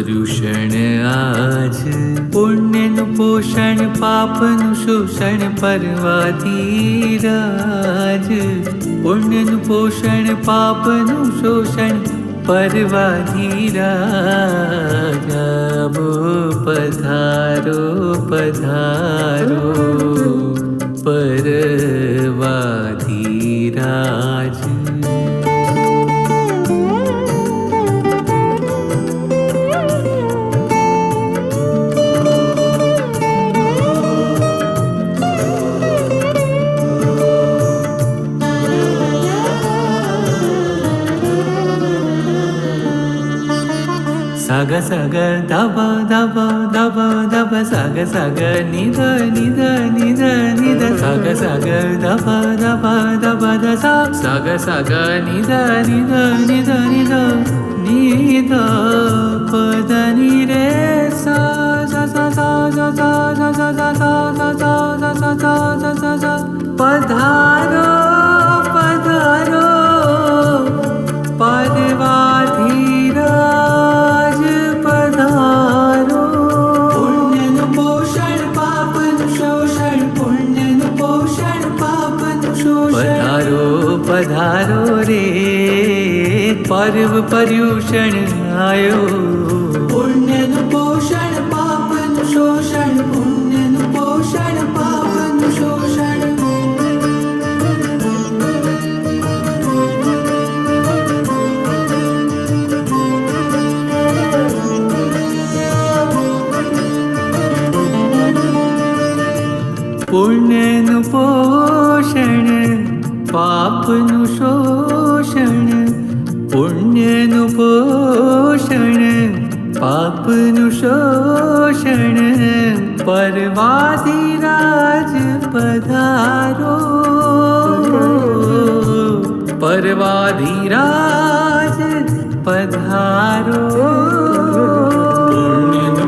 પર્યુષણ આજ પુણ્યનું પોષણ પાપનું શોષણ પરવાધીરાજ પુણ્યનું પોષણ પાપનું શોષણ પરવાધીરાજ આવો પધારો પધારો પરવાધીરાજ saga saga daba daba daba daba saga saga nida nida nida nida saga saga daba daba daba da saga saga nida nida nida nida nida pada ni re sa sa sa sa sa sa sa sa sa sa sa sa sa sa sa sa padharo padharo પરવાધીરાજ પધારો પુણ્યનું પોષણ પાપનું શોષણ પુણ્યનું પોષણ પાપનું શોષણ પધારો પધારો રે પર્વ પર્યુષણ આયો પુણ્યનું પોષણ પાપનું શોષણ પુણ્યનું પોષણ પાપનું શોષણ પુણ્યનું પોષણ પાપનું શોષણ પુણ્યનું પોષણ પાપનું શોષણ પરવાધીરાજ પધારો પરવાધીરાજ પધારો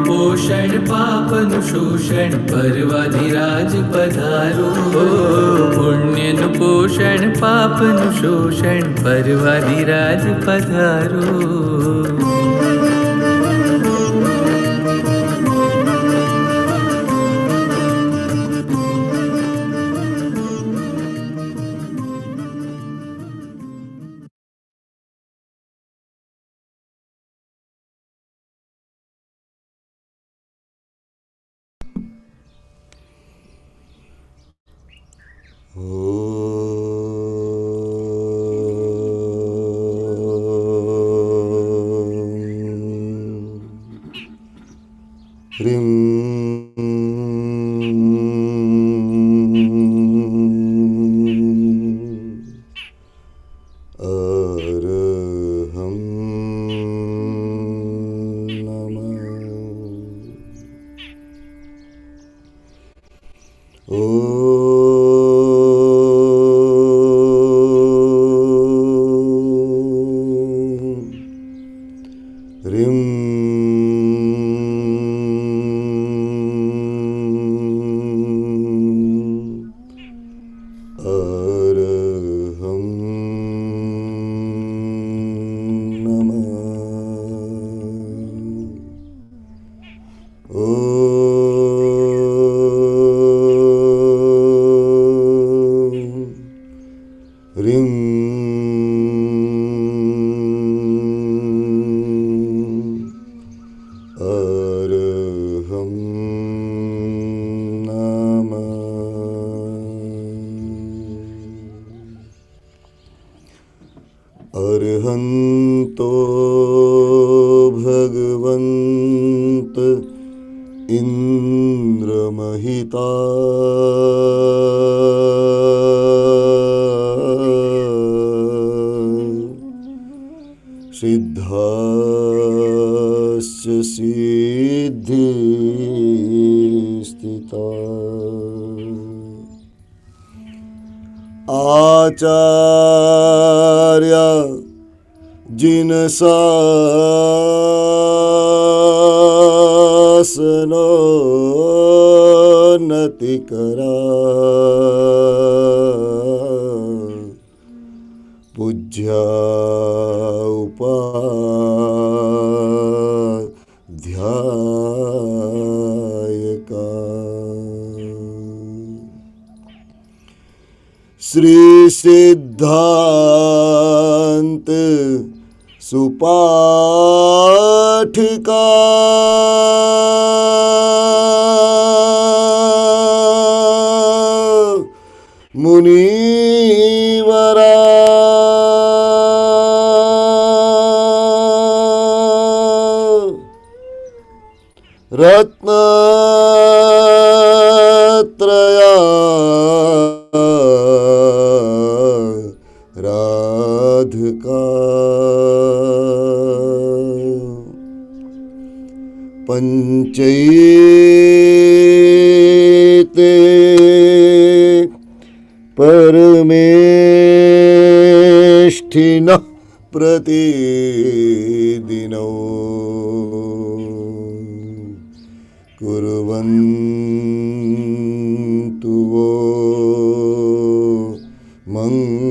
પોષણ પાપનું શોષણ પરવાધીરાજ પધારો પુણ્યનું પોષણ પાપનું શોષણ પરવાધીરાજ પધારો अर्हन्तो भगवन्त इन्द्रमहिता सिद्धाश्च सिद्धिस्थिता आचार्य जिन शासनो नति करा पूज्या ધ્યાયકા શ્રી સિદ્ધાંત સુપાઠકા મુનિવરા રત્નત્રયા રાધકા પંચૈતે પરમેષ્ઠિનઃ પ્રતિદિનો कुर्वन्तु वो मङ्गलम्।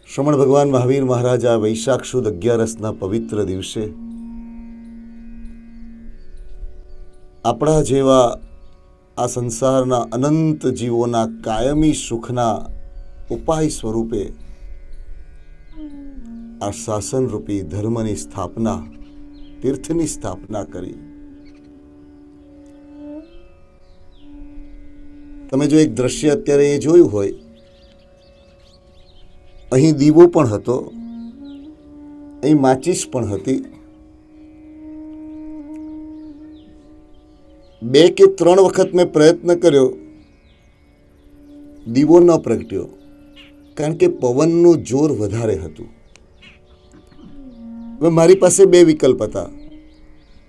શ્રમણ ભગવાન મહાવીર મહારાજ આ વૈશાખ સુદ 11ના પવિત્ર દિવસે આપણા જેવા આ સંસારના અનંત જીવોના કાયમી સુખના ઉપાય સ્વરૂપે આ શાસનરૂપી ધર્મની સ્થાપના, તીર્થની સ્થાપના કરી. તમે જો એક દ્રશ્ય અત્યારે એ જોયું હોય, અહીં દીવો પણ હતો, અહીં માચીસ પણ હતી. 2 કે 3 વખત મેં પ્રયત્ન કર્યો, દીવો ન પ્રગટ્યો, કારણ કે પવનનું જોર વધારે હતું. હવે મારી પાસે 2 વિકલ્પ હતા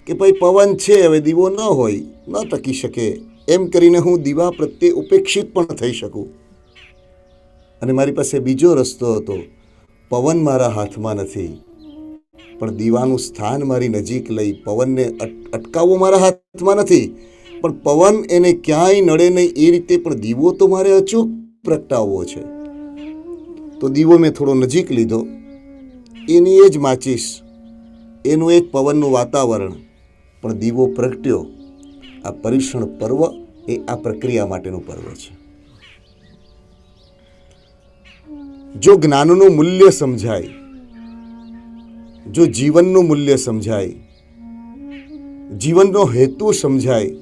કે ભાઈ પવન છે, હવે દીવો ન હોય, ન ટકી શકે, એમ કરીને હું દીવા પ્રત્યે ઉપેક્ષિત પણ થઈ શકું. અને મારી પાસે બીજો રસ્તો હતો, પવન મારા હાથમાં નથી, પણ દીવાનું સ્થાન મારી નજીક લઈ પવનને અટકાવવો મારા હાથમાં નથી, પણ પવન એને ક્યાંય નડે નહીં એ રીતે પણ દીવો તો મારે અચૂક પ્રગટાવવો છે. તો દીવો મેં થોડો નજીક લીધો, એની એ જ માચીસ, એનું એ જ પવનનું વાતાવરણ, પણ દીવો પ્રગટ્યો. આ પર્યુષણ પર્વ એ આ પ્રક્રિયા માટેનું પર્વ છે. જો જ્ઞાનનું મૂલ્ય સમજાય, જો જીવનનું મૂલ્ય સમજાય, જીવનનો હેતુ સમજાય,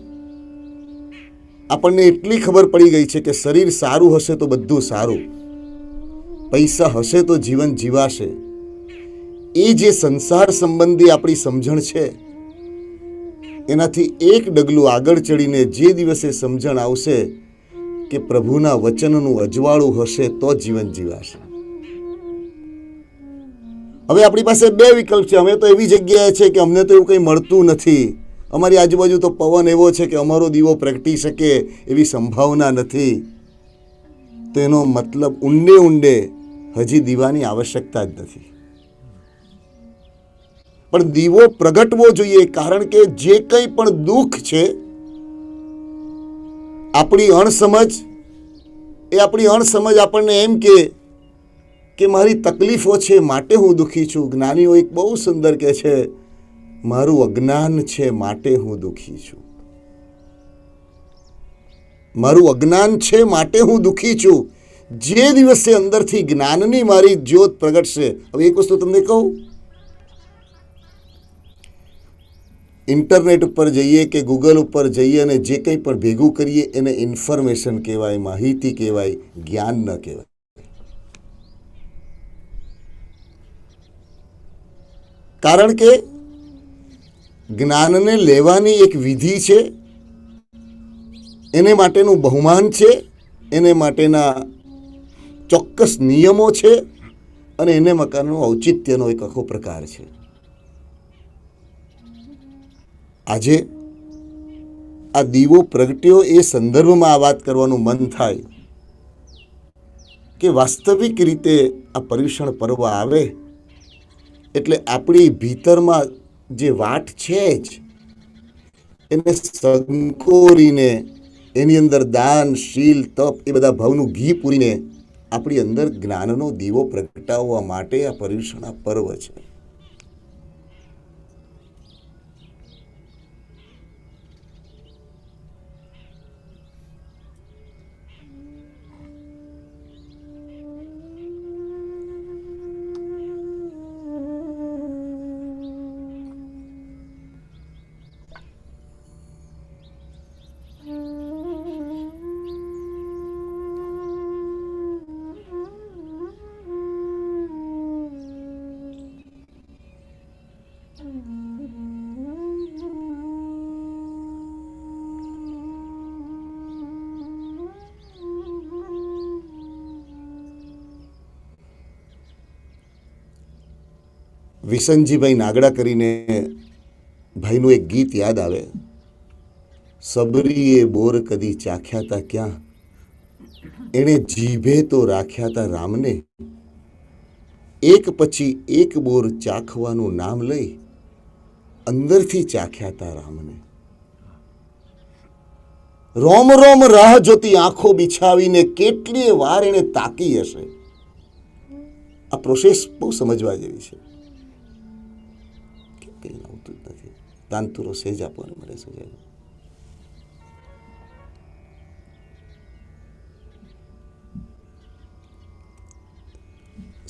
આપણને એટલી ખબર પડી ગઈ છે કે શરીર સારું હશે તો બધું સારું, પૈસા હશે તો જીવન જીવાશે. એ જે સંસાર સંબંધી આપણી સમજણ છે, એનાથી એક ડગલું આગળ ચડીને જે દિવસે સમજણ આવશે કે પ્રભુના વચનનું અજવાળું હશે તો જીવન જીવાશે. હવે આપણી પાસે બે વિકલ્પ છે. અમે તો એવી જગ્યાએ છે કે અમને તો એવું કંઈ મળતું નથી. અમારી આજુબાજુ તો પવન એવો છે કે અમારો દીવો પ્રગટી શકે એવી સંભાવના નથી. તો એનો મતલબ ઊંડે ઊંડે હજી દીવાની આવશ્યકતા જ નથી. પણ દીવો પ્રગટવો જોઈએ, કારણ કે જે કંઈ પણ દુઃખ છે, આપણી અણસમજ આપણને એમ કે મારી તકલીફો છે માટે હું દુઃખી છું. જ્ઞાનીઓ એક બહુ સુંદર કહે છે, મારું અજ્ઞાન છે માટે હું દુઃખી છું. મારું અજ્ઞાન છે માટે હું દુઃખી છું. જે દિવસે અંદરથી જ્ઞાનની મારી જ્યોત પ્રગટશે. હવે એક વસ્તુ તમને કહું, ઇન્ટરનેટ ઉપર જઈએ કે ગૂગલ ઉપર જઈએ અને જે કંઈ પણ ભેગું કરીએ એને ઇન્ફોર્મેશન કહેવાય, માહિતી કહેવાય, જ્ઞાન ન કહેવાય. કારણ કે જ્ઞાનને લેવાની એક વિધિ છે, એને માટેનું બહુમાન છે, એને માટેના ચોક્કસ નિયમો છે, અને એને મકાનનો ઔચિત્યનો એક આખો પ્રકાર છે. આજે આ દીવો પ્રગટ્યો એ સંદર્ભમાં આ વાત કરવાનું મન થાય કે વાસ્તવિક રીતે આ પર્યુષણ પર્વ આવે એટલે આપણી ભીતરમાં જે વાટ છે જ એને સંકોરીને એની અંદર દાન, શીલ, તપ એ બધા ભાવનું ઘી પૂરીને આપણી અંદર જ્ઞાનનો દીવો પ્રગટાવવા માટે આ પર્યુષણ આ પર્વ છે. વિસનજીભાઈ નાગડા કરીને ભાઈનું એક ગીત યાદ આવે. સબરીએ બોર કદી ચાખ્યા તા ક્યાં, એણે જીભે તો રાખ્યા તા રામને, એક પછી એક બોર ચાખવાનું નામ લઈ અંદરથી ચાખ્યા તા રામને. રોમ રોમ રાહ જોતી આંખો બિછાવીને કેટલીય વાર એણે તાકી હશે. આ પ્રોસેસ બહુ સમજવા જેવી છે. કંઈ આવતું જ નથી. તાંતુરો સેજ આપવાનું મળે છે.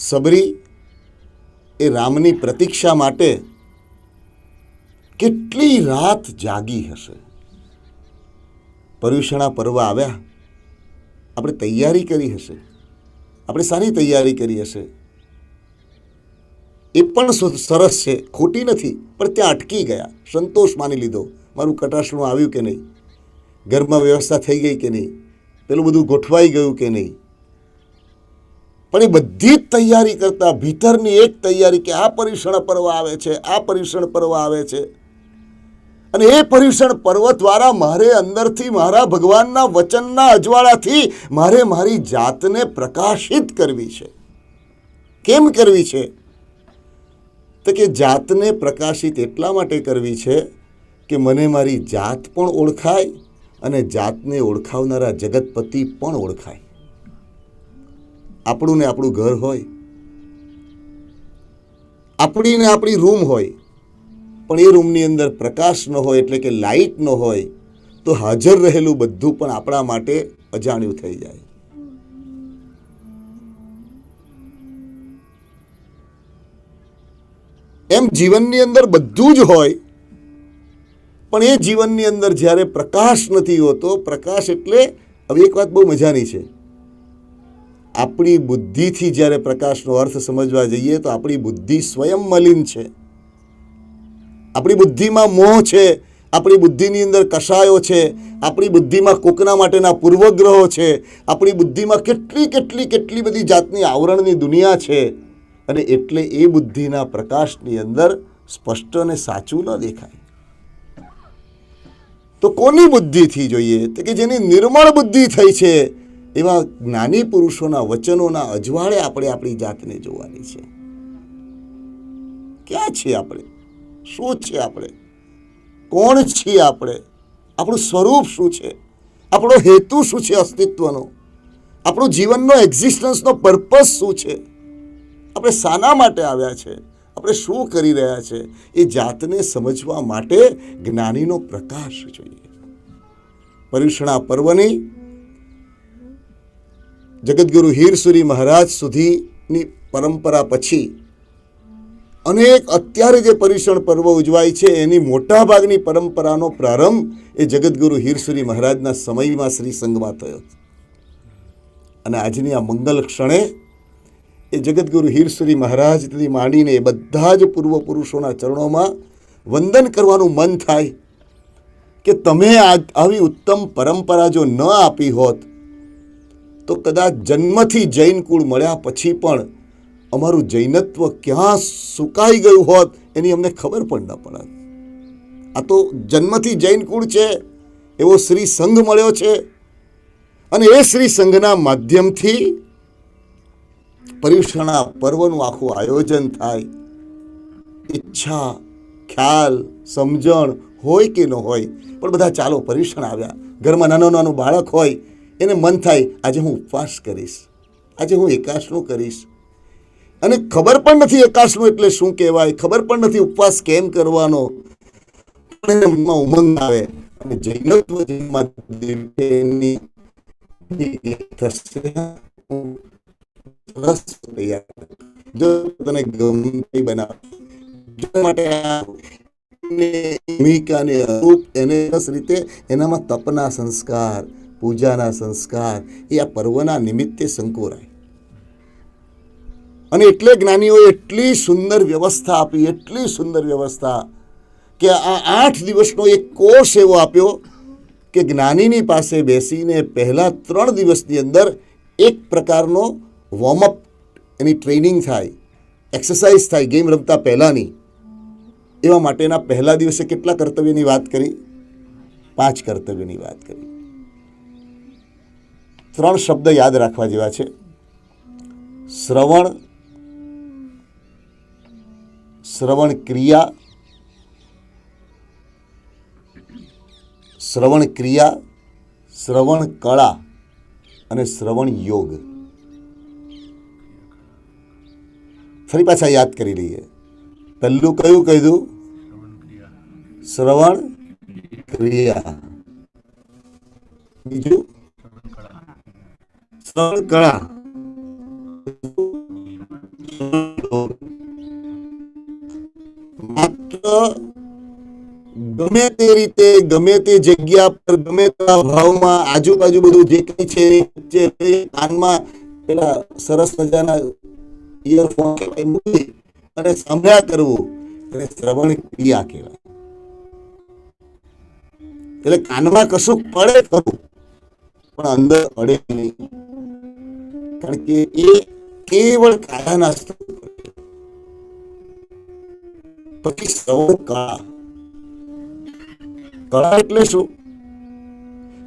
સબરી એ રામની પ્રતીક્ષા માટે કેટલી રાત જાગી હશે. પર્યુષણા પર્વ આવ્યા, આપણે તૈયારી કરી હશે. આપણે સારી તૈયારી કરી હશે, એ પણ સરસ છે, ખોટી નથી. પણ ત્યાં અટકી ગયા, સંતોષ માની લીધો. મારું કટાશણું આવ્યું કે નહીં, ઘરમાં વ્યવસ્થા થઈ ગઈ કે નહીં, પેલું બધું ગોઠવાઈ ગયું કે નહીં. પણ એ બધી જ તૈયારી કરતા ભીતરની એક તૈયારી કે આ પર્યુષણ પર્વ આવે છે, આ પર્યુષણ પર્વ આવે છે, અને એ પર્યુષણ પર્વ દ્વારા મારે અંદરથી મારા ભગવાનના વચનના અજવાળાથી મારે મારી જાતને પ્રકાશિત કરવી છે. કેમ કરવી છે? તો કે જાતને પ્રકાશિત એટલા માટે કરવી છે કે મને મારી જાત પણ ઓળખાય અને જાતને ઓળખાવનારા જગતપતિ પણ ઓળખાય. આપણું ને આપણું ઘર હોય, આપણી ને આપણી રૂમ હોય, પણ એ રૂમની અંદર પ્રકાશ ન હોય એટલે કે લાઇટ ન હોય તો હાજર રહેલું બધું પણ આપણા માટે અજાણ્યું થઈ જાય. એમ જીવનની અંદર બધું જ હોય, પણ એ જીવનની અંદર જ્યારે પ્રકાશ નથી હોતો, પ્રકાશ એટલે, હવે એક વાત બહુ મજાની છે, આપણી બુદ્ધિથી જ્યારે પ્રકાશનો અર્થ સમજવા જઈએ તો આપણી બુદ્ધિ સ્વયં મલિન છે. આપણી બુદ્ધિમાં મોહ છે, આપણી બુદ્ધિની અંદર કષાયો છે, આપણી બુદ્ધિમાં કોકના માટેના પૂર્વગ્રહો છે, આપણી બુદ્ધિમાં કેટલી કેટલી કેટલી બધી જાતની આવરણની દુનિયા છે, અને એટલે એ બુદ્ધિના પ્રકાશની અંદર સ્પષ્ટ અને સાચું ન દેખાય. તો કોની બુદ્ધિથી જોઈએ? તો કે જેની નિર્મળ બુદ્ધિ થઈ છે એવા જ્ઞાની પુરુષોના વચનોના અજવાળે આપણે આપણી જાતને જોવાની છે. ક્યાં છીએ આપણે? શું છે આપણે? કોણ છીએ આપણે? આપણું સ્વરૂપ શું છે? આપણો હેતુ શું છે અસ્તિત્વનો? આપણું જીવનનો એક્ઝિસ્ટન્સનો પર્પસ શું છે? આપણે શાના માટે આવ્યા છે? આપણે શું કરી રહ્યા છે? એ જાતને સમજવા માટે જ્ઞાનીનો પ્રકાશ જોઈએ. પર્યુષણા પર્વની જગતગુરુ હીરસુરી મહારાજ સુધીની પરંપરા પછી અનેક અત્યારે જે પર્યુષણ પર્વ ઉજવાય છે એની મોટાભાગની પરંપરાનો પ્રારંભ એ જગતગુરુ હીરસુરી મહારાજના સમયમાં શ્રી સંઘમાં થયો. અને આજની આ મંગલ ક્ષણે એ જગતગુરુ હીરસુરી મહારાજથી માંડીને બધા જ પૂર્વ પુરુષોના ચરણોમાં વંદન કરવાનું મન થાય કે તમે આવી ઉત્તમ પરંપરા જો ન આપી હોત તો કદાચ જન્મથી જૈન કુળ મળ્યા પછી પણ અમારું જૈનત્વ ક્યાં સુકાઈ ગયું હોત એની અમને ખબર પણ ન પડત. આ તો જન્મથી જૈન કુળ છે એવો શ્રી સંઘ મળ્યો છે, અને એ શ્રી સંઘના માધ્યમથી પર્યુષણા પર્વનું આખું આયોજન થાય. ઈચ્છા, ખ્યાલ, સમજણ હોય કે ન હોય, પણ બધા ચાલો પર્યુષણ આવ્યા. ઘરમાં નાનું બાળક હોય એને મન થાય આજે હું ઉપવાસ કરીશ, આજે હું એકાશનું કરીશ, અને ખબર પણ નથી એકાશનું એટલે શું કહેવાય, ખબર પણ નથી ઉપવાસ કેમ કરવાનો, પણ એને મનમાં ઉમંગ આવે અને જૈનત્વ જો તને ગમતી બનાવે માટે ભૂમિકાને અનુરૂપ એને રીતે એનામાં તપના સંસ્કાર, પૂજાના સંસ્કાર એ આ પર્વના નિમિત્તે સંકોરાય. અને એટલે જ્ઞાનીઓએ એટલી સુંદર વ્યવસ્થા આપી, એટલી સુંદર વ્યવસ્થા કે આ 8 દિવસનો એક કોર્સ એવો આપ્યો કે જ્ઞાનીની પાસે બેસીને પહેલા 3 દિવસની અંદર એક પ્રકારનો વોર્મઅપ, એની ટ્રેનિંગ થાય, એક્સરસાઇઝ થાય ગેમ રમતા પહેલાંની. એવા માટેના પહેલા દિવસે કેટલા કર્તવ્યની વાત કરી? 5 કર્તવ્યની વાત કરી. 3 શબ્દ યાદ રાખવા જેવા છે: શ્રવણ ક્રિયા, શ્રવણ કળા અને શ્રવણ યોગ. ફરી પાછા યાદ કરી લઈએ. પહેલું કયું કીધું? શ્રવણ ક્રિયા. બીજું શ્રવણ કળા. માત્ર ગમે તે રીતે, ગમે તે જગ્યા પર, ગમે તેવા ભાવમાં આજુબાજુ બધું જે કઈ છે કાનમાં પેલા સરસ મજાના ઇયરફોન મૂકી અને સાંભળ્યા કરવું એટલે શ્રવણ ક્રિયા કહેવાય. એટલે કાનમાં કશું પડે ખરું પણ અંદર અડે નહીં, કારણ કે એ કેવળ કાયાના સ્તર પર. પછી શ્રવણ કળા. કળા એટલે શું?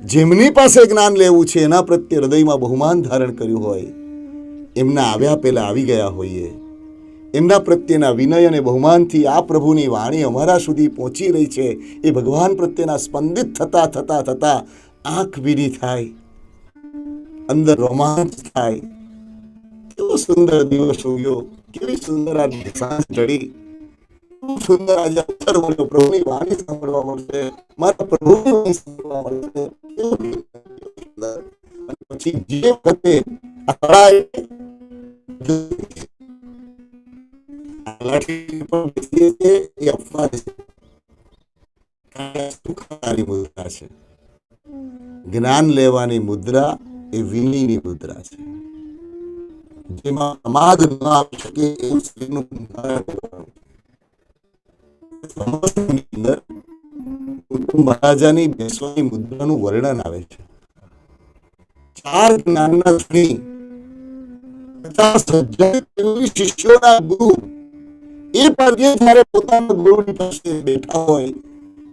જેમની પાસે જ્ઞાન લેવું છે એના પ્રત્યે હૃદયમાં બહુમાન ધારણ કર્યું હોય, એમના આવ્યા પહેલા આવી ગયા હોઈએ, એમના પ્રત્યેના વિનય અને બહુમાનથી આ પ્રભુની વાણી અમારા સુધી પહોંચી રહી છે. એ ભગવાન પ્રત્યેના સ્પંદિત થતા થતા થતા આંખ ભીની થાય, અંદર રોમાંચ થાય. કેવો સુંદર દિવસ ઉગ્યો, કેવી સુંદર આ સાંજ ઢળી, કેવું સુંદર આજે અવસર મળ્યો. પ્રભુની વાણી સાંભળવા મળશે, મારા પ્રભુની વાણી સાંભળવા મળશે. કેવું સુંદર. અને પછી જે વખતે આ કળા લાઠી પર બેસીએ છીએ એ અપવાદ છે. સુખાની મુદ્રા છે. જ્ઞાન લેવાની મુદ્રા એ વિનયની મુદ્રા છે, જેમાં પ્રમાદ ન આવી શકે એવું શરીરનું અંદર મહારાજાની બેસવાની મુદ્રાનું વર્ણન આવે છે. 4 જ્ઞાનના ધણી 50,000 શિષ્યોના ગુરુ એ પગે જ્યારે પોતાના ગુરુની પાસે બેઠા હોય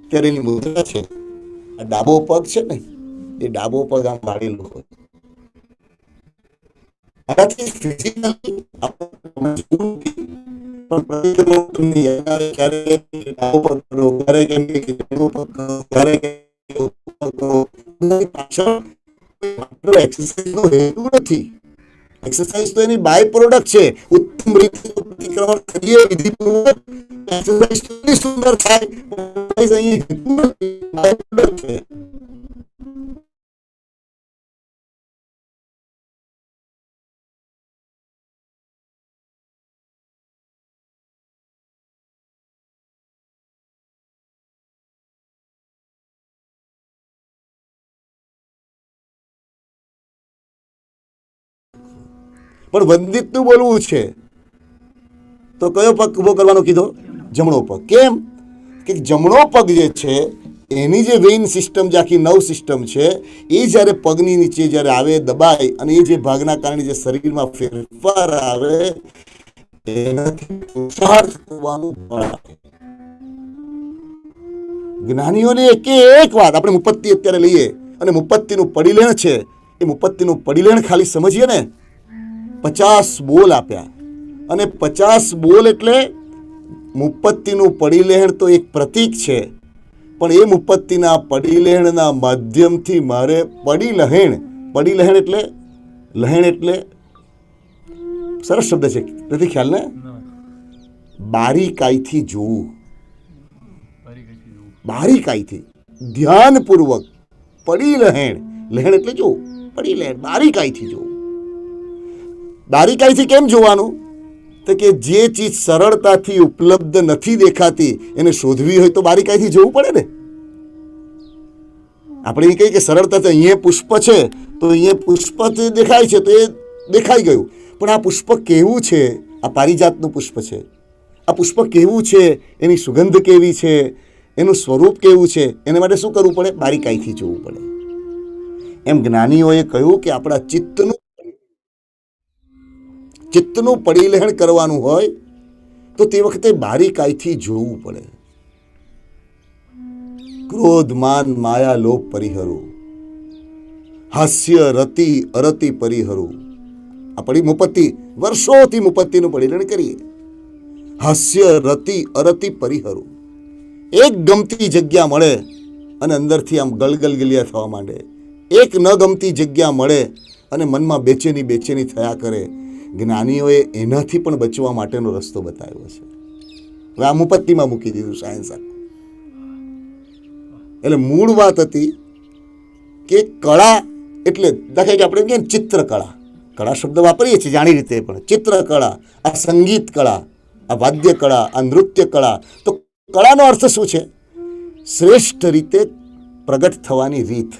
ત્યારે એની મુદ્રા છે. આ ડાબો પગ છે ને, એ ડાબો પગ આમ વાળેલો હોય. આનાથી ફિઝિકલી આપણે ડાબો પગ કરો, ક્યારેક એમ કે જમણો પગ કરો, ક્યારેક પાછળ એક્સરસાઇઝ નો હેતુ નથી. એક્સરસાઇઝ તો એની બાય પ્રોડક્ટ છે. ઉત્તમ રીતે પ્રતિક્રમણ કરીએ વિધિપૂર્વક, એક્સરસાઇઝ કેટલી સુંદર થાય, અહીં બાય પ્રોડક્ટ છે. પણ વંદિતનું બોલવું છે તો કયો પગ ઉભો કરવાનો કીધો? જમણો પગ. કેમ કે જમણો પગ જે છે એની જે વેઇન સિસ્ટમ, જે આખી નર્વ સિસ્ટમ છે, એ જ્યારે પગની નીચે જ્યારે આવે દબાય અને એ જે ભાગના કારણે જે શરીરમાં ફેરફાર આવે એનાથી પુરુષાર્થ કરવાનું બળ આપે. જ્ઞાનીઓને એક વાત આપણે મુપત્તિ અત્યારે લઈએ અને મુપત્તિનું પડીલેણ છે, એ મુપત્તિનું પડીલેણ ખાલી સમજીએ ને, 50 બોલ આપ્યા. અને 50 બોલ એટલે મુપત્તિનું પડીલેણ તો એક પ્રતીક છે, પણ એ મુપત્તિના પડીલેણના માધ્યમથી મારે પડીલહેણ એટલે લહેણ એટલે સરસ શબ્દ છે, નથી ખ્યાલ ને? બારીકાઈથી જોવું, બારીકાઈથી ધ્યાનપૂર્વક. પડીલહેણ, લહેણ એટલે જોવું, પડીલહેણ બારીકાઈથી જોવું. બારીકાઈથી કેમ જોવાનું? તો કે જે ચીજ સરળતાથી ઉપલબ્ધ નથી દેખાતી એને શોધવી હોય તો બારીકાઈથી જોવું પડે ને. આપણે એ કહીએ કે સરળતાથી અહીંયા પુષ્પ છે તો અહીંયા પુષ્પ દેખાય છે તો એ દેખાઈ ગયું, પણ આ પુષ્પ કેવું છે? આ પારિજાતનું પુષ્પ છે. આ પુષ્પ કેવું છે? એની સુગંધ કેવી છે? એનું સ્વરૂપ કેવું છે? એને માટે શું કરવું પડે? બારીકાઈથી જોવું પડે. એમ જ્ઞાનીઓએ કહ્યું કે આપણા ચિત્તનું પડીલેણ કરવાનું હોય તો તે વખતે બારીકાઈથી જોવું પડે. ક્રોધ માન માયા લોભ પરિહરો, હાસ્ય રતિ અરતિ પરિહરો. આ પડી મુપત્તિ, વર્ષોથી મુપત્તિનું પડીલેણ કરીએ. હાસ્ય રતિ અરતિ પરિહરો. એક ગમતી જગ્યા મળે અને અંદરથી આમ ગલગલિયા થવા માંડે. એક ન ગમતી જગ્યા મળે અને મનમાં બેચેની થયા કરે. જ્ઞાનીઓએ એનાથી પણ બચવા માટેનો રસ્તો બતાવ્યો છે. હવે આ મુપત્તિમાં મૂકી દીધું સાયન્સ આખું. એટલે મૂળ વાત હતી કે કળા એટલે દાખલા કે આપણે કહીએ ચિત્રકળા, કળા શબ્દ વાપરીએ છીએ જાણી રીતે, પણ ચિત્રકળા, આ સંગીત કળા, આ વાદ્ય કળા, આ નૃત્ય કળા. તો કળાનો અર્થ શું છે? શ્રેષ્ઠ રીતે પ્રગટ થવાની રીત.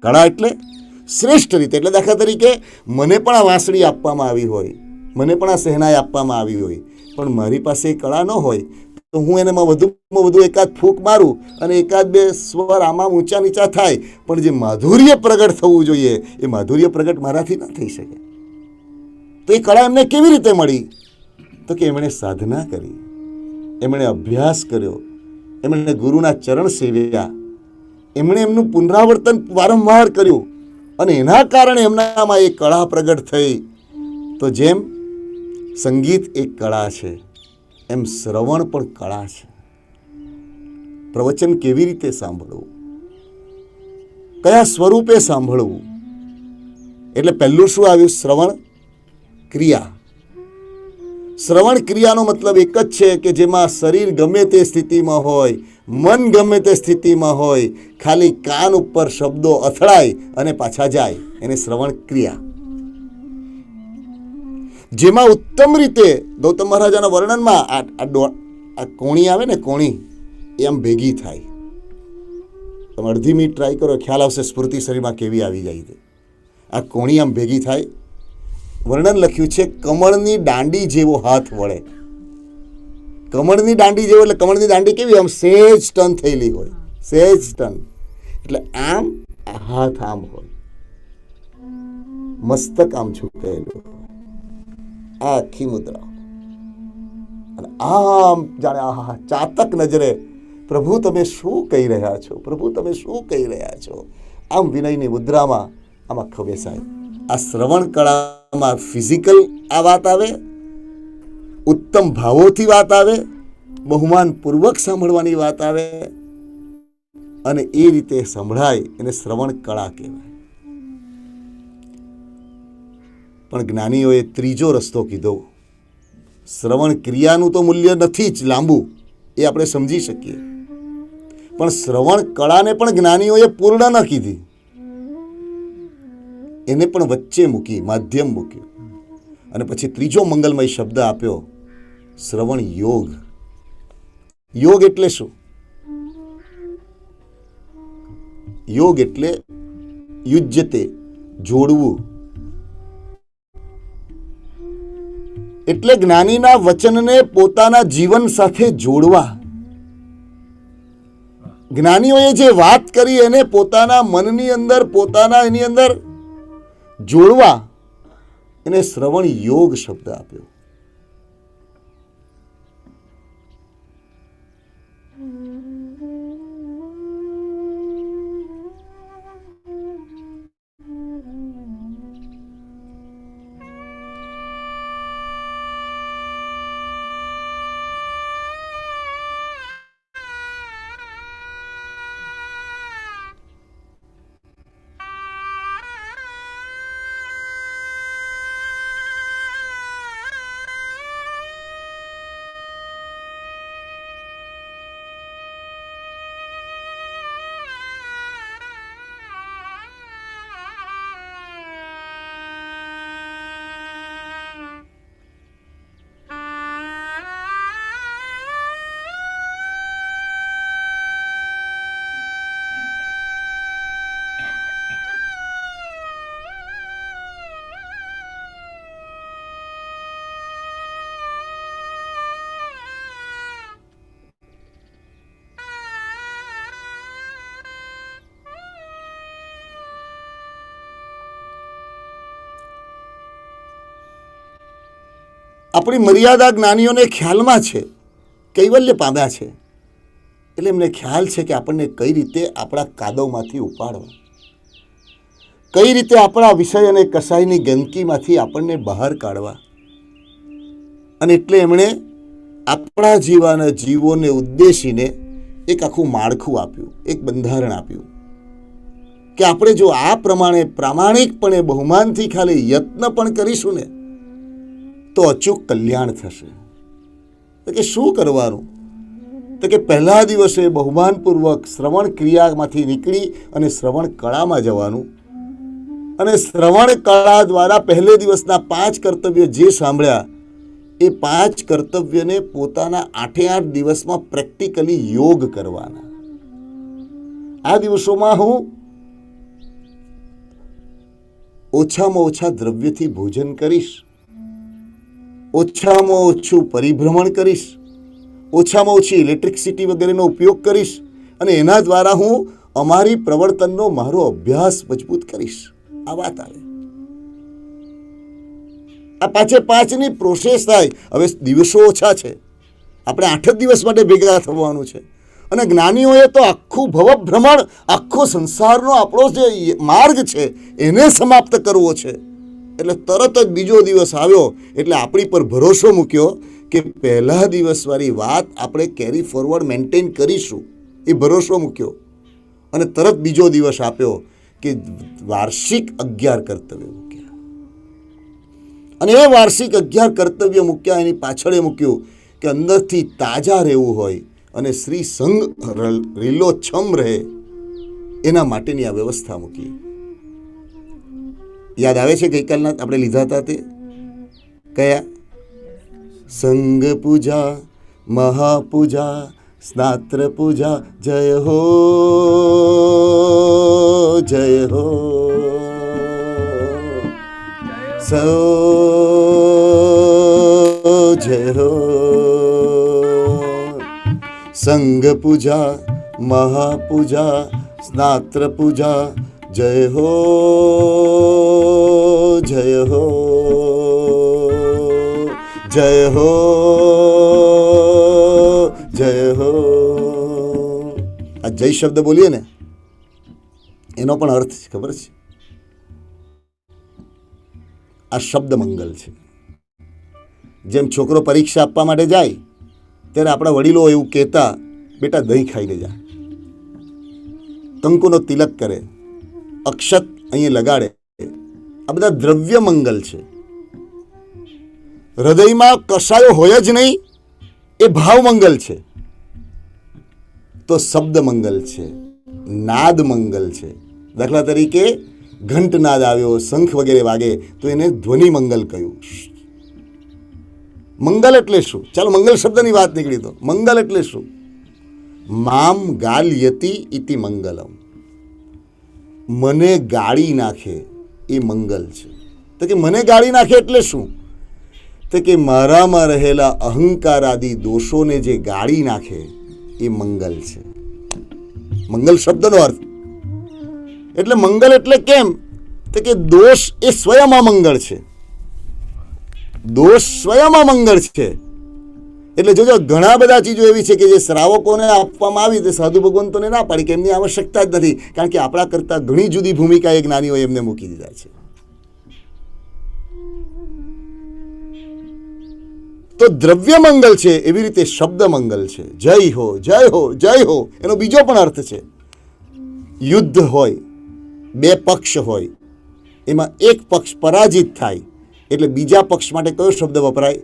કળા એટલે શ્રેષ્ઠ રીતે. એટલે દાખલા તરીકે મને પણ આ વાંસળી આપવામાં આવી હોય, મને પણ આ શહેનાઈ આપવામાં આવી હોય, પણ મારી પાસે એ કળા ન હોય તો હું એનામાં વધુમાં વધુ એકાદ ફૂંક મારું અને એકાદ બે સ્વર આમાં ઊંચા નીચા થાય, પણ જે માધુર્ય પ્રગટ થવું જોઈએ એ માધુર્ય પ્રગટ મારાથી ન થઈ શકે. તો એ કળા એમને કેવી રીતે મળી? તો કે એમણે સાધના કરી, એમણે અભ્યાસ કર્યો, એમણે ગુરુના ચરણ સેવ્યા, એમણે એમનું પુનરાવર્તન વારંવાર કર્યું અને એના કારણે એમનામાં એ કળા પ્રગટ થઈ. તો જેમ સંગીત એક કળા છે, એમ શ્રવણ પણ કળા છે. પ્રવચન કેવી રીતે સાંભળવું, કયા સ્વરૂપે સાંભળવું, એટલે પહેલું શું આવ્યું? શ્રવણ ક્રિયા. શ્રવણ ક્રિયાનો મતલબ એક જ છે કે જેમાં શરીર ગમે તે સ્થિતિમાં હોય, મન ગમે તે સ્થિતિમાં હોય, ખાલી કાન ઉપર શબ્દો અથડાય અને પાછા જાય, એને શ્રવણ ક્રિયા. જેમાં ઉત્તમ રીતે ગૌતમ મહારાજાના વર્ણનમાં આ કોણી આવે ને, કોણી એ આમ ભેગી થાય. તમે અડધી મિનિટ ટ્રાય કરો, ખ્યાલ આવશે સ્ફૂર્તિ શરીરમાં કેવી આવી જાય છે. આ કોણી આમ ભેગી થાય. વર્ણન લખ્યું છે, કમળની દાંડી જેવો હાથ વળે. કમળની દાંડી જેવો એટલે કમળની દાંડી કેવી? આમ સહેજ ટર્ન થયેલી હોય, સહેજ ટર્ન. એટલે આમ હાથ આમ હોય, મસ્તક આમ ઝુકાયેલું હોય, આ આખી મુદ્રા. અને આમ જાણે આહા ચાતક નજરે પ્રભુ તમે શું કહી રહ્યા છો, પ્રભુ તમે શું કહી રહ્યા છો, આમ વિનયની મુદ્રામાં આમાં ખબેસાય. આ શ્રવણ કળામાં ફિઝિકલ આ વાત આવે, ઉત્તમ ભાવોથી વાત આવે, બહુમાનપૂર્વક સાંભળવાની વાત આવે, અને એ રીતે સંભળાય એને શ્રવણ કળા કહેવાય. પણ જ્ઞાનીઓએ ત્રીજો રસ્તો કીધો. શ્રવણ ક્રિયાનું તો મૂલ્ય નથી જ લાંબુ, એ આપણે સમજી શકીએ, પણ શ્રવણ કળાને પણ જ્ઞાનીઓએ પૂર્ણ ન કીધી, એને પણ વચ્ચે મૂકી, માધ્યમ મૂક્યું. અને પછી ત્રીજો મંગલમય શબ્દ આપ્યો, શ્રવણ યોગ. યોગ એટલે શું? યોગ એટલે યુજ્યતે, જોડવું. એટલે જ્ઞાનીના વચનને પોતાના જીવન સાથે જોડવા. જ્ઞાનીઓએ જે વાત કરી એને પોતાના મનની અંદર, પોતાના એની અંદર જોડવા, એને શ્રવણ યોગ શબ્દ આપ્યો. આપણી મર્યાદા જ્ઞાનીઓને ખ્યાલમાં છે, કૈવલ્ય પામ્યા છે, એટલે એમને ખ્યાલ છે કે આપણને કઈ રીતે આપણા કાદવમાંથી ઉપાડવા, કઈ રીતે આપણા વિષય અને કસાઈની ગંદકીમાંથી આપણને બહાર કાઢવા. અને એટલે એમણે આપણા જેવાના જીવોને ઉદ્દેશીને એક આખું માળખું આપ્યું, એક બંધારણ આપ્યું કે આપણે જો આ પ્રમાણે પ્રામાણિકપણે બહુમાનથી ખાલી યત્ન પણ કરીશું ને તો અચૂક કલ્યાણ થશે. તો કે શું કરવાનું? તો કે પહેલા દિવસે બહુમાનપૂર્વક શ્રવણ ક્રિયામાંથી નીકળી અને શ્રવણ કળામાં જવાનું, અને શ્રવણ કળા દ્વારા પહેલે દિવસના 5 કર્તવ્ય જે સાંભળ્યા એ 5 કર્તવ્યને પોતાના 8 દિવસમાં પ્રેક્ટિકલી યોગ કરવાના. આ દિવસોમાં હું ઓછામાં ઓછા દ્રવ્યથી ભોજન કરીશ, ઓછામાં ઓછું પરિભ્રમણ કરીશ, ઓછામાં ઓછી ઇલેક્ટ્રિસિટી વગેરેનો ઉપયોગ કરીશ, અને એના દ્વારા હું અમારી પ્રવર્તનનો મારો અભ્યાસ મજબૂત કરીશ. આ વાત આવે. આ 5-5ની પ્રોસેસ થાય. હવે દિવસો ઓછા છે, આપણે 8 જ દિવસ માટે ભેગા થવાનું છે, અને જ્ઞાનીઓએ તો આખું ભવભ્રમણ, આખો સંસારનો આપણો જે માર્ગ છે એને સમાપ્ત કરવો છે. એટલે તરત જ બીજો દિવસ આવ્યો એટલે આપણી પર ભરોસો મૂક્યો કે પહેલા દિવસવાળી વાત આપણે કેરી ફોરવર્ડ મેન્ટેન કરીશું, એ ભરોસો મૂક્યો અને તરત બીજો દિવસ આપ્યો કે વાર્ષિક 11 કર્તવ્ય મૂક્યા. અને એ વાર્ષિક 11 કર્તવ્ય મૂક્યા એની પાછળ એ મૂક્યું કે અંદરથી તાજા રહેવું હોય અને શ્રી સંઘ લીલોછમ રહે એના માટેની આ વ્યવસ્થા મૂકી. યાદ આવે છે ગઈકાલના આપણે લીધા હતા તે કયા? સંઘ પૂજા, મહાપૂજા, સ્નાત્ર પૂજા, જય હો જય હો, જય હો. સંઘ પૂજા, મહાપૂજા, સ્નાત્ર પૂજા, જય હો જય હો, જય હો જય હો. આ જય શબ્દ બોલીએ ને એનો પણ અર્થ છે ખબર છે? આ શબ્દ મંગલ છે. જેમ છોકરો પરીક્ષા આપવા માટે જાય ત્યારે આપણા વડીલો એવું કહેતા, બેટા દહીં ખાઈને જા, કંકુનો તિલક કરે, અક્ષત અહીં લગાડે. આ બધા દ્રવ્ય મંગલ છે. હૃદયમાં કશાયો હોય જ નહીં એ ભાવ મંગલ છે. તો શબ્દ મંગલ છે, નાદ મંગલ છે. દાખલા તરીકે ઘંટનાદ આવ્યો, શંખ વગેરે વાગે તો એને ધ્વનિ મંગલ કહ્યું. મંગલ એટલે શું? ચાલો મંગલ શબ્દની વાત નીકળી તો મંગલ એટલે શું? મામ ગાલ્યતિ ઇતિ મંગલમ. મને ગાળી નાખે એ મંગલ છે. તો કે મને ગાળી નાખે એટલે શું? તો કે મારામાં રહેલા અહંકાર આદિ દોષોને જે ગાળી નાખે એ મંગલ છે. મંગલ શબ્દનો અર્થ એટલે મંગલ એટલે કેમ? તો કે દોષ એ સ્વયંમાં મંગળ છે. દોષ સ્વયંમાં મંગળ છે. એટલે જોજો ઘણા બધા ચીજો એવી છે કે જે શ્રાવકોને આપવામાં આવી તે સાધુ ભગવંતોને ના પાડી કે એમની આવશ્યકતા જ નથી, કારણ કે આપણા કરતાં ઘણી જુદી ભૂમિકા એ જ્ઞાનીઓએ એમને મૂકી દીધા છે. તો દ્રવ્ય મંગલ છે એવી રીતે શબ્દ મંગલ છે. જય હો જય હો જય હો એનો બીજો પણ અર્થ છે. યુદ્ધ હોય, બે પક્ષ હોય, એમાં એક પક્ષ પરાજિત થાય એટલે બીજા પક્ષ માટે કયો શબ્દ વપરાય?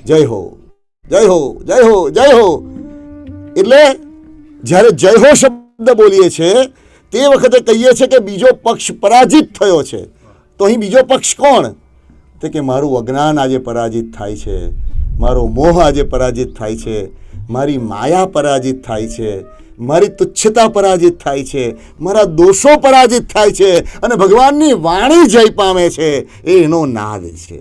જય હો જય હો જય હો જય હો. એટલે જ્યારે જય હો શબ્દ બોલીએ છે તે વખતે કહીએ છીએ કે બીજો પક્ષ પરાજિત થયો છે. તો અહીં બીજો પક્ષ કોણ? તો કે મારું અજ્ઞાન આજે પરાજિત થાય છે, મારો મોહ આજે પરાજિત થાય છે, મારી માયા પરાજિત થાય છે, મારી તુચ્છતા પરાજિત થાય છે, મારા દોષો પરાજિત થાય છે અને ભગવાનની વાણી જય પામે છે. એ એનો નાદ છે.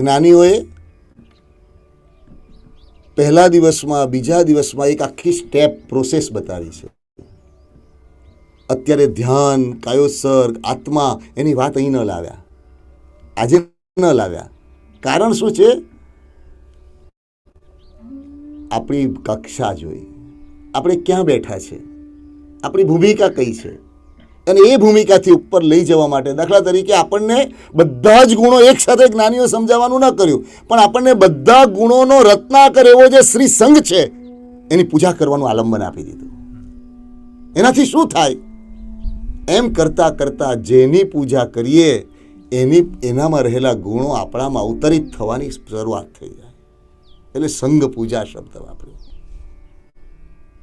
જ્ઞાનીઓએ પહેલા દિવસમાં, બીજા દિવસમાં એક આખી સ્ટેપ પ્રોસેસ બતાવી છે. અત્યારે ધ્યાન, કાયોસર્ગ, આત્મા એની વાત અહીં ન લાવ્યા, આજે ન લાવ્યા. કારણ શું છે? આપણી કક્ષા જોઈ, આપણે ક્યાં બેઠા છે, આપણી ભૂમિકા કઈ છે, અને એ ભૂમિકાથી ઉપર લઈ જવા માટે દાખલા તરીકે આપણને બધા જ ગુણો એક સાથે જ્ઞાનીઓ સમજાવવાનું ન કર્યું, પણ આપણને બધા ગુણોનો રત્નાકર એવો જે શ્રી સંઘ છે એની પૂજા કરવાનું આલંબન આપી દીધું. એનાથી શું થાય? એમ કરતાં કરતાં જેની પૂજા કરીએ એનામાં રહેલા ગુણો આપણામાં અવતરિત થવાની શરૂઆત થઈ જાય. એટલે સંઘ પૂજા શબ્દ વાપર્યો.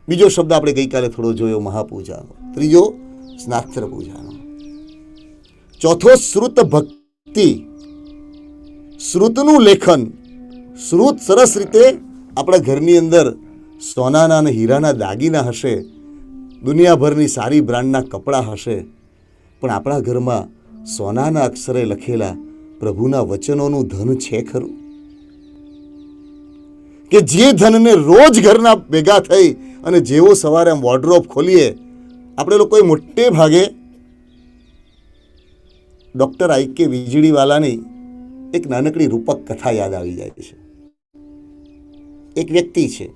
બીજો શબ્દ આપણે ગઈકાલે થોડો જોયો મહાપૂજાનો. ત્રીજો સ્નાત્ર પૂજાનો. ચોથો શ્રુત ભક્તિ. શ્રુતનું લેખન. શ્રુત સરસ રીતે આપણા ઘરની અંદર સોનાના અને હીરાના દાગીના હશે દુનિયાભરની સારી બ્રાન્ડના કપડાં હશે, પણ આપણા ઘરમાં સોનાના અક્ષરે લખેલા પ્રભુના વચનોનું ધન છે ખરું? કે જે ધનને રોજ ઘરના ભેગા થઈ અને જેવો સવારે આમ વોર્ડરોબ ખોલીએ, આપણે લોકોએ મોટે ભાગે ડૉક્ટર આઈ કે વીજળીવાલાની એક નાનકડી રૂપક કથા યાદ આવી જાય છે. એક વ્યક્તિ છે,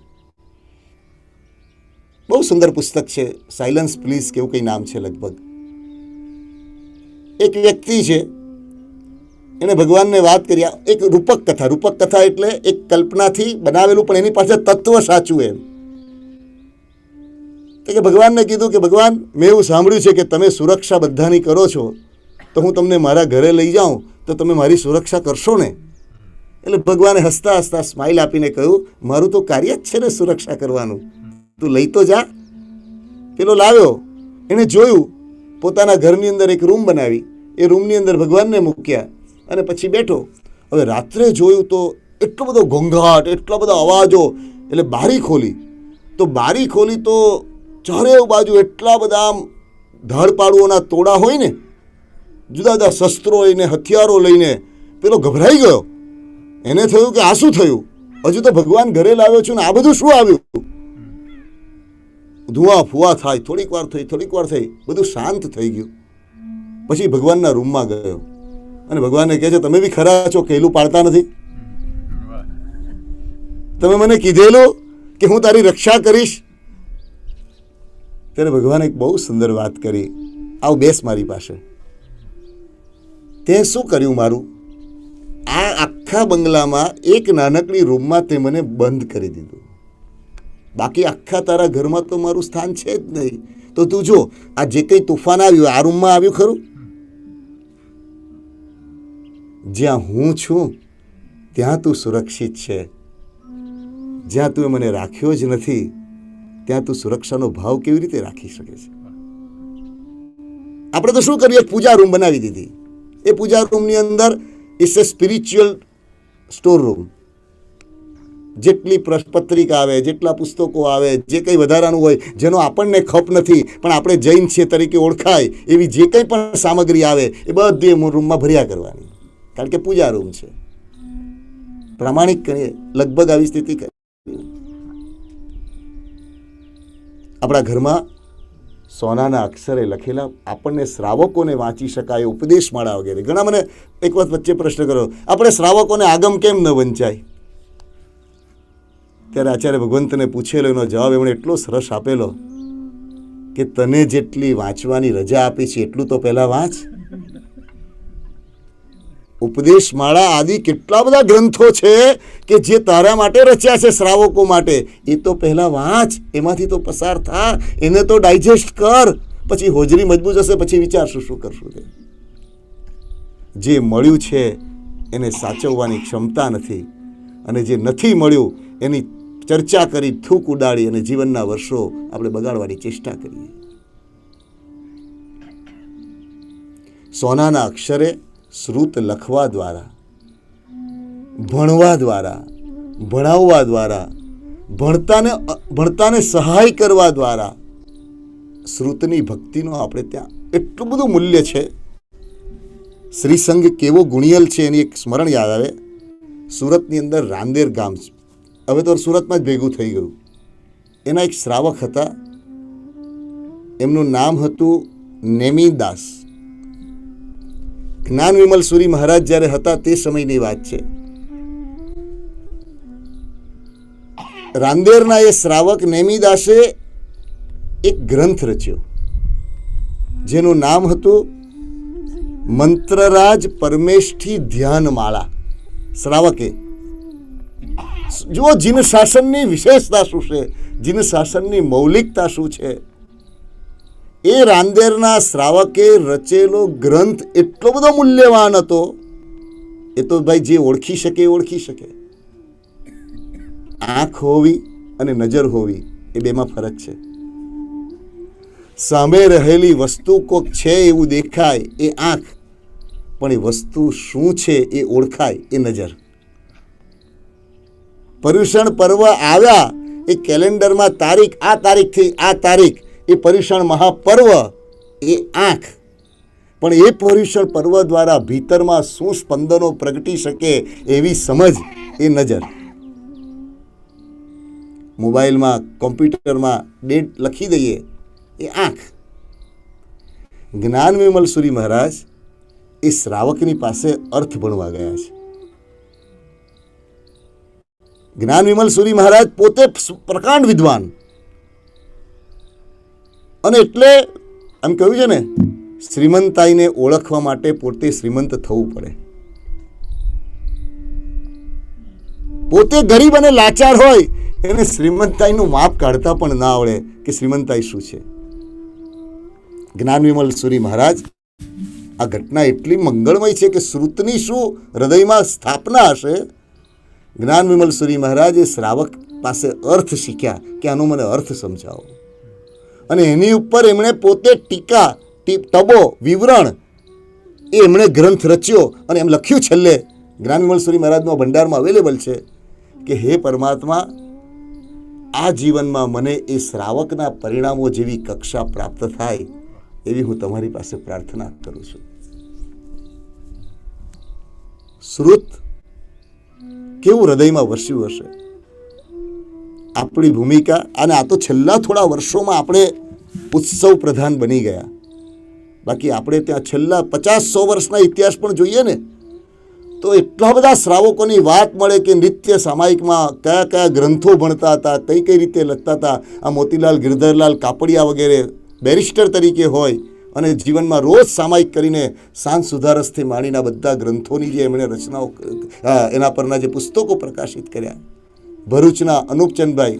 બહુ સુંદર પુસ્તક છે, સાયલન્સ પ્લીઝ કેવું કંઈ નામ છે લગભગ. એક વ્યક્તિ છે, એને ભગવાનને વાત કરી. એક રૂપક કથા એટલે એક કલ્પનાથી બનાવેલું, પણ એની પાછળ તત્વ સાચું. એમ કે ભગવાનને કીધું કે ભગવાન, મેં એવું સાંભળ્યું છે કે તમે સુરક્ષા બધાની કરો છો, તો હું તમને મારા ઘરે લઈ જાઉં તો તમે મારી સુરક્ષા કરશો ને? એટલે ભગવાને હસતા હસતા સ્માઇલ આપીને કહ્યું, મારું તો કાર્ય જ છે ને સુરક્ષા કરવાનું, તું લઈ તો જા. પેલો લાવ્યો, એણે જોયું, પોતાના ઘરની અંદર એક રૂમ બનાવી, એ રૂમની અંદર ભગવાનને મૂક્યા અને પછી બેઠો. હવે રાત્રે જોયું તો એટલો બધો ઘોંઘાટ, એટલા બધા અવાજો, એટલે બારી ખોલી તો ચારે બાજુ એટલા બધા આમ ધાડપાડુઓના તોડા હોય ને, જુદા જુદા શસ્ત્રો લઈને, હથિયારો લઈને. પેલો ગભરાઈ ગયો. એને થયું કે આ શું થયું? હજુ તો ભગવાન ઘરે લાવ્યો છું ને આ બધું શું આવ્યું? ધુઆ ફુવા થાય, થોડીક વાર થઈ, બધું શાંત થઈ ગયું. પછી ભગવાનના રૂમમાં ગયો અને ભગવાનને કહે છે, તમે બી ખરા છો, કહેલું પાડતા નથી. તમે મને કીધેલું કે હું તારી રક્ષા કરીશ. ત્યારે ભગવાને એક બહુ સુંદર વાત કરી, આવ બેસ મારી પાસે. તે શું કર્યું મારું? આ આખા બંગલામાં એક નાનકડી રૂમમાં તે મને બંધ કરી દીધું. બાકી આખા તારા ઘરમાં તો મારું સ્થાન છે જ નહીં. તો તું જો, આ જે કંઈ તુફાન આવ્યું આ રૂમમાં આવ્યું ખરું? જ્યાં હું છું ત્યાં તું સુરક્ષિત છે. જ્યાં તું મને રાખ્યો જ નથી ત્યાં તું સુરક્ષાનો ભાવ કેવી રીતે રાખી શકે છે? આપણે તો શું કરીએ, પૂજા રૂમ બનાવી દીધી. એ પૂજા રૂમની અંદર it's a spiritual store room. જેટલી પત્રિકા આવે, જેટલા પુસ્તકો આવે, જે કંઈ વધારાનું હોય, જેનો આપણને ખપ નથી પણ આપણે જૈન છીએ તરીકે ઓળખાય એવી જે કંઈ પણ સામગ્રી આવે એ બધી રૂમમાં ભર્યા કરવાની, કારણ કે પૂજા રૂમ છે. પ્રામાણિક કરીએ, લગભગ આવી સ્થિતિ કરી. આપણા ઘરમાં સોનાના અક્ષરે લખેલા, આપણને શ્રાવકોને વાંચી શકાય ઉપદેશમાળા વગેરે. ઘણા મને એક વચ્ચે પ્રશ્ન કર્યો, આપણે શ્રાવકોને આગમ કેમ ન વંચાય? ત્યારે આચાર્ય ભગવંતને પૂછેલો એનો જવાબ એમણે એટલો સરસ આપેલો કે તને જેટલી વાંચવાની રજા આપી છે એટલું તો પહેલા વાંચ. ઉપદેશમાળા આદિ કેટલા બધા ગ્રંથો છે કે જે તારા માટે રચ્યા છે, શ્રાવકો માટે. એ તો પહેલા વાંચ, એમાંથી તો પસાર થા, એને તો ડાયજેસ્ટ કર. પછી હોજરી મજબૂત હશે, પછી વિચારશું શું કરશું. જે મળ્યું છે એને સાચવવાની ક્ષમતા નથી, અને જે નથી મળ્યું એની ચર્ચા કરી, થૂક ઉડાડી અને જીવનના વર્ષો આપણે બગાડવાની ચેષ્ટા કરીએ. સોનાના અક્ષરે શ્રુત લખવા દ્વારા, ભણવા દ્વારા, ભણાવવા દ્વારા, ભણતાને સહાય કરવા દ્વારા શ્રુતની ભક્તિનો આપણે ત્યાં એટલું બધું મૂલ્ય છે. શ્રીસંઘ કેવો ગુણિયલ છે એની એક સ્મરણ યાદ આવે. સુરતની અંદર રાંદેર ગામ છે, હવે તો સુરતમાં જ ભેગું થઈ ગયું. એના એક શ્રાવક હતા, એમનું નામ હતું નેમિદાસ. જ્ઞાન વિમલ સુરી મહારાજ જ્યારે હતા તે સમયની વાત છે. રાંદેરના એ શ્રાવક નેમિદાસે એક ગ્રંથ રચ્યો જેનું નામ હતું મંત્રરાજ પરમેષ્ઠી ધ્યાનમાળા. શ્રાવકે જુઓ જીન શાસનની વિશેષતા શું છે, જીન શાસનની મૌલિકતા શું છે. એ રાંદેરના શ્રાવકે રચેલો ગ્રંથ એટલો બધો મૂલ્યવાન હતો. એ તો ભાઈ જે ઓળખી શકે એ ઓળખી શકે. આંખ હોવી અને નજર હોવી એ બેમાં ફરક છે. સામે રહેલી વસ્તુ કોક છે એવું દેખાય એ આંખ, પણ એ વસ્તુ શું છે એ ઓળખાય એ નજર. પર્યુષણ પર્વ આવ્યા, એ કેલેન્ડરમાં તારીખ, આ તારીખથી આ તારીખ, એ પર્યુષણ મહાપર્વ એ આંખ, પણ એ પર્યુષણ પર્વ દ્વારા ભીતરમાં શું સ્પંદનો પ્રગટી શકે એવી સમજ એ નજર. મોબાઈલમાં કોમ્પ્યુટરમાં ડેટ લખી દઈએ એ આંખ. જ્ઞાન વિમલ સુરી મહારાજ એ શ્રાવકની પાસે અર્થ ભણવા ગયા છે. જ્ઞાન વિમલ સુરી મહારાજ પોતે પ્રકાંડ વિદ્વાન, અને એટલે એમ કહ્યું છે ને, શ્રીમંતાઈને ઓળખવા માટે પોતે શ્રીમંત થવું પડે. પોતે ગરીબ અને લાચાર હોય એને શ્રીમંતાઈનું માપ કાઢતા પણ ના આવડે કે શ્રીમંતાઈ શું છે. જ્ઞાન વિમલ સુરી મહારાજ આ ઘટના એટલી મંગળમય છે કે શ્રુતની શું હૃદયમાં સ્થાપના હશે. જ્ઞાન વિમલ સુરી મહારાજે શ્રાવક પાસે અર્થ શીખ્યા કે આનો મને અર્થ સમજાવો, અને એની ઉપર એમણે પોતે ટીકા, તબો, વિવરણ એ એમણે ગ્રંથ રચ્યો અને એમ લખ્યું છેલ્લે જ્ઞાન વિમલ સુરી મહારાજનો ભંડારમાં અવેલેબલ છે કે હે પરમાત્મા, આ જીવનમાં મને એ શ્રાવકના પરિણામો જેવી કક્ષા પ્રાપ્ત થાય એવી હું તમારી પાસે પ્રાર્થના કરું છું. શ્રુત કેવું હૃદયમાં વસ્યું હશે. આપણી ભૂમિકા, અને આ તો છેલ્લા થોડા વર્ષોમાં આપણે ઉત્સવ પ્રધાન બની ગયા, બાકી આપણે ત્યાં છેલ્લા 50-100 વર્ષના ઇતિહાસ પણ જોઈએ ને તો એટલા બધા શ્રાવકોની વાત મળે કે નિત્ય સામાયિકમાં કયા કયા ગ્રંથો ભણતા હતા, કઈ કઈ રીતે લખતા હતા. આ મોતીલાલ ગિરધરલાલ કાપડિયા વગેરે બેરિસ્ટર તરીકે હોય અને જીવનમાં રોજ સામાયિક કરીને સાંજ સુધારસથી માંડીના બધા ગ્રંથોની જે એમણે રચનાઓ, એના પરના જે પુસ્તકો પ્રકાશિત કર્યા. ભરૂચના અનુપચંદભાઈ,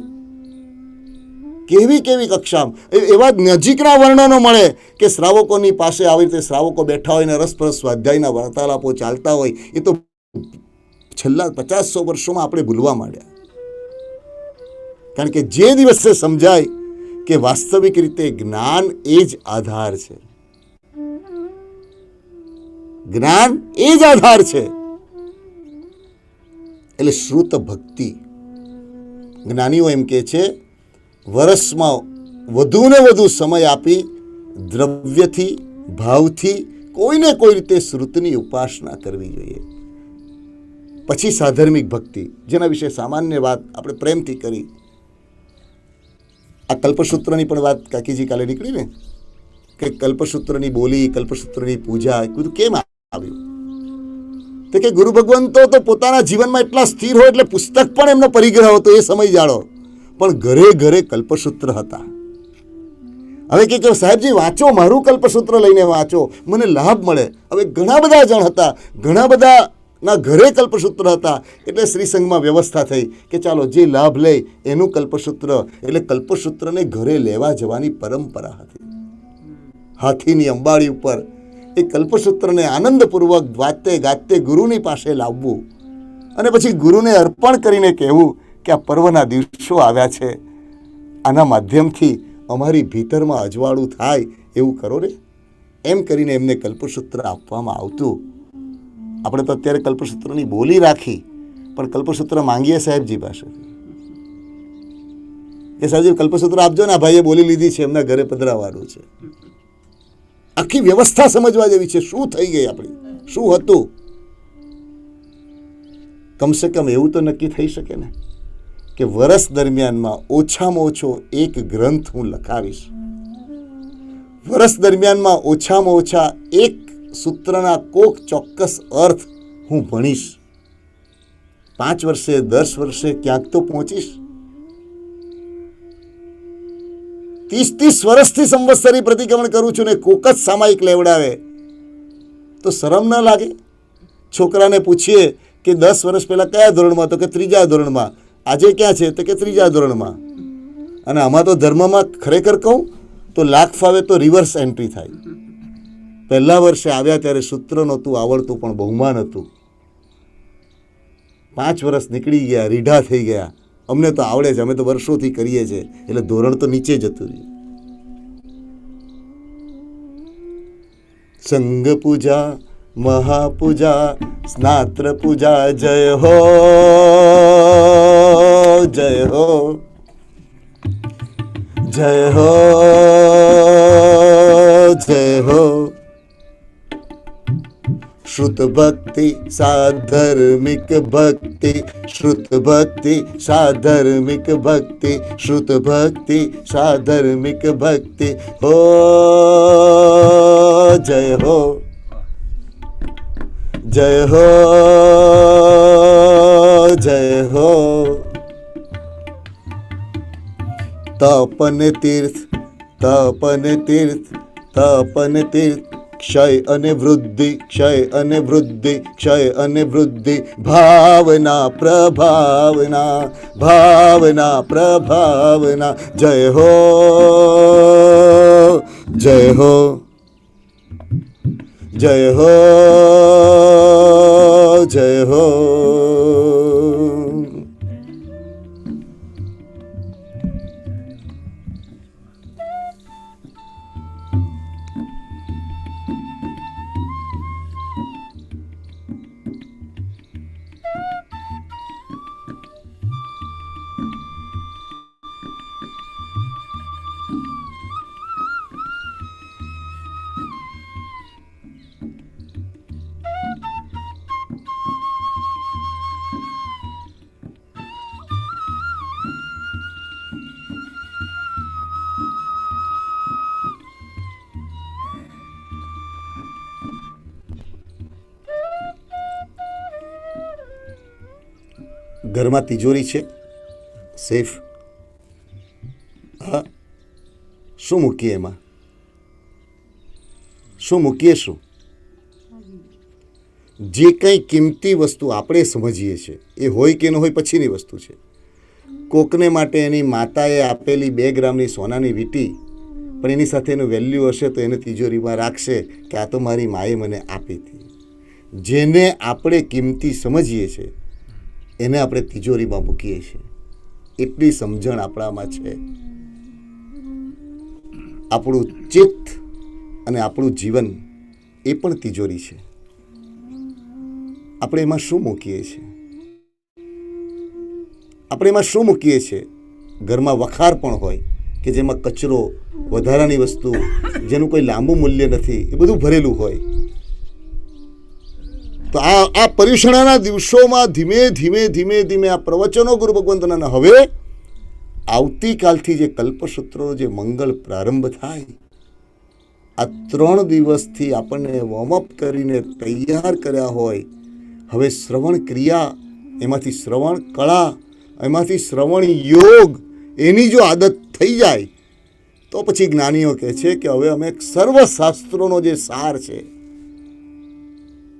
કેવી કેવી કક્ષા, એવા નજીકના વર્ણનો મળે કે શ્રાવકોની પાસે આવી રીતે શ્રાવકો બેઠા હોય ને રસપ્રસ સ્વાધ્યાયના વાર્તાલાપો ચાલતા હોય. એ તો છેલ્લા 50-100 વર્ષોમાં આપણે ભૂલવા માંડ્યા. કારણ કે જે દિવસે સમજાય કે વાસ્તવિક રીતે જ્ઞાન એ જ આધાર છે, જ્ઞાન એ જ આધાર છે. એટલે શ્રુત ભક્તિ, જ્ઞાનીઓ એમ કે છે વર્ષમાં વધુ ને વધુ સમય આપી દ્રવ્યથી, ભાવથી કોઈને કોઈ રીતે શ્રુતની ઉપાસના કરવી જોઈએ. પછી સાધર્મિક ભક્તિ, જેના વિશે સામાન્ય વાત આપણે પ્રેમથી કરી. આ કલ્પસૂત્રની પણ વાત કાકીજી કાલે નીકળી ને કે કલ્પસૂત્રની બોલી, કલ્પસૂત્રની પૂજા, એ બધું કેમ આવ્યું? તો કે ગુરુ ભગવંતો તો પોતાના જીવનમાં એટલા સ્થિર હોય એટલે પુસ્તક પણ એમનો પરિગ્રહ હતો એ સમય જાળો, પણ ઘરે ઘરે કલ્પસૂત્ર હતા. હવે કે સાહેબજી વાંચો, મારું કલ્પસૂત્ર લઈને વાંચો, મને લાભ મળે. હવે ઘણા બધા જણ હતા, ઘણા બધાના ઘરે કલ્પસૂત્ર હતા, એટલે શ્રી સંઘમાં વ્યવસ્થા થઈ કે ચાલો જે લાભ લે એનું કલ્પસૂત્ર. એટલે કલ્પસૂત્રને ઘરે લેવા જવાની પરંપરા હતી. હાથીની અંબાડી ઉપર એ કલ્પસૂત્રને આનંદપૂર્વક વાતે ગાતે ગુરુની પાસે લાવવું અને પછી ગુરુને અર્પણ કરીને કહેવું કે આ પર્વના દિવસો આવ્યા છે, આના માધ્યમથી અમારી ભીતરમાં અજવાળું થાય એવું કરો ને. એમ કરીને એમને કલ્પસૂત્ર આપવામાં આવતું. આપણે તો અત્યારે કલ્પસૂત્રની બોલી રાખી, પણ કલ્પસૂત્ર માંગીએ સાહેબજી પાસે કે સાહેબજી કલ્પસૂત્ર આપજો ને, આ ભાઈએ બોલી લીધી છે, એમના ઘરે પધરાવાનું છે. આખી વ્યવસ્થા સમજવા જેવી છે. શું થઈ ગઈ આપણી, શું હતું? કમસે કમ એવું તો નક્કી થઈ શકે ને કે વર્ષ દરમિયાનમાં ઓછામાં ઓછો એક ગ્રંથ હું લખાવીશ, વર્ષ દરમિયાનમાં ઓછામાં ઓછા એક સૂત્રના કોક ચોક્કસ અર્થ હું ભણીશ. 5 વર્ષે 10 વર્ષે ક્યાંક તો પહોંચીશ. 30 વર્ષથી સંવત્સરી પ્રતિક્રમણ કરું છું ને કોક જ સામાયિક લેવડાવે તો શરમ ન લાગે? છોકરાને પૂછીએ કે 10 વર્ષ પહેલા કયા ધોરણમાં, તો કે 3જા ધોરણમાં. આજે ક્યાં છે? તો કે 3જા ધોરણમાં. અને આમાં તો ધર્મમાં ખરેખર કહું તો લાખ ફાવે તો રિવર્સ એન્ટ્રી થાય. પહેલા વર્ષે આવ્યા ત્યારે સૂત્ર નહોતું આવડતું, પણ બહુમાન હતું. 5 વર્ષ નીકળી ગયા, રીઢા થઈ ગયા. અમને તો આવડે છે, અમે તો વર્ષોથી કરીએ છીએ, એટલે ધોરણ તો નીચે જતું રહ્યું. સંઘ પૂજા, મહાપૂજા, સ્નાત્ર પૂજા, જય હો જય હો જય હો જય હો. श्रुत भक्ति साधर्मिक भक्ति, श्रुत भक्ति साधर्मिक भक्ति, श्रुत भक्ति साधर्मिक भक्ति हो. जय हो, जय हो, जय हो. तपन तीर्थ, तपन तीर्थ, तपन तीर्थ, क्षय અને વૃદ્ધિ, ક્ષય અને વૃદ્ધિ, ક્ષય અને વૃદ્ધિ, ભાવના પ્રભાવના, ભાવના પ્રભાવના. જય હો, જય હો, જય હો, જય હો. ઘરમાં તિજોરી છે, સેફ. હા, શું મૂકીએ એમાં? શું મૂકીએ? શું જે કંઈ કિંમતી વસ્તુ આપણે સમજીએ છીએ એ હોય કે ન હોય પછીની વસ્તુ છે. કોકને માટે એની માતાએ આપેલી 2 ગ્રામની સોનાની વીંટી, પણ એની સાથે એનું વેલ્યુ હશે તો એને તિજોરીમાં રાખશે કે આ તો મારી માએ મને આપી હતી. જેને આપણે કિંમતી સમજીએ છીએ એને આપણે તિજોરીમાં મૂકીએ છીએ. એટલી સમજણ આપણામાં છે. આપણું ચિત્ત અને આપણું જીવન એ પણ તિજોરી છે. આપણે એમાં શું મૂકીએ છીએ? આપણે એમાં શું મૂકીએ છીએ? ઘરમાં વખાર પણ હોય કે જેમાં કચરો, વધારાની વસ્તુ, જેનું કોઈ લાંબુ મૂલ્ય નથી, એ બધું ભરેલું હોય. તો આ પર્યુષણાના દિવસોમાં ધીમે ધીમે ધીમે ધીમે આ પ્રવચનો ગુરુ ભગવંતના, હવે આવતીકાલથી જે કલ્પસૂત્રોનો જે મંગળ પ્રારંભ થાય, આ 3 દિવસથી આપણને વોર્મઅપ કરીને તૈયાર કર્યા હોય. હવે શ્રવણ ક્રિયા, એમાંથી શ્રવણ કળા, એમાંથી શ્રવણ યોગ, એની જો આદત થઈ જાય તો પછી જ્ઞાનીઓ કહે છે કે હવે અમે સર્વશાસ્ત્રોનો જે સાર છે,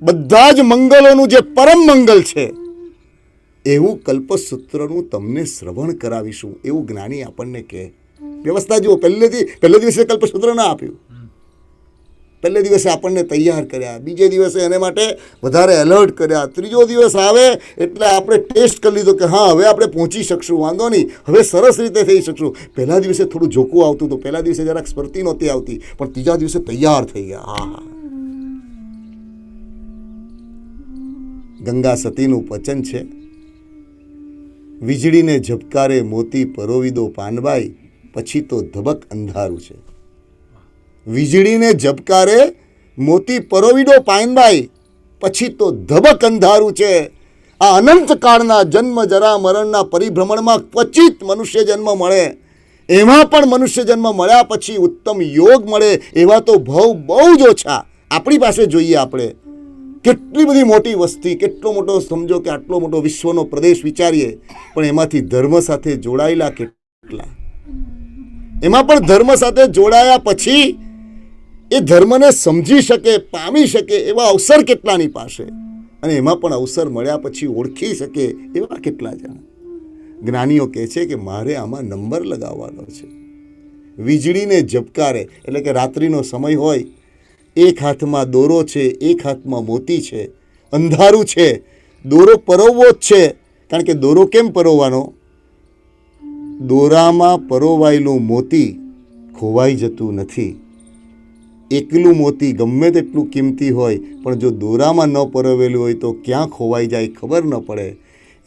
બધા જ મંગલોનું જે પરમ મંગલ છે, એવું કલ્પસૂત્રનું તમને શ્રવણ કરાવીશું, એવું જ્ઞાની આપણને કહે. વ્યવસ્થા જુઓ, પહેલે દિવસે કલ્પસૂત્ર ના આપ્યું, પહેલે દિવસે આપણને તૈયાર કર્યા, બીજે દિવસે એને માટે વધારે એલર્ટ કર્યા, ત્રીજો દિવસ આવે એટલે આપણે ટેસ્ટ કરી લીધો કે હા હવે આપણે પહોંચી શકશું, વાંધો નહીં, હવે સરસ રીતે થઈ શકશું. પહેલા દિવસે થોડું જોખું આવતું હતું, પહેલા દિવસે જરાક સ્ફૂર્તિ નહોતી આવતી, પણ ત્રીજા દિવસે તૈયાર થઈ ગયા. હા, ગંગા સતીનું વચન છે, વીજળીને ઝબકારે મોતી પરોવી દો પાનબાઈ, પછી તો ધબક અંધારું છે. વીજળીને ઝબકારે મોતી પરોવી દો પાનબાઈ, પછી તો ધબક અંધારું છે. આ અનંત કાળના જન્મ જરા મરણના પરિભ્રમણમાં ક્વચિત મનુષ્ય જન્મ મળે, એમાં પણ મનુષ્ય જન્મ મળ્યા પછી ઉત્તમ યોગ મળે એવા તો ભાવ બહુ જ ઓછા આપણી પાસે જોઈએ. આપણે કેટલી બધી મોટી વસ્તી, કેટલો મોટો, સમજો કે આટલો મોટો વિશ્વનો પ્રદેશ વિચારીએ, પણ એમાંથી ધર્મ સાથે જોડાયેલા કેટલા, એમાં પણ ધર્મ સાથે જોડાયા પછી એ ધર્મને સમજી શકે, પામી શકે એવા અવસર કેટલાની પાસે, અને એમાં પણ અવસર મળ્યા પછી ઓળખી શકે એવા કેટલા જણા. જ્ઞાનીઓ કહે છે કે મારે આમાં નંબર લગાવવાનો છે. વીજળીને ઝબકારે એટલે કે રાત્રિનો સમય હોય, એક હાથમાં દોરો છે, એક હાથમાં મોતી છે, અંધારું છે, દોરો પરોવવો જ છે. કારણ કે દોરો કેમ પરોવવાનો? દોરામાં પરોવાયેલું મોતી ખોવાઈ જતું નથી. એકલું મોતી ગમે તેટલું કિંમતી હોય, પણ જો દોરામાં ન પરોવેલું હોય તો ક્યાં ખોવાઈ જાય ખબર ન પડે.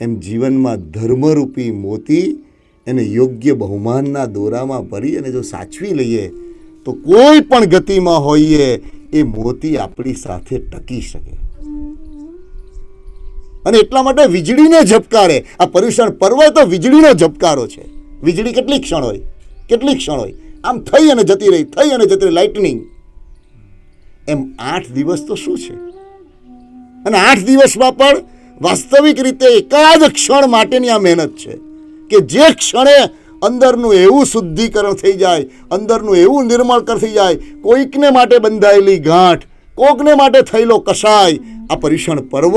એમ જીવનમાં ધર્મરૂપી મોતી એને યોગ્ય બહુમાનના દોરામાં ભરી અને જો સાચવી લઈએ તો કોઈ પણ ગતિમાં હોઈએ એ મોતી આપણી સાથે ટકી શકે. અને એટલા માટે વીજળીને ઝબકારે આ પર્યુષણ પર્વ તો વીજળીનો ઝબકારો છે. વીજળી કેટલી ક્ષણ હોય, કેટલી ક્ષણ હોય, આમ થઈ અને જતી રહી, થઈ અને જતી રહી, લાઇટનિંગ. એમ 8 દિવસ તો શું છે? અને 8 દિવસમાં પણ વાસ્તવિક રીતે એકાદ ક્ષણ માટેની આ મહેનત છે કે જે ક્ષણે અંદરનું એવું શુદ્ધિકરણ થઈ જાય, અંદરનું એવું નિર્મળ થઈ જાય, કોઈકને માટે બંધાયેલી ગાંઠ, કોકને માટે થયેલો કસાય, આ પર્યુષણ પર્વ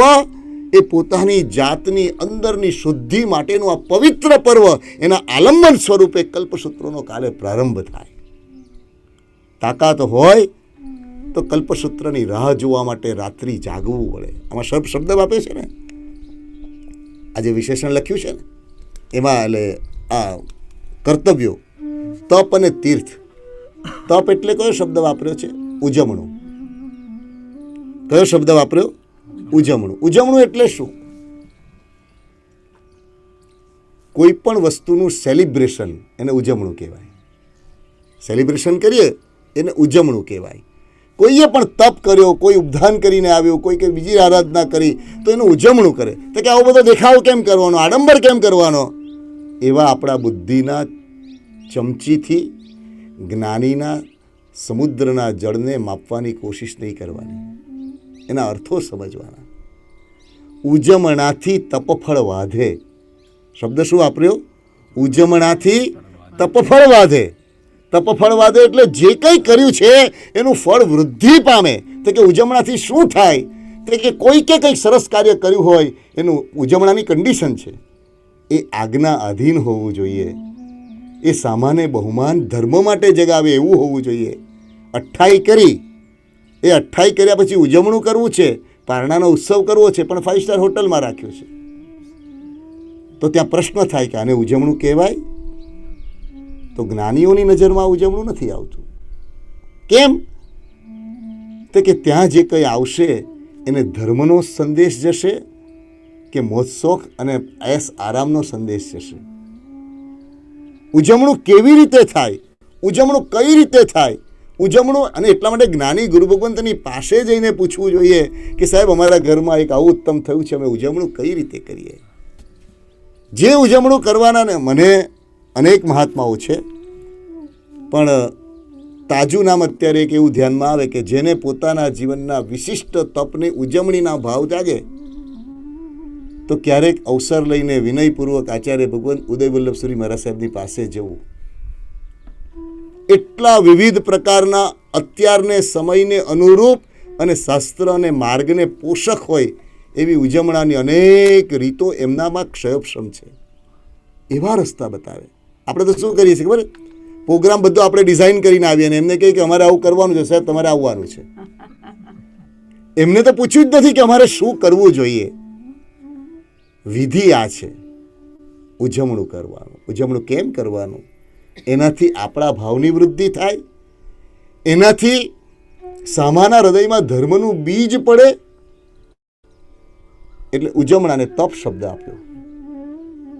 એ પોતાની જાતની અંદરની શુદ્ધિ માટેનું આ પવિત્ર પર્વ, એના આલંબન સ્વરૂપે કલ્પસૂત્રોનો કાલે પ્રારંભ થાય. તાકાત હોય તો કલ્પસૂત્રની રાહ જોવા માટે રાત્રિ જાગવું પડે. આમાં શબ્દ વાપરે છે ને, આ જે વિશેષણ લખ્યું છે ને એમાં, એટલે આ કર્તવ્યો, તપ અને તીર્થ. તપ એટલે કયો શબ્દ વાપર્યો છે? ઉજવણું. કયો શબ્દ વાપર્યો? ઉજવણું. ઉજવણું એટલે શું? કોઈ પણ વસ્તુનું સેલિબ્રેશન એને ઉજવણું કહેવાય. સેલિબ્રેશન કરીએ એને ઉજવણું કહેવાય. કોઈએ પણ તપ કર્યો, કોઈ ઉપધાન કરીને આવ્યો, કોઈ કંઈ બીજી આરાધના કરી તો એનું ઉજવણું કરે. તો કે આવો બધો દેખાવ કેમ કરવાનો, આડંબર કેમ કરવાનો? એવા આપણા બુદ્ધિના ચમચીથી જ્ઞાનીના સમુદ્રના જળને માપવાની કોશિશ નહીં કરવાની, એના અર્થો સમજવાના. ઉજમણાથી તપફળ વાધે. શબ્દ શું વાપર્યો? ઉજમણાથી તપફળ વાધે. તપફળ વાધે એટલે જે કંઈ કર્યું છે એનું ફળ વૃદ્ધિ પામે. તો કે ઉજમણાથી શું થાય? તો કે કોઈકે કંઈક સરસ કાર્ય કર્યું હોય એનું ઉજમણાની કન્ડિશન છે એ આજ્ઞા અધીન હોવું જોઈએ, એ સામાન્ય બહુમાન ધર્મ માટે જગાવે એવું હોવું જોઈએ. 28 કરી, એ 28 કર્યા પછી ઉજવણું કરવું છે, પારણાનો ઉત્સવ કરવો છે, પણ 5 સ્ટાર હોટલમાં રાખ્યો છે, તો ત્યાં પ્રશ્ન થાય કે આને ઉજવણું કહેવાય? તો જ્ઞાનીઓની નજરમાં ઉજવણું નથી આવતું. કેમ? તો કે ત્યાં જે કંઈ આવશે એને ધર્મનો સંદેશ જશે કે મોજશોખ અને એસ આરામનો સંદેશ જશે. ઉજવણું કેવી રીતે થાય? ઉજવણું કઈ રીતે થાય? ઉજવણું, અને એટલા માટે જ્ઞાની ગુરુ ભગવંતની પાસે જઈને પૂછવું જોઈએ કે સાહેબ અમારા ઘરમાં એક આવું ઉત્તમ થયું છે, અમે ઉજવણું કઈ રીતે કરીએ? જે ઉજવણું કરવાના ને, મને અનેક મહાત્માઓ છે, પણ તાજું નામ અત્યારે એક એવું ધ્યાનમાં આવે કે જેને પોતાના જીવનના વિશિષ્ટ તપની ઉજવણીના ભાવ જાગે તો ક્યારેક અવસર લઈને વિનયપૂર્વક આચાર્ય ભગવંત ઉદય વલ્લભસુરી મહારાજ સાહેબની પાસે જવું. એટલા વિવિધ પ્રકારના અત્યારને સમયને અનુરૂપ અને શાસ્ત્ર અને માર્ગને પોષક હોય એવી ઉજવણાની અનેક રીતો એમનામાં ક્ષયક્ષમ છે. એવા રસ્તા બતાવે. આપણે તો શું કરીએ છીએ ખબર? પ્રોગ્રામ બધો આપણે ડિઝાઇન કરીને આવીએ અને એમને કહીએ કે અમારે આવું કરવાનું છે, સાહેબ તમારે આવવાનું છે. એમને તો પૂછ્યું જ નથી કે અમારે શું કરવું જોઈએ. વિધિ આ છે, ઉજવણું કરવાનું. ઉજવણું કેમ કરવાનું? એનાથી આપણા ભાવની વૃદ્ધિ થાય, એનાથી સામાના હૃદયમાં ધર્મનું બીજ પડે. એટલે ઉજવણાને તપ શબ્દ આપ્યો.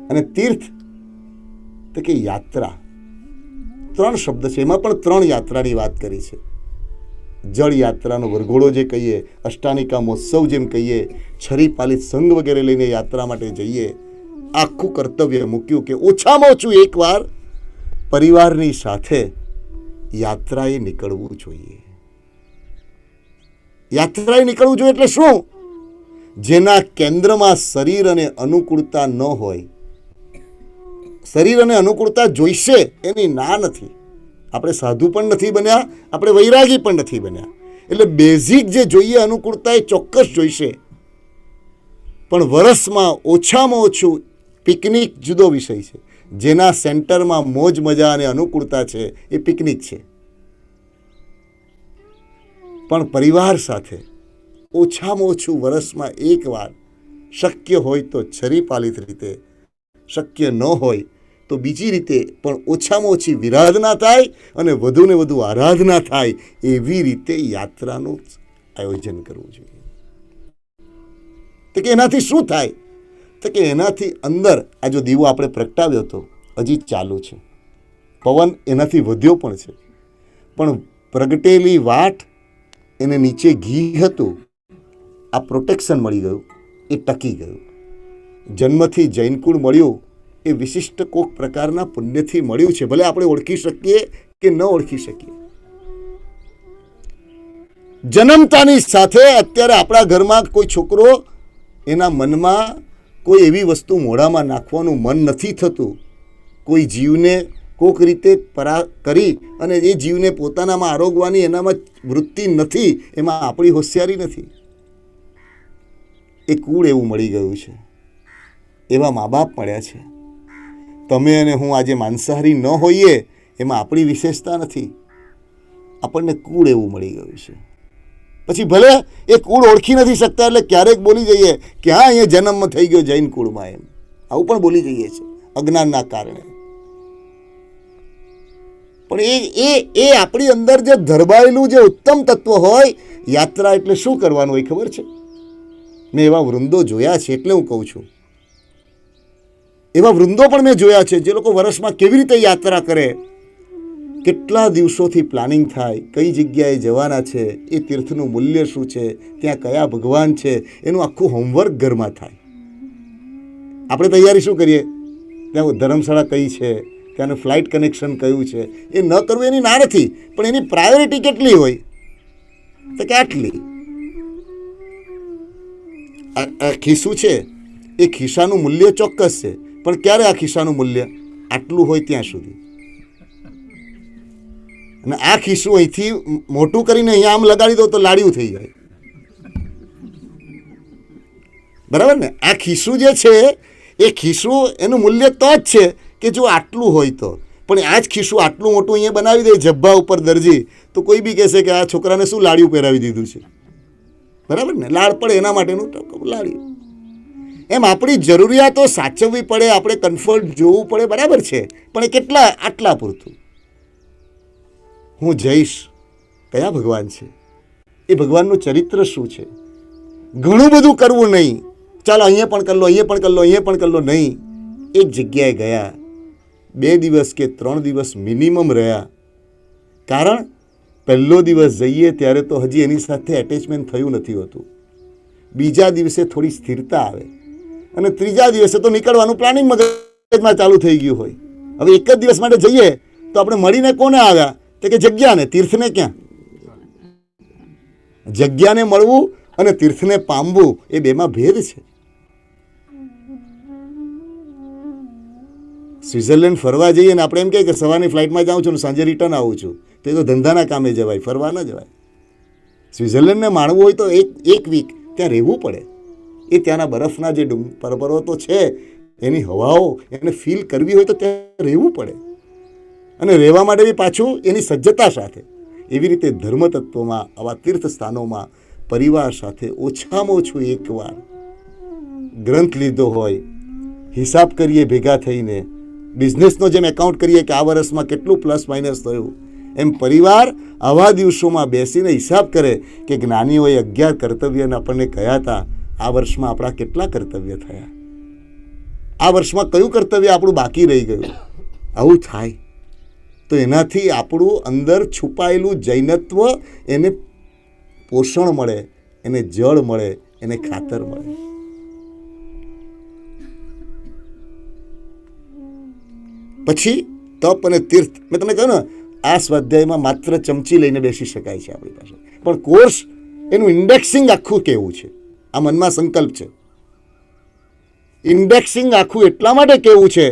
અને તીર્થ તો કે યાત્રા. 3 શબ્દ છે, એમાં પણ 3 યાત્રાની વાત કરી છે. જળ યાત્રાનો વરઘોડો જે કહીએ, અષ્ટાનિકા મહોત્સવ જેમ કહીએ, છરી પાલિત સંઘ વગેરે લઈને યાત્રા માટે જઈએ. આખું કર્તવ્ય મૂક્યું કે ઓછામાં ઓછું એકવાર પરિવારની સાથે યાત્રાએ નીકળવું જોઈએ. યાત્રાએ નીકળવું જોઈએ એટલે શું? જેના કેન્દ્રમાં શરીર અને અનુકૂળતા ન હોય. શરીર અને અનુકૂળતા જોઈશે એની ના નથી. આપણે સાધુ પણ નથી બન્યા, આપણે વૈરાગી પણ નથી બન્યા. એટલે બેઝિક જે જોઈએ અનુકૂળતા એ ચોક્કસ જોઈશે. પણ વર્ષમાં ઓછામાં ઓછું પિકનિક જુદો વિષય છે. જેના સેન્ટરમાં મોજ મજા અને અનુકૂળતા છે એ પિકનિક છે. પણ પરિવાર સાથે ઓછામાં ઓછું વર્ષમાં એકવાર, શક્ય હોય તો છરીપાલિત રીતે, શક્ય ન હોય તો બીજી રીતે પણ ઓછામાં ઓછી વિરાધના થાય અને વધુને વધુ આરાધના થાય એવી રીતે યાત્રાનું આયોજન કરવું જોઈએ. તો કે એનાથી શું થાય? તો કે એનાથી અંદર આ જો દીવો આપણે પ્રગટાવ્યો હતો, હજી ચાલુ છે. પવન એનાથી વધ્યો પણ છે. પણ પ્રગટેલી વાટ એને નીચે ઘી હતું, આ પ્રોટેક્શન મળી ગયું, એ ટકી ગયું. જન્મથી જૈનકુળ મળ્યું એ વિશિષ્ટ કોક પ્રકારના પુણ્યથી મળ્યું છે, ભલે આપણે ઓળખી શકીએ કે ન ઓળખી શકીએ. જન્મતાની સાથે અત્યારે આપણા ઘરમાં કોઈ છોકરો, એના મનમાં કોઈ એવી વસ્તુ મોઢામાં નાખવાનું મન નથી થતું, કોઈ જીવને કોઈક રીતે પરા કરી અને એ જીવને પોતાનામાં આરોગવાની એનામાં વૃત્તિ નથી, એમાં આપણી હોશિયારી નથી. એ કુળ એવું મળી ગયું છે, એવા મા બાપ મળ્યા છે. તમે અને હું આજે માંસાહારી ન હોઈએ એમાં આપણી વિશેષતા નથી, આપણને કુળ એવું મળી ગયું છે. પછી ભલે એ કુળ ઓળખી નથી શકતા એટલે ક્યારેક બોલી જઈએ કે હા અહીંયા જન્મ થઈ ગયો જૈન કુળમાં, એમ આવું પણ બોલી જઈએ છીએ અજ્ઞાનના કારણે. પણ એ આપણી અંદર જે ધરબાયેલું જે ઉત્તમ તત્વ હોય, યાત્રા એટલે શું કરવાનું હોય ખબર છે? મેં એવા વૃંદો જોયા છે એટલે હું કહું છું. એવા વૃંદો પણ મેં જોયા છે જે લોકો વર્ષમાં કેવી રીતે યાત્રા કરે, કેટલા દિવસોથી પ્લાનિંગ થાય, કઈ જગ્યાએ જવાના છે, એ તીર્થનું મૂલ્ય શું છે, ત્યાં કયા ભગવાન છે, એનું આખું હોમવર્ક ઘરમાં થાય. આપણે તૈયારી શું કરીએ? ત્યાં ધર્મશાળા કઈ છે, ત્યાંનું ફ્લાઇટ કનેક્શન કયું છે, એ ન કરવું એની ના નથી, પણ એની પ્રાયોરિટી કેટલી હોય તો કે આટલી. આ ખિસ્સું છે, એ ખિસ્સાનું મૂલ્ય ચોક્કસ છે, પણ ક્યારે આ ખિસ્સાનું મૂલ્ય આટલું હોય ત્યાં સુધી. અને આ ખિસ્સું અહીંથી મોટું કરીને અહીંયા આમ લગાડી દો તો લાડિયું થઈ જાય, બરાબર ને? આ ખિસ્સું જે છે એ ખિસ્સું એનું મૂલ્ય તો જ છે કે જો આટલું હોય તો. પણ આ જ ખિસ્સું આટલું મોટું અહીંયા બનાવી દે જબ્બા ઉપર દરજી, તો કોઈ બી કહેશે કે આ છોકરાને શું લાડિયું પહેરાવી દીધું છે, બરાબર ને? લાડ પડે એના માટેનું લાડિયું. એમ આપણી જરૂરિયાતો સાચવવી પડે, આપણે કમ્ફર્ટ જોવું પડે, બરાબર છે, પણ એ કેટલા? આટલા પૂરતું. હું જઈશ, કયા ભગવાન છે, એ ભગવાનનું ચરિત્ર શું છે? ઘણું બધું કરવું નહીં, ચાલો અહીંયા પણ કરી લો, અહીંયા પણ કરી લો, અહીંયા પણ કરી લો, નહીં. એક જગ્યાએ ગયા, 2 દિવસ કે 3 દિવસ મિનિમમ રહ્યા. કારણ પહેલો દિવસ જઈએ ત્યારે તો હજી એની સાથે એટેચમેન્ટ થયું નથી હોતું, બીજા દિવસે થોડી સ્થિરતા આવે, અને ત્રીજા દિવસે તો નીકળવાનું પ્લાનિંગ મગજમાં ચાલુ થઈ ગયું હોય. હવે એક જ દિવસ માટે જઈએ તો આપણે મળીને કોને આવ્યા તો કે જગ્યાને, તીર્થને ક્યાં? જગ્યાને મળવું અને તીર્થને પામવું એ બેમાં ભેદ છે. સ્વિટ્ઝરલેન્ડ ફરવા જઈએ ને આપણે એમ કહે કે સવારની ફ્લાઇટમાં જાઉં છું ને સાંજે રિટર્ન આવું છું, તો એ તો ધંધાના કામે જવાય, ફરવા ન જવાય. સ્વિટ્ઝરલેન્ડને માણવું હોય તો એક વીક ત્યાં રહેવું પડે. એ ત્યાંના બરફના જે પર્વતો છે, એની હવાઓ એને ફીલ કરવી હોય તો ત્યાં રહેવું પડે, અને રહેવા માટે બી પાછું એની સજ્જતા સાથે. એવી રીતે ધર્મતત્વમાં, આવા તીર્થ સ્થાનોમાં પરિવાર સાથે ઓછામાં ઓછું એકવાર ગ્રંથ લીધો હોય, હિસાબ કરીએ ભેગા થઈને, બિઝનેસનો જેમ એકાઉન્ટ કરીએ કે આ વર્ષમાં કેટલું પ્લસ માઇનસ થયું, એમ પરિવાર આવા દિવસોમાં બેસીને હિસાબ કરે કે જ્ઞાનીઓએ 11 કર્તવ્યને આપણને કહ્યા હતા, આ વર્ષમાં આપણા કેટલા કર્તવ્ય થયા, આ વર્ષમાં કયું કર્તવ્ય આપણું બાકી રહી ગયું. આવું થાય તો એનાથી આપણું અંદર છુપાયેલું જૈનત્વ એને પોષણ મળે, એને જળ મળે, એને ખાતર મળે. પછી તપ અને તીર્થ, મેં તમને કહ્યું ને, આ સ્વાધ્યાયમાં માત્ર ચમચી લઈને બેસી શકાય છે આપણી પાસે, પણ કોર્સ એનું ઇન્ડેક્સિંગ આખું કેવું છે, આ મનમાં સંકલ્પ છે. ઇન્ડેક્સિંગ આખું એટલા માટે કેવું છે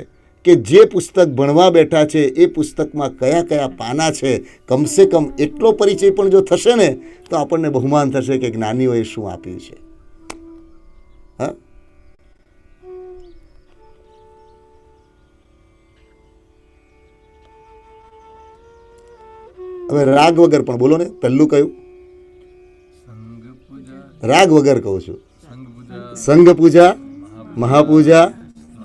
કે જે પુસ્તક ભણવા બેઠા છે એ પુસ્તકમાં કયા કયા પાના છે, કમસે કમ એટલો પરિચય પણ જો થશે ને તો આપણને બહુમાન થશે કે જ્ઞાનીઓએ શું આપ્યું છે. હા, હવે રાગ વગર પણ બોલો ને, પહેલું કયું? રાગ વગર કહું છું. સંઘ પૂજા, મહાપૂજા,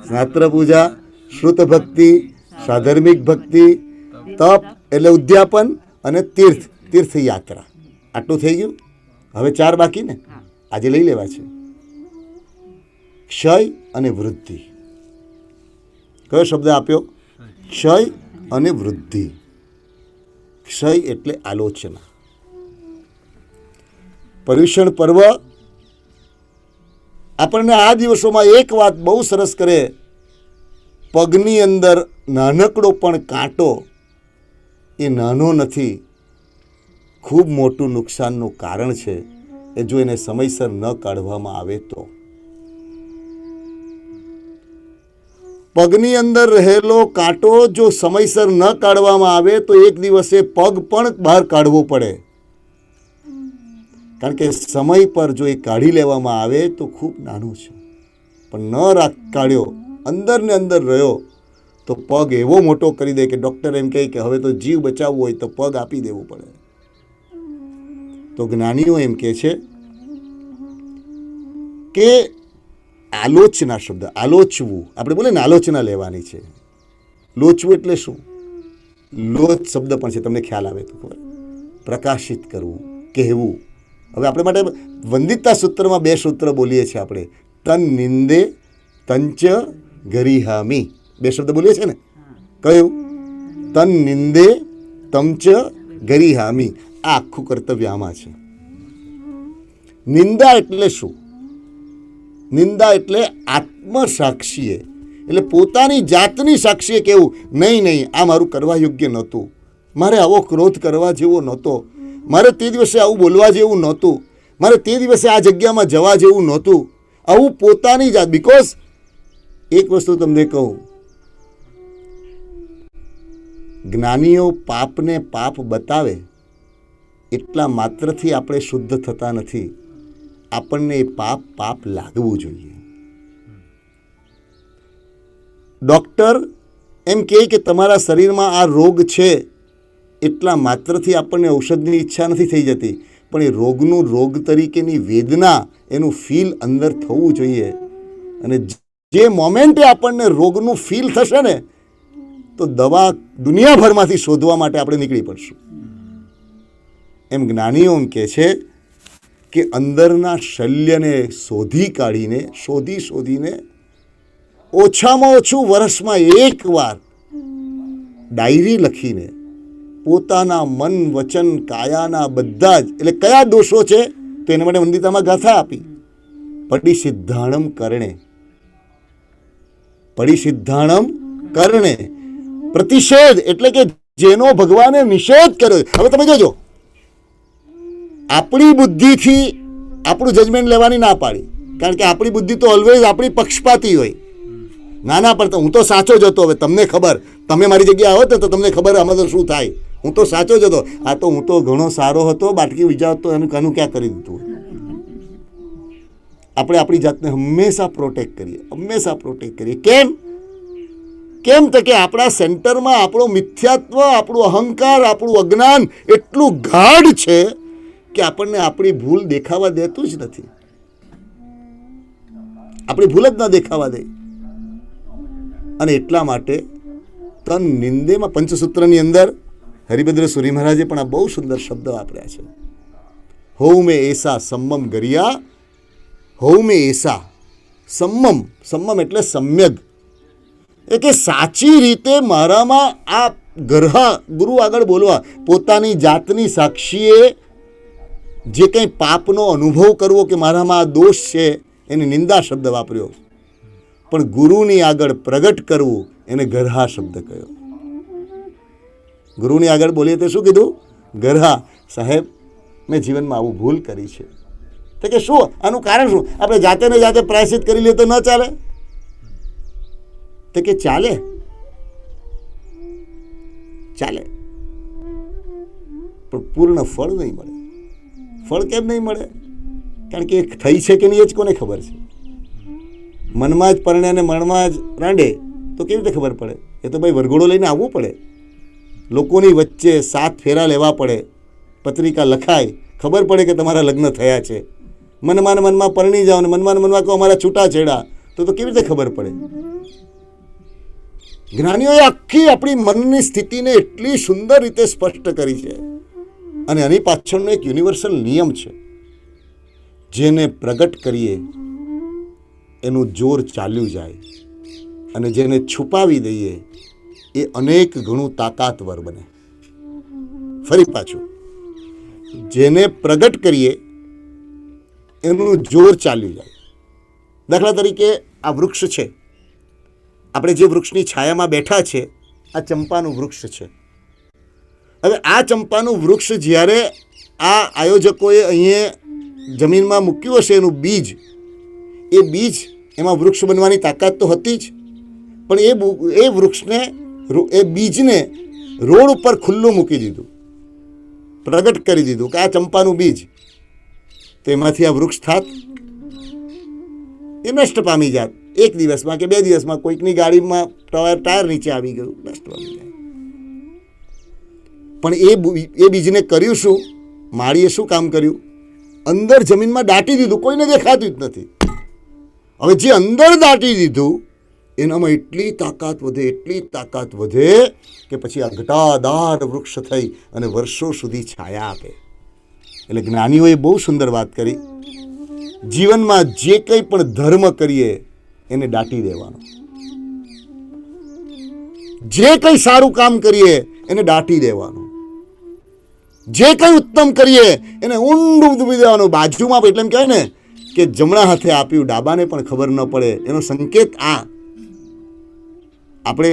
શાસ્ત્ર પૂજા, શ્રુત ભક્તિ, સાધર્મિક ભક્તિ, તપ એટલે ઉદ્યાપન, અને તીર્થયાત્રા. આટલું થઈ ગયું. હવે 4 બાકી ને, આજે લઈ લેવા છે. ક્ષય અને વૃદ્ધિ. કયો શબ્દ આપ્યો? ક્ષય અને વૃદ્ધિ. ક્ષય એટલે આલોચના. પર્યુષણ પર્વ આપણને આ દિવસોમાં એક વાત બહુ સરસ કરે, પગની અંદર નાનકડો પણ કાંટો એ નાનો નથી, ખૂબ મોટું નુકસાનનું કારણ છે એ જો એને સમયસર ન કાઢવામાં આવે તો. પગની અંદર રહેલો કાંટો જો સમયસર ન કાઢવામાં આવે તો એક દિવસે પગ પણ બહાર કાઢવો પડે, કારણ કે સમય પર જો એ કાઢી લેવામાં આવે તો ખૂબ નાનું છે, પણ ન કાઢ્યો, અંદર ને અંદર રહ્યો તો પગ એવો મોટો કરી દે કે ડૉક્ટર એમ કહે કે હવે તો જીવ બચાવવો હોય તો પગ આપી દેવું પડે. તો જ્ઞાનીઓ એમ કહે છે કે આલોચના શબ્દ, આલોચવું, આપણે બોલે ને આલોચના લેવાની છે. લોચવું એટલે શું? લોચ શબ્દ પણ છે, તમને ખ્યાલ આવે તો ખબર, પ્રકાશિત કરવું, કહેવું. હવે આપણે માટે વંદિતતા સૂત્રમાં 2 સૂત્ર બોલીએ છીએ આપણે, તન નિંદે તંચ ગરિહામી, 2 શબ્દ બોલીએ છીએ ને. કયું? તન નિંદે તંચ ગરિહામી. આ આખું કર્તવ્ય આમાં છે. નિંદા એટલે શું? નિંદા એટલે આત્મસાક્ષીએ, એટલે પોતાની જાતની સાક્ષીએ કહેવું, નહીં નહીં આ મારું કરવા યોગ્ય નહોતું, મારે આવો ક્રોધ કરવા જેવો નહોતો, મારે તે દિવસે આવું બોલવા જેવું નહોતું, મારે તે દિવસે આ જગ્યામાં જવા જેવું નહોતું, આવું પોતાની જાત. બિકોઝ એક વસ્તુ તમને કહું, જ્ઞાનીઓ પાપને પાપ બતાવે એટલા માત્રથી આપણે શુદ્ધ થતા નથી, આપણને એ પાપ પાપ લાગવું જોઈએ. ડૉક્ટર એમ કહે કે તમારા શરીરમાં આ રોગ છે એટલા માત્રથી આપણને ઔષધની ઈચ્છા નથી થઈ જતી, પણ એ રોગનું રોગ તરીકેની વેદના, એનું ફીલ અંદર થવું જોઈએ. અને જે મોમેન્ટે આપણને રોગનું ફીલ થશે ને તો દવા દુનિયાભરમાંથી શોધવા માટે આપણે નીકળી પડશું. એમ જ્ઞાનીઓ એમ કહે છે કે અંદરના શલ્યને શોધીને ઓછામાં ઓછું વર્ષમાં એકવાર ડાયરી લખીને પોતાના મન વચન કાયાના બધા જ, એટલે કયા દોષો છે તો એના માટે વંદિતામાં ગાથા આપી, પડિસિદ્ધાણમ કરણે, પ્રતિષેધ એટલે કે જેનો ભગવાને નિષેધ કર્યો. હવે તમે જોજો, આપણી બુદ્ધિથી આપણું જજમેન્ટ લેવાની ના પાડી, કારણ કે આપણી બુદ્ધિ તો ઓલવેઝ આપણી પક્ષપાતી હોય. નાના પડતા હું તો સાચો જ હતો, હવે તમને ખબર, તમે મારી જગ્યાએ આવો તો તમને ખબર આમાં તો શું થાય, હું તો સાચો જ હતો, આ તો હું તો ઘણો સારો હતો, બાટકી વિજાવ તો એનું કાનું ક્યાં કરી દીધું. આપણે આપણી જાતને હંમેશા પ્રોટેક્ટ કરીએ. કેમ તો કે આપણા સેન્ટરમાં આપણો મિથ્યાત્વ, આપણું અહંકાર, આપણું અજ્ઞાન એટલું ગાઢ છે કે આપણને આપણી ભૂલ દેખાવા દેતું જ નથી. આપણી ભૂલ જ ન દેખાવા દે. અને એટલા માટે તન નિંદેમાં પંચસૂત્રની અંદર હરિભદ્ર સુરી મહારાજે પણ આ બહુ સુંદર શબ્દ વાપર્યા છે. હૌમે એસા સંમમ ગરિયા, હૌમે એસા સંમમ એટલે સમ્યક, એ કે સાચી રીતે મારામાં આ ગરહા, ગુરુ આગળ બોલવા, પોતાની જાતની સાક્ષીએ જે કંઈ પાપનો અનુભવ કરવો કે મારામાં આ દોષ છે, એની નિંદા શબ્દ વાપર્યો, પણ ગુરુની આગળ પ્રગટ કરવું એને ગરહા શબ્દ કહ્યો. ગુરુની આગળ બોલીએ તો શું કીધું? ગરહા, સાહેબ મેં જીવનમાં આવું ભૂલ કરી છે. તો કે શું આનું કારણ શું? આપણે જાતે ને જાતે પ્રાયશ્ચિત કરી લઈએ તો ન ચાલે? તો કે ચાલે, પણ પૂર્ણ ફળ નહીં મળે. ફળ કેમ નહીં મળે? કારણ કે થઈ છે કે નહીં એ જ કોને ખબર છે. મનમાં જ પરણે અને મનમાં જ રાંડે તો કેવી રીતે ખબર પડે? એ તો ભાઈ વરઘોડો લઈને આવવું પડે, લોકોની વચ્ચે 7 ફેરા લેવા પડે, પત્રિકા લખાય, ખબર પડે કે તમારા લગ્ન થયા છે. મનમાં પરણી જાઓ ને મનમાં કહો અમારા છૂટાછેડા, તો કેવી રીતે ખબર પડે? જ્ઞાનીઓએ આખી આપણી મનની સ્થિતિને એટલી સુંદર રીતે સ્પષ્ટ કરી છે. અને આની પાછળનો એક યુનિવર્સલ નિયમ છે, જેને પ્રગટ કરીએ એનું જોર ચાલ્યું જાય, અને જેને છુપાવી દઈએ એ અનેક ગણું તાકાતવર બને. ફરી પાછું જેને પ્રગટ કરીએ એનું જોર ચાલ્યું જાય. દાખલા તરીકે આ વૃક્ષ છે, આપણે જે વૃક્ષની છાયામાં બેઠા છે, આ ચંપાનું વૃક્ષ છે. હવે આ ચંપાનું વૃક્ષ જ્યારે આ આયોજકોએ અહીંયા જમીનમાં મૂક્યું હશે એનું બીજ, એ બીજ એમાં વૃક્ષ બનવાની તાકાત તો હતી જ, પણ એ વૃક્ષને એ બીજને રોડ ઉપર ખુલ્લું મૂકી દીધું, પ્રગટ કરી દીધું કે આ ચંપાનું બીજ, તો એમાંથી આ વૃક્ષ થાત? એ નષ્ટ પામી જાત એક દિવસમાં કે 2 દિવસમાં. કોઈકની ગાડીમાં ટાયર નીચે આવી ગયું, નષ્ટ પામી જાય. પણ એ બીજને કર્યું શું? માળીએ શું કામ કર્યું? અંદર જમીનમાં દાટી દીધું, કોઈને દેખાતું જ નથી. હવે જે અંદર દાટી દીધું એનામાં એટલી તાકાત વધે કે પછી આ ઘટાદાર વૃક્ષ થઈ અને વર્ષો સુધી છાયા આપે. એટલે જ્ઞાનીઓએ બહુ સુંદર વાત કરી, જીવનમાં જે કંઈ પણ ધર્મ કરીએ એને દાટી દેવાનો, જે કંઈ સારું કામ કરીએ એને દાટી દેવાનું, જે કંઈ ઉત્તમ કરીએ એને ઊંડું દૂબી દેવાનું. બાજુમાં એટલે એમ કહેવાય ને કે જમણા હાથે આપ્યું, ડાબાને પણ ખબર ન પડે. એનો સંકેત આ. આપણે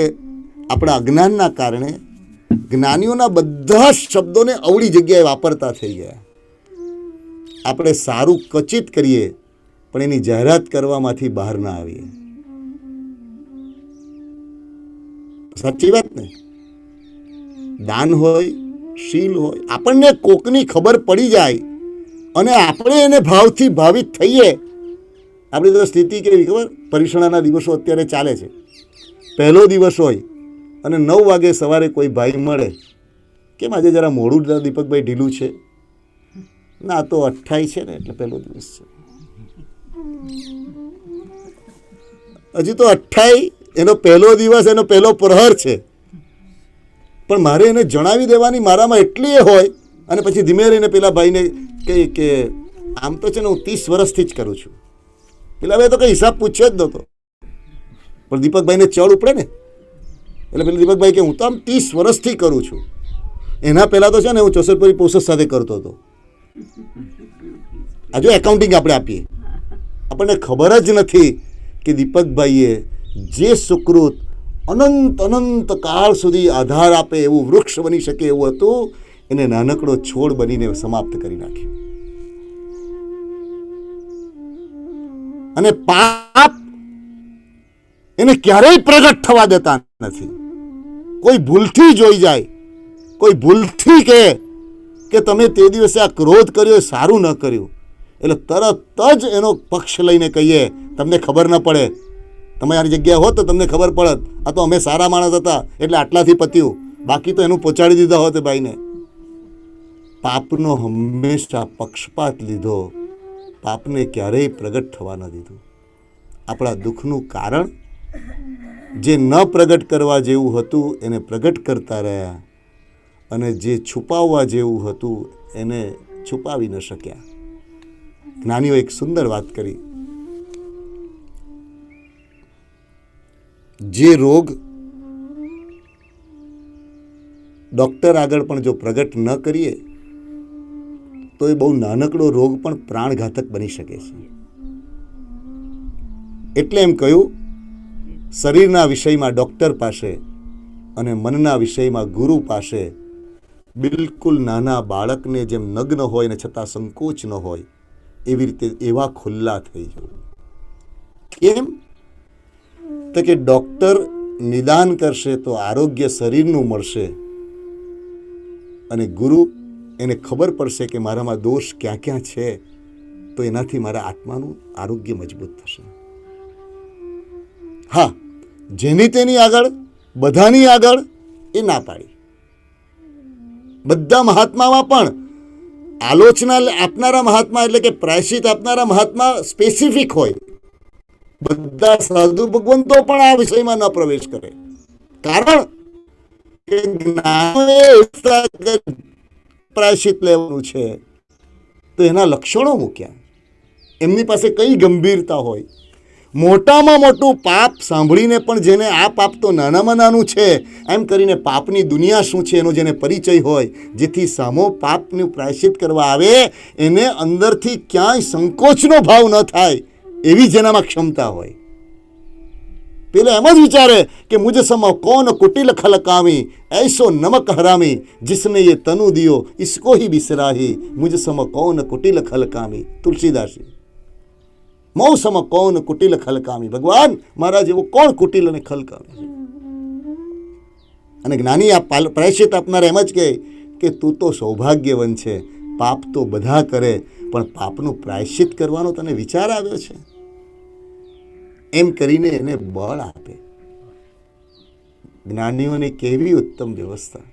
આપણા અજ્ઞાનના કારણે જ્ઞાનીઓના બધા શબ્દોને અવળી જગ્યાએ વાપરતા થઈ ગયા. આપણે સારું કચિત કરીએ પણ એની જાહેરાત કરવામાંથી બહાર ના આવીએ. સાચી વાત ને? દાન હોય, શીલ હોય, આપણને કોકની ખબર પડી જાય અને આપણે એને ભાવથી ભાવિત થઈએ. આપણી તો સ્થિતિ કેવી ખબર? પરીક્ષણાના દિવસો અત્યારે ચાલે છે. પહેલો દિવસ હોય અને 9 વાગે સવારે કોઈ ભાઈ મળે, કેમ આજે જરા મોડું દીપકભાઈ ઢીલું છે? ના, તો 28 છે ને એટલે પહેલો દિવસ છે. હજી તો 28 એનો પહેલો દિવસ, એનો પહેલો પ્રહર છે. પણ મારે એને જણાવી દેવાની મારામાં એટલી એ હોય. અને પછી ધીમે રહીને પેલા ભાઈને કહે કે આમ તો છે ને હું 30 વર્ષથી જ કરું છું. પેલા ભાઈ તો કંઈ હિસાબ પૂછ્યો જ નહોતો, પણ દીપકભાઈને ચડ ઉપડે ને એટલે પેલા દીપકભાઈ કે હું તો આમ 30 વર્ષથી કરું છું. એના પહેલાં તો છે ને હું ચોસરપુરી પ્રોસેસ સાથે કરતો હતો. આ જો એકાઉન્ટિંગ આપણે આપીએ, આપણને ખબર જ નથી કે દીપકભાઈએ જે સુકૃત અનંત કાળ સુધી આધાર આપે એવું વૃક્ષ બની શકે એવું હતું, એને નાનકડો છોડ બનીને સમાપ્ત કરી નાખ્યું. અને પાપ એને ક્યારેય પ્રગટ થવા દેતા નથી. કોઈ ભૂલથી જોઈ જાય, કોઈ ભૂલથી કહે કે તમે તે દિવસે આ ક્રોધ કર્યો, સારું ન કર્યું, એટલે તરત જ એનો પક્ષ લઈને કહીએ, તમને ખબર ન પડે, તમે આની જગ્યાએ હોત તો તમને ખબર પડત, આ તો અમે સારા માણસ હતા એટલે આટલાથી પત્યું, બાકી તો એનું પહોંચાડી દીધા હોત ભાઈને. પાપનો હંમેશા પક્ષપાત લીધો, પાપને ક્યારેય પ્રગટ થવા ન દીધું. આપણા દુઃખનું કારણ જે ન પ્રગટ કરવા જેવું હતું એને પ્રગટ કરતા રહ્યા, અને જે છુપાવવા જેવું હતું એને છુપાવી ન શક્યા. જ્ઞાનીઓ એક સુંદર વાત કરી, જે રોગ ડૉક્ટર આગળ પણ જો પ્રગટ ન કરીએ તો એ બહુ નાનકડો રોગ પણ પ્રાણઘાતક બની શકે છે. એટલે એમ કહ્યું, શરીરના વિષયમાં ડૉક્ટર પાસે અને મનના વિષયમાં ગુરુ પાસે બિલકુલ નાના બાળકને જેમ નગ્ન હોય ને છતાં સંકોચ ન હોય એવી રીતે એવા ખુલ્લા થઈ જવું. કેમ? તો કે ડૉક્ટર નિદાન કરશે તો આરોગ્ય શરીરનું મળશે, અને ગુરુ એને ખબર પડશે કે મારામાં દોષ ક્યાં ક્યાં છે, તો એનાથી મારા આત્માનું આરોગ્ય મજબૂત થશે. હા, જેની તેની આગળ, બધાની આગળ એ ના પાડી. બધા મહાત્મામાં પણ આલોચના આપનારા મહાત્મા એટલે કે પ્રાયશ્ચિત આપનારા મહાત્મા સ્પેસિફિક હોય. બધા સાધુ ભગવંતો પણ આ વિષયમાં ન પ્રવેશ કરે, કારણ કે પ્રાયશ્ચિત લેવાનું છે તો એના લક્ષણો મૂક્યા, એમની પાસે કઈ ગંભીરતા હોય. મોટામાં મોટું પાપ સાંભળીને પણ જેને આ પાપ તો નાનામાં નાનું છે એમ કરીને પાપની દુનિયા શું છે એનો જેને પરિચય હોય, જેથી સામો પાપનું પ્રાયશ્ચિત કરવા આવે એને અંદરથી ક્યાંય સંકોચનો ભાવ ન થાય એવી જેનામાં ક્ષમતા હોય. પેલો એમ જ વિચારે કે મુझ સમ कौन कुटिल खलकामी ऐसो नमक हरामी जिसने ये तनु दियो इसको ही बिसराही मुझ सम कौन कुटिल खलकामी. તુલસીદાસજી. મૌ સમ કૌન કુટિલ ખલકામી. ભગવાન મારા જેવો કોણ કુટિલ અને ખલકામી છે? અને જ્ઞાની આ પ્રાયશ્ચિત આપનાર એમ જ કહે કે તું તો સૌભાગ્યવન છે, પાપ તો બધા કરે પણ પાપનું પ્રાયશ્ચિત કરવાનો તને વિચાર આવ્યો છે, એમ કરીને એને બળ આપે. જ્ઞાનીઓની કેવી ઉત્તમ વ્યવસ્થા.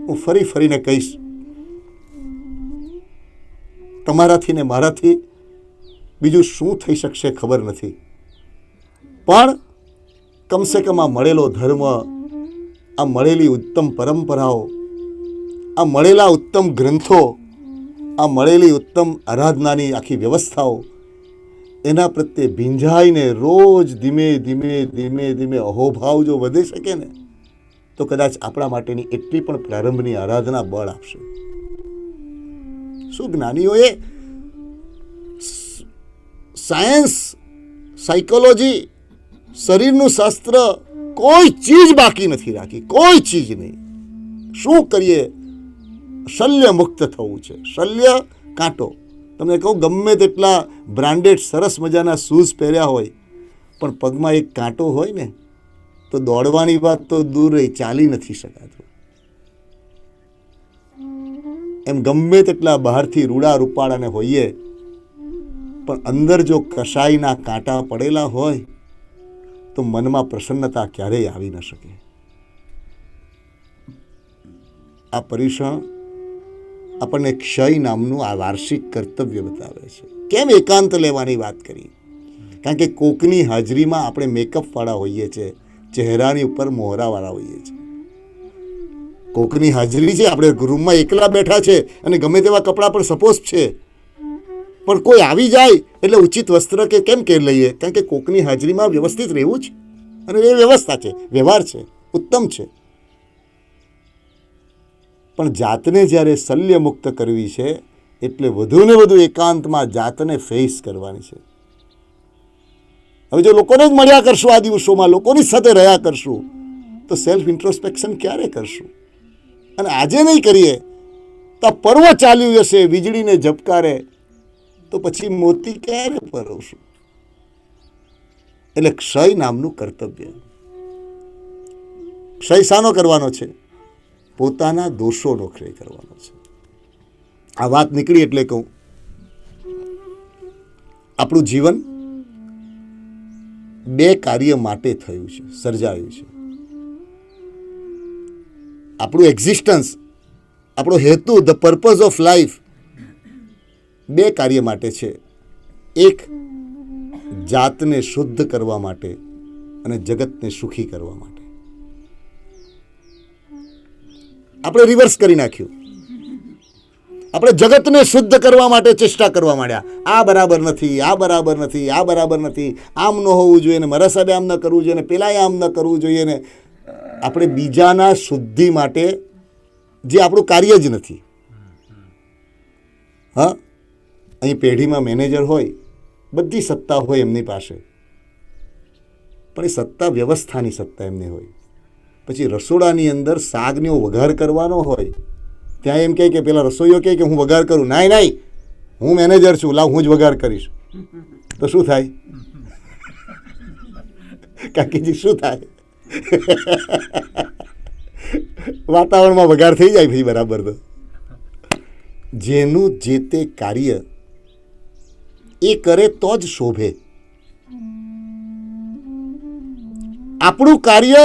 હું ફરી ફરીને કહીશ, તમારાથી ને મારાથી બીજું શું થઈ શકશે ખબર નથી, પણ કમસે કમ આ મળેલો ધર્મ, આ મળેલી ઉત્તમ પરંપરાઓ, આ મળેલા ઉત્તમ ગ્રંથો, આ મળેલી ઉત્તમ આરાધનાની આખી વ્યવસ્થાઓ, એના પ્રત્યે ભીંજાઈને રોજ ધીમે ધીમે ધીમે ધીમે અહોભાવ જો વધી શકે ને તો કદાચ આપણા માટેની એટલી પણ પ્રારંભની આરાધના બળ આપશે. શું જ્ઞાનીઓએ સાયન્સ, સાયકોલોજી, શરીરનું શાસ્ત્ર, કોઈ ચીજ બાકી નથી રાખી, કોઈ ચીજ નહીં. શું કરીએ? શલ્ય મુક્ત થવું છે. શલ્ય કાંટો. તમને કહું, ગમે તેટલા બ્રાન્ડેડ સરસ મજાના શૂઝ પહેર્યા હોય પણ પગમાં એક કાંટો હોય ને તો દોડવાની વાત તો દૂર રહી, ચાલી નથી શકાતું. એમ ગમે તેટલા બહારથી રૂડા રૂપાળાને હોઈએ પણ અંદર જો કશાયના કાંટા પડેલા હોય તો મનમાં પ્રસન્નતા ક્યારેય આવી ન શકે. આ પરીક્ષણ આપણને ક્ષય નામનું આ વાર્ષિક કર્તવ્ય બતાવે છે. કેમ એકાંત લેવાની વાત કરી? કારણ કે કોકની હાજરીમાં આપણે મેકઅપવાળા હોઈએ છીએ, ચહેરાની ઉપર મોહરાવાળા હોઈએ છીએ. કોકની હાજરી છે, આપણે રૂમમાં એકલા બેઠા છે અને ગમે તેવા કપડાં પણ સપોઝ છે, પણ કોઈ આવી જાય એટલે ઉચિત વસ્ત્ર કે કેમ કે લઈએ? કારણ કે કોકની હાજરીમાં વ્યવસ્થિત રહેવું છે અને એ વ્યવસ્થા છે, વ્યવહાર છે, ઉત્તમ છે. પણ જાતને જ્યારે શલ્ય મુક્ત કરવી છે એટલે વધુને વધુ એકાંતમાં જાતને ફેસ કરવાની છે. હવે જો લોકોને જ મળ્યા કરશું, આ દિવસોમાં લોકોની સાથે રહ્યા કરશું, તો સેલ્ફ ઇન્ટ્રોસ્પેક્શન ક્યારે કરશું? અને આજે નહીં કરીએ તો આ પર્વ ચાલ્યું જશે વીજળીને ઝબકારે, તો પછી મોતી ક્યારે પરવશું? એટલે ક્ષય નામનું કર્તવ્ય. ક્ષય શાનો કરવાનો છે? પોતાના દોષોનો ક્ષય કરવાનો છે. આ વાત નીકળી એટલે કહું, આપણું જીવન બે કાર્ય માટે થયું છે, સર્જાયું છે. આપણું એક્ઝિસ્ટન્સ, આપણો હેતુ, ધ પર્પઝ ઓફ લાઈફ બે કાર્ય માટે છે. એક જાતને શુદ્ધ કરવા માટે અને જગતને સુખી કરવા માટે. આપણે રિવર્સ કરી નાખ્યું. આપણે જગતને શુદ્ધ કરવા માટે ચેષ્ટા કરવા માંડ્યા. આ બરાબર નથી, આ બરાબર નથી, આ બરાબર નથી, આમ ન હોવું જોઈએ ને મારા સાહેબે આમ ન કરવું જોઈએ ને પેલાએ આમ ન કરવું જોઈએ ને. આપણે બીજાના શુદ્ધિ માટે, જે આપણું કાર્ય જ નથી. હા, અહીં પેઢીમાં મેનેજર હોય, બધી સત્તા હોય એમની પાસે, પણ એ સત્તા વ્યવસ્થાની સત્તા એમની હોય. પછી રસોડાની અંદર શાકનો વઘાર કરવાનો હોય, ત્યાં એમ કહે કે પેલા રસોઈયો કહે કે હું વઘાર કરું. નાય નાય, હું મેનેજર છું, લાવ હું જ વઘાર કરીશ. તો શું થાય? કાકીજી શું થાય? વાતાવરણમાં વઘાર થઈ જાય ભાઈ બરાબર. તો જેનું જે તે કાર્ય એ કરે તો જ શોભે. આપણું કાર્ય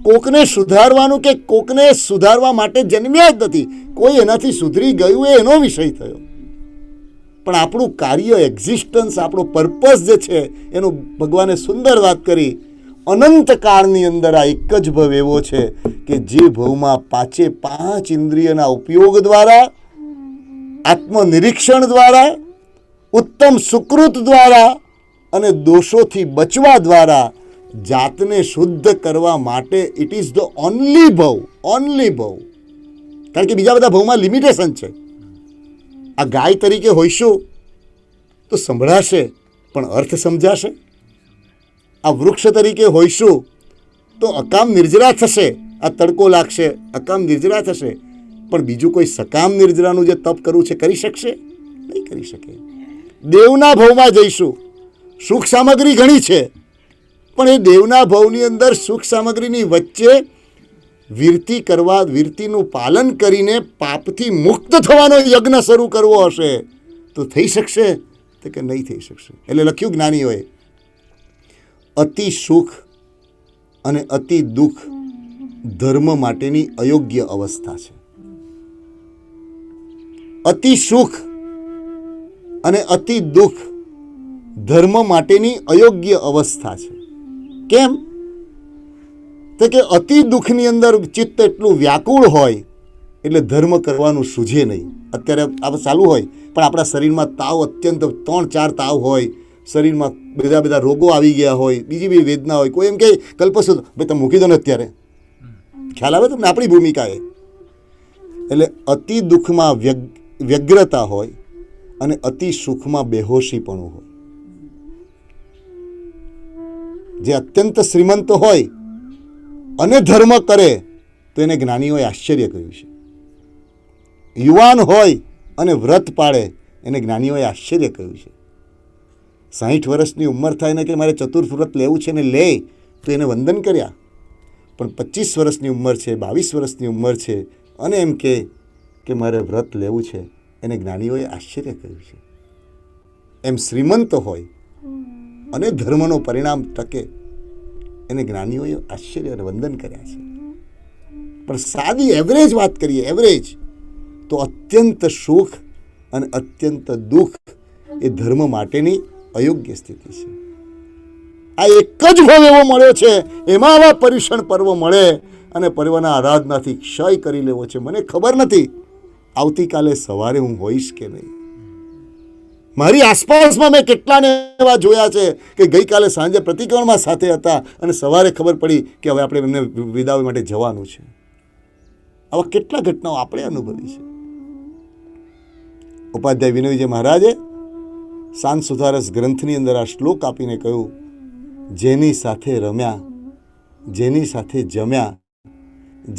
કોકને સુધારવાનું કે કોકને સુધારવા માટે જન્મ્યા જ નથી. કોઈ એનાથી સુધરી ગયું એ એનો વિષય થયો, પણ આપણું કાર્ય, એક્ઝિસ્ટન્સ, આપણો પર્પઝ જે છે એનું ભગવાને સુંદર વાત કરી. અનંત કાળની અંદર આ એક જ ભવ એવો છે કે જે ભવમાં પાંચે પાંચ ઇન્દ્રિયના ઉપયોગ દ્વારા, આત્મનિરીક્ષણ દ્વારા, ઉત્તમ સુકૃત દ્વારા અને દોષોથી બચવા દ્વારા જાતને શુદ્ધ કરવા માટે ઇટ ઇઝ ધ ઓનલી ભવ, ઓનલી ભવ. કારણ કે બીજા બધા ભવમાં લિમિટેશન છે. આ ગાય તરીકે હોઈશું તો સંભળાશે પણ અર્થ સમજાશે. આ વૃક્ષ તરીકે હોઈશું તો અકામ નિર્જરા થશે, આ તડકો લાગશે, અકામ નિર્જરા થશે, પણ બીજું કોઈ સકામ નિર્જરાનું જે તપ કરવું છે કરી શકશે? નહીં કરી શકે. દેવના ભવમાં જઈશું, સુખ સામગ્રી ઘણી છે, પણ એ દેવના ભવની અંદર સુખ સામગ્રીની વચ્ચે વીરતીનું પાલન કરીને પાપથી મુક્ત થવાનો યજ્ઞ શરૂ કરવો હશે તો થઈ શકશે? તો કે નહીં થઈ શકશે. એટલે લખ્યું જ્ઞાનીઓએ, અતિ સુખ અને અતિ દુઃખ ધર્મ માટેની અયોગ્ય અવસ્થા છે. અતિ સુખ અને અતિ દુઃખ ધર્મ માટેની અયોગ્ય અવસ્થા છે. કેમ? તો કે અતિ દુઃખની અંદર ચિત્ત એટલું વ્યાકુળ હોય એટલે ધર્મ કરવાનું સૂઝે નહીં. અત્યારે આ ચાલુ હોય પણ આપણા શરીરમાં તાવ, અત્યંત 3-4 તાવ હોય, શરીરમાં બધા રોગો આવી ગયા હોય, બીજી બી વેદના હોય, કોઈ એમ કહે કલ્પસૂત્ર ભાઈ તમે મૂકી દો ને અત્યારે, ખ્યાલ આવે તમને આપણી ભૂમિકા એ. એટલે અતિ દુઃખમાં વ્યગ્રતા હોય અને અતિ સુખમાં બેહોશીપણું હોય. જે અત્યંત શ્રીમંત હોય અને ધર્મ કરે તો એને જ્ઞાનીઓએ આશ્ચર્ય કર્યું છે. યુવાન હોય અને વ્રત પાળે એને જ્ઞાનીઓએ આશ્ચર્ય કર્યું છે. 60 વર્ષની ઉંમર થાય ને કે મારે ચતુર્થ વ્રત લેવું છે ને લે તો એને વંદન કર્યા, પણ 25 વર્ષની ઉંમર છે, 22 વર્ષની ઉંમર છે અને એમ કે મારે વ્રત લેવું છે, એને જ્ઞાનીઓએ આશ્ચર્ય કર્યું છે. એમ શ્રીમંત હોય અને ધર્મનો પરિણામ ટકે એને જ્ઞાનીઓએ આશ્ચર્ય અને વંદન કર્યા છે. પણ સાદી એવરેજ વાત કરીએ, એવરેજ, તો અત્યંત સુખ અને અત્યંત દુઃખ એ ધર્મ માટેની અયોગ્ય સ્થિતિ છે. આ એક જ ભાવ એવો મળ્યો છે, એમાં આવા પર્યુષણ પર્વ મળે અને પર્વના આરાધનાથી ક્ષય કરી લેવો છે. મને ખબર નથી આવતીકાલે સવારે હું હોઈશ કે નહીં. મારી આસપાસમાં મેં કેટલાને એવા જોયા છે કે ગઈકાલે સાંજે પ્રતિક્રમણમાં સાથે હતા અને સવારે ખબર પડી કે હવે આપણે એમને વિદાય માટે જવાનું છે. આવા કેટલા ઘટનાઓ આપણે અનુભવી છે. ઉપાધ્યાય વિનોયજી મહારાજે શાંત સુધારસ ગ્રંથની અંદર આ શ્લોક આપીને કહ્યું, જેની સાથે રમ્યા, જેની સાથે જમ્યા,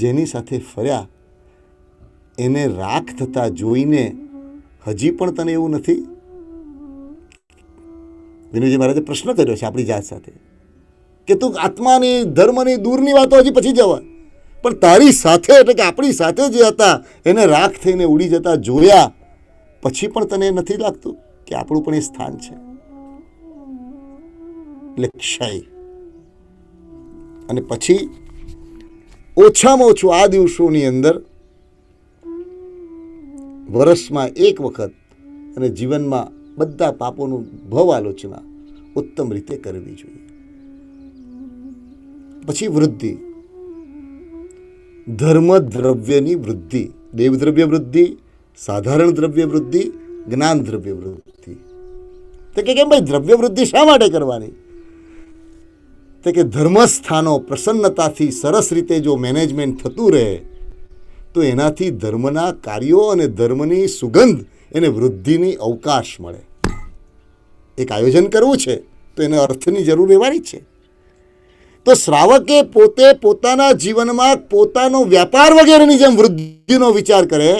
જેની સાથે ફર્યા, એને રાખ થતા જોઈને હજી પણ તને એવું નથી? વિનોદજી મહારાજે પ્રશ્ન કર્યો છે આપણી જાત સાથે કે તું આત્માની, ધર્મની દૂરની વાતો હજી પછી જવા, પણ તારી સાથે એટલે કે આપણી સાથે જે હતા એને રાખ થઈને ઉડી જતા જોયા પછી પણ તને નથી લાગતું કે આપણું પણ એ સ્થાન છે? એટલે ક્ષય. અને પછી ઓછામાં ઓછું આ દિવસોની અંદર વર્ષમાં એક વખત અને જીવનમાં બધા પાપોનું ભવ આલોચના ઉત્તમ રીતે કરવી જોઈએ. પછી વૃદ્ધિ, ધર્મ દ્રવ્યની વૃદ્ધિ, દેવદ્રવ્ય વૃદ્ધિ, સાધારણ દ્રવ્ય વૃદ્ધિ, જ્ઞાન દ્રવ્ય વૃદ્ધિ. તો કે કેમ ભાઈ દ્રવ્ય વૃદ્ધિ શા માટે કરવાની? તો કે ધર્મસ્થાનો પ્રસન્નતાથી સરસ રીતે જો મેનેજમેન્ટ થતું રહે તો એનાથી ધર્મના કાર્યો અને ધર્મની સુગંધ એને વૃદ્ધિની અવકાશ મળે. એક આયોજન કરવું છે તો એને અર્થની જરૂર રહેવાની છે. તો શ્રાવકે પોતે પોતાના જીવનમાં પોતાનો વ્યાપાર વગેરેની જેમ વૃદ્ધિનો વિચાર કરે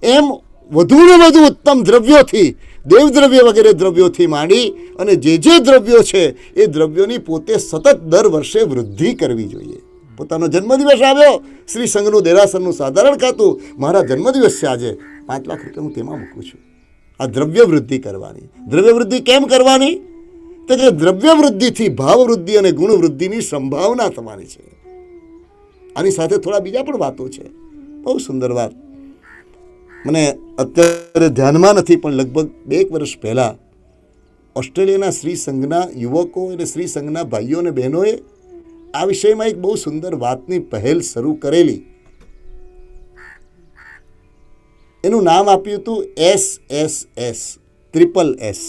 એમ વધુને વધુ ઉત્તમ દ્રવ્યોથી, દેવદ્રવ્ય વગેરે દ્રવ્યોથી માંડી અને જે દ્રવ્યો છે એ દ્રવ્યોની પોતે સતત દર વર્ષે વૃદ્ધિ કરવી જોઈએ. પોતાનો જન્મદિવસ આવ્યો, શ્રી સંઘનું દેરાસરનું સાધારણ ખાતું, મારા જન્મદિવસ છે આજે, 5 લાખ રૂપિયા હું તેમાં મૂકું છું. આ દ્રવ્ય વૃદ્ધિ કરવાની. દ્રવ્ય વૃદ્ધિ કેમ કરવાની? તો કે દ્રવ્ય વૃદ્ધિથી ભાવ વૃદ્ધિ અને ગુણ વૃદ્ધિની સંભાવના થવાની છે. આની સાથે થોડા બીજા પણ વાતો છે, બહુ સુંદર વાત. મને અત્યારે ધ્યાનમાં નથી પણ લગભગ 2 વર્ષ પહેલાં ઓસ્ટ્રેલિયાના શ્રી સંઘના યુવકો અને શ્રી સંઘના ભાઈઓ અને બહેનોએ આ વિષયમાં એક બહુ સુંદર વાતની પહેલ શરૂ કરેલી. એનું નામ આપ્યું હતું SSS, SSS.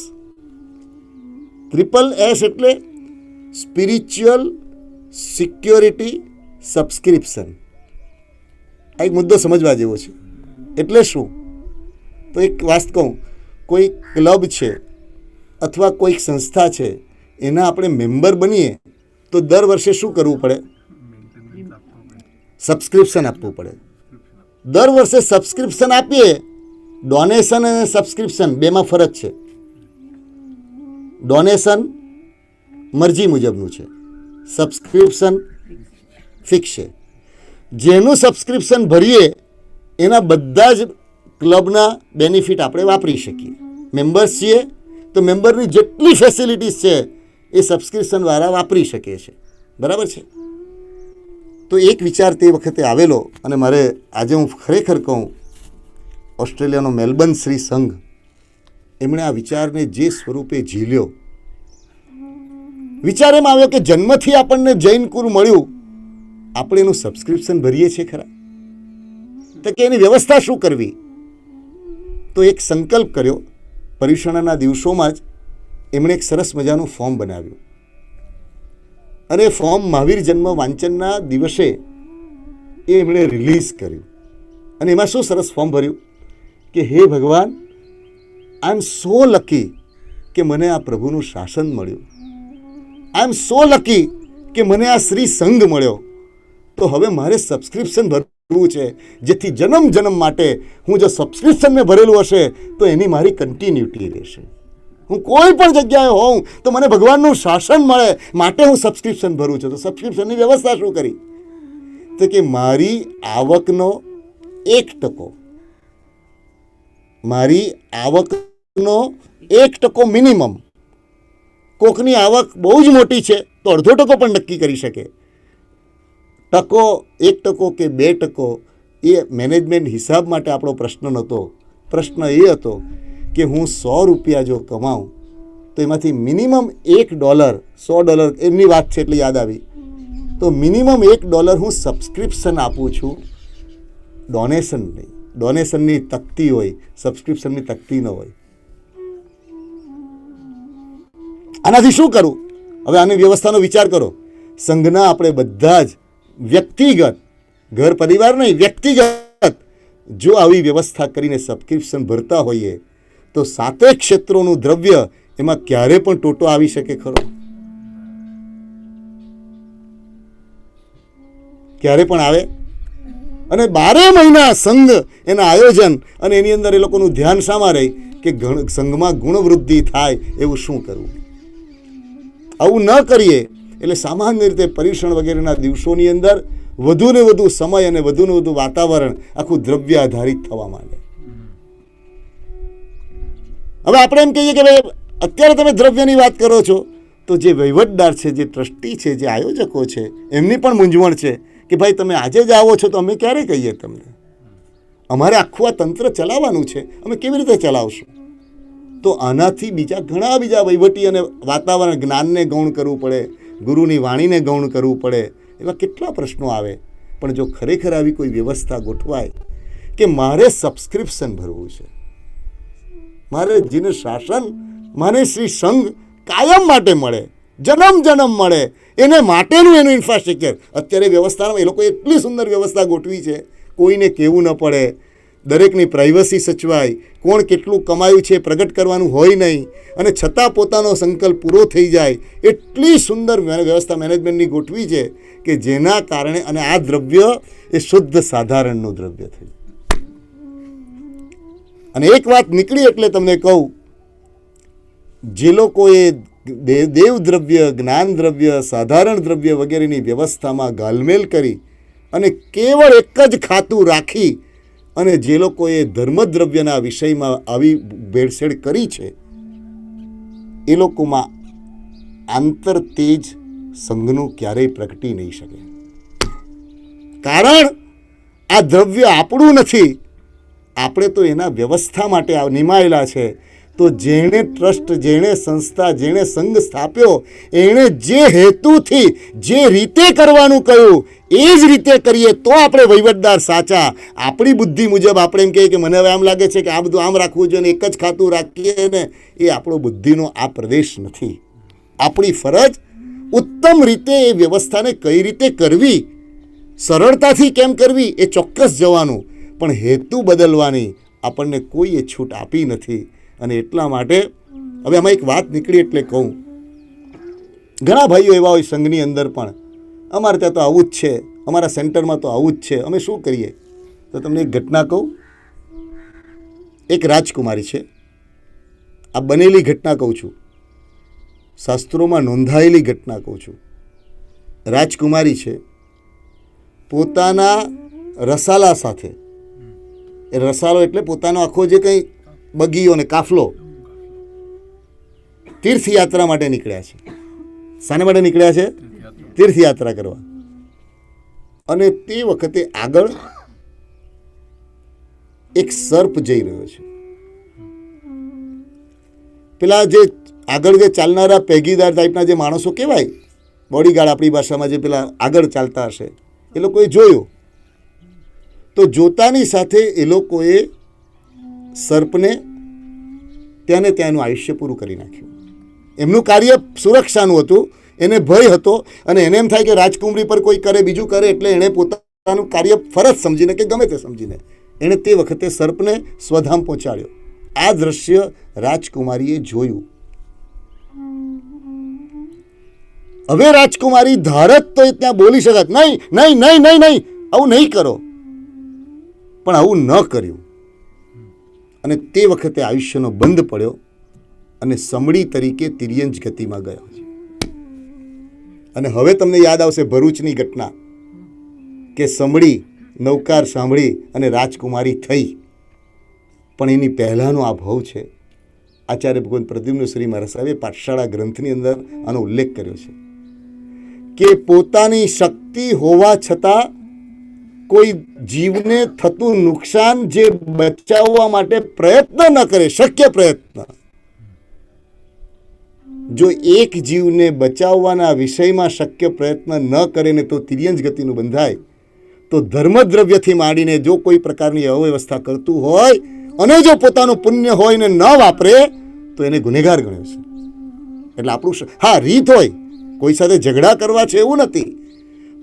SSS એટલે સ્પિરિચ્યુઅલ સિક્યોરિટી સબસ્ક્રિપ્શન. આ એક મુદ્દો સમજવા જેવો છે. એટલે શું? તો એક વાત કહું, કોઈ ક્લબ છે અથવા કોઈક સંસ્થા છે, એના આપણે મેમ્બર બનીએ તો દર વર્ષે શું કરવું પડે? સબસ્ક્રિપ્શન આપવું પડે. દર વર્ષે સબસ્ક્રિપ્શન આપીએ. ડોનેશન અને સબસ્ક્રિપ્શન બેમાં ફરક છે. ડોનેશન મરજી મુજબનું છે, સબસ્ક્રિપ્શન ફિક્સ છે. જેનું સબસ્ક્રિપ્શન ભરીએ એના બધા જ ક્લબના બેનિફિટ આપણે વાપરી શકીએ. મેમ્બર્સ છીએ તો મેમ્બરની જેટલી ફેસિલિટીઝ છે એ સબસ્ક્રિપ્શનવાળા વાપરી શકે છે. બરાબર છે? તો એક વિચાર તે વખતે આવેલો, અને મારે આજે હું ખરેખર કહું, ઓસ્ટ્રેલિયાનો મેલબર્ન શ્રી સંઘ, એમણે આ વિચારને જે સ્વરૂપે ઝીલ્યો. વિચાર એમ આવ્યો કે જન્મથી આપણને જૈન કુળ મળ્યું, આપણે એનું સબસ્ક્રિપ્શન ભરીએ છીએ ખરા? તો કે એની વ્યવસ્થા શું કરવી? તો એક સંકલ્પ કર્યો. પર્યુષણના દિવસોમાં જ એમણે એક સરસ મજાનું ફોર્મ બનાવ્યું, અને ફોર્મ મહાવીર જન્મ વાંચનના દિવસે એ એમણે રિલીઝ કર્યું. અને એમાં શું સરસ ફોર્મ ભર્યું કે હે ભગવાન, આઈ એમ સો લકી કે મને આ પ્રભુનું શાસન મળ્યું. આઈ એમ સો લકી કે મને આ શ્રી સંઘ મળ્યો. તો હવે મારે સબસ્ક્રિપ્શન ભરવું છે, જેથી જન્મ જન્મ માટે હું જો સબસ્ક્રિપ્શન મેં ભરેલું હશે તો એની મારી કન્ટિન્યુટી રહેશે. હું કોઈ પણ જગ્યાએ હોઉં તો મને ભગવાનનું શાસન મળે, માટે હું સબસ્ક્રિપ્શન ભરું છું. તો સબસ્ક્રિપ્શનની વ્યવસ્થા શું કરી? તો કે મારી આવકનો 1%, મારી આવકનો 1% મિનિમમ. કોકની આવક બહુ જ મોટી છે તો 0.5% પણ નક્કી કરી શકે. 1% કે 2% એ મેનેજમેન્ટ હિસાબ માટે આપણો પ્રશ્ન નહોતો. પ્રશ્ન એ હતો કે હું $100 જો કમાઉં તો એમાંથી મિનિમમ $1, $100 એમની વાત છે એટલે યાદ આવી, તો મિનિમમ $1 હું સબસ્ક્રિપ્શન આપું છું, ડોનેશન નહીં. ડોનેશનની તકતી હોય, સબસ્ક્રિપ્શનની તકતી ન હોય. આનાથી શું કરું? હવે આની વ્યવસ્થાનો વિચાર કરો. સંઘના આપણે બધા જ વ્યક્તિગત, ઘર પરિવાર નહીં, વ્યક્તિગત જો આવી વ્યવસ્થા કરીને સબસ્ક્રિપ્શન ભરતા હોઈએ તો 7 ક્ષેત્રોનું દ્રવ્ય એમાં ક્યારે પણ ટોટો આવી શકે ખરો? ક્યારે પણ આવે? અને 12 મહિના સંઘ એના આયોજન અને એની અંદર એ લોકોનું ધ્યાન શામાં રહે કે સંઘમાં ગુણવૃદ્ધિ થાય એવું શું કરવું? આવું ન કરીએ એટલે સામાન્ય રીતે પર્યુષણ વગેરેના દિવસોની અંદર વધુને વધુ સમય અને વધુને વધુ વાતાવરણ આખું દ્રવ્ય આધારિત થવા માંડે. હવે આપણે એમ કહીએ કે ભાઈ અત્યારે તમે દ્રવ્યની વાત કરો છો, તો જે વહીવટદાર છે, જે ટ્રસ્ટી છે, જે આયોજકો છે, એમની પણ મૂંઝવણ છે કે ભાઈ તમે આજે જ આવો છો તો અમે ક્યારે કહીએ તમને? અમારે આખું આ તંત્ર ચલાવવાનું છે, અમે કેવી રીતે ચલાવશું? તો આનાથી ઘણા બીજા વહીવટી અને વાતાવરણ, જ્ઞાનને ગૌણ કરવું પડે, ગુરુની વાણીને ગૌણ કરવું પડે, એવા કેટલા પ્રશ્નો આવે. પણ જો ખરેખર આવી કોઈ વ્યવસ્થા ગોઠવાય કે મારે સબસ્ક્રિપ્શન ભરવું છે, મારે જેને શાસન, મારે શ્રી સંઘ કાયમ માટે મળે, જન્મ જન્મ મળે, એને માટેનું એનું ઇન્ફ્રાસ્ટ્રક્ચર. અત્યારે વ્યવસ્થામાં એ લોકો એટલી સુંદર વ્યવસ્થા ગોઠવી છે, કોઈને કહેવું ન પડે, દરેકની પ્રાઇવસી સચવાય, કોણ કેટલું કમાયું છે પ્રગટ કરવાનું હોય નહીં, અને છતાં પોતાનો સંકલ્પ પૂરો થઈ જાય. એટલી સુંદર વ્યવસ્થા મેનેજમેન્ટની ગોઠવી છે કે જેના કારણે, અને આ દ્રવ્ય એ શુદ્ધ સાધારણનું દ્રવ્ય થયું. અને એક વાત નીકળી એટલે તમને કહું, જે લોકોએ દેવ દ્રવ્ય, જ્ઞાન દ્રવ્ય, સાધારણ દ્રવ્ય વગેરેની વ્યવસ્થામાં ગાલમેલ કરી અને કેવળ એક જ ખાતું રાખી અને જે લોકોએ ધર્મદ્રવ્યના વિષયમાં આવી ભેળસેળ કરી છે, એ લોકોમાં આંતર તેજ સંઘનું ક્યારેય પ્રગટી નહીં શકે. કારણ આ દ્રવ્ય આપણું નથી, આપણે તો એના વ્યવસ્થા માટે નિમાયેલા છે. તો જેણે ટ્રસ્ટ, જેણે સંસ્થા, જેણે સંઘ સ્થાપ્યો, એણે જે હેતુથી જે રીતે કરવાનું કહ્યું એ જ રીતે કરીએ તો આપણે વહીવટદાર સાચા. આપણી બુદ્ધિ મુજબ આપણે એમ કહીએ કે મને હવે આમ લાગે છે કે આ બધું આમ રાખવું જોઈએ ને એક જ ખાતું રાખીએ ને, એ આપણો બુદ્ધિનો આ પ્રદેશ નથી. આપણી ફરજ ઉત્તમ રીતે એ વ્યવસ્થાને કઈ રીતે કરવી, સરળતાથી કેમ કરવી એ ચોક્કસ જવાનું, પણ હેતુ બદલવાની આપણને કોઈએ છૂટ આપી નથી. અને એટલા માટે હવે આમાં એક વાત નીકળી એટલે કહું, ઘણા ભાઈઓ એવા હોય સંઘની અંદર પણ, અમારે ત્યાં તો આવું જ છે, અમારા સેન્ટરમાં તો આવું જ છે, અમે શું કરીએ? તો તમને એક ઘટના કહું. એક રાજકુમારી છે, આ બનેલી ઘટના કહું છું, શાસ્ત્રોમાં નોંધાયેલી ઘટના કહું છું. રાજકુમારી છે, પોતાના રસાલા સાથે, એ રસાલો એટલે પોતાનો આખો જે કંઈ બગીયો ને કાફલો તીર્થયાત્રા માટે નીકળ્યા છે. શાને માટે નીકળ્યા છે? તીર્થયાત્રા કરવા. અને તે વખતે આગળ એક સર્પ જઈ રહ્યો છે. પેલા જે આગળ જે ચાલનારા પેગીદાર ટાઈપના જે માણસો કહેવાય, બોડીગાર્ડ આપણી ભાષામાં, જે પેલા આગળ ચાલતા હશે, એ લોકોએ જોયો. તો જોતાની સાથે એ લોકોએ સર્પને ત્યાં ને ત્યાંનું આયુષ્ય પૂરું કરી નાખ્યું. એમનું કાર્ય સુરક્ષાનું હતું, એને ભય હતો, અને એને એમ થાય કે રાજકુમારી પર કોઈ કરે, બીજું કરે, એટલે એણે પોતાનું કાર્ય ફરજ સમજીને કે ગમે તે સમજીને એણે તે વખતે સર્પને સ્વધામ પહોંચાડ્યો. આ દ્રશ્ય રાજકુમારીએ જોયું. હવે રાજકુમારી ધારત તો ત્યાં બોલી શકત, નહીં નહીં નહીં નહીં નહીં, આવું નહીં કરો, પણ આવું ન કર્યું. અને તે વખતે આયુષ્યનો બંધ પડ્યો અને સમડી તરીકે તિર્યંજ ગતિમાં ગયો છે. અને હવે તમને યાદ આવશે ભરૂચની ઘટના, કે સમડી નૌકાર સાંભળી અને રાજકુમારી થઈ. પણ એની પહેલાંનો આ ભાવ છે. આચાર્ય ભગવાન પ્રદ્યુમ્ન શ્રી મહારાજ સાહેબે પાઠશાળા ગ્રંથની અંદર આનો ઉલ્લેખ કર્યો છે કે પોતાની શક્તિ હોવા છતાં કોઈ જીવને થતું નુકસાન જે બચાવવા માટે પ્રયત્ન ન કરે, શક્ય પ્રયત્ન, જો એક જીવને બચાવવાના વિષયમાં શક્ય પ્રયત્ન ન કરે ને તો તિર્યંજ ગતિનું બંધાય, તો ધર્મદ્રવ્યથી માંડીને જો કોઈ પ્રકારની અવ્યવસ્થા કરતું હોય અને જો પોતાનું પુણ્ય હોય ને ન વાપરે તો એને ગુનેગાર ગણ્યો છે. એટલે આપણું, હા, રીત હોય, કોઈ સાથે ઝઘડા કરવા છે એવું નથી,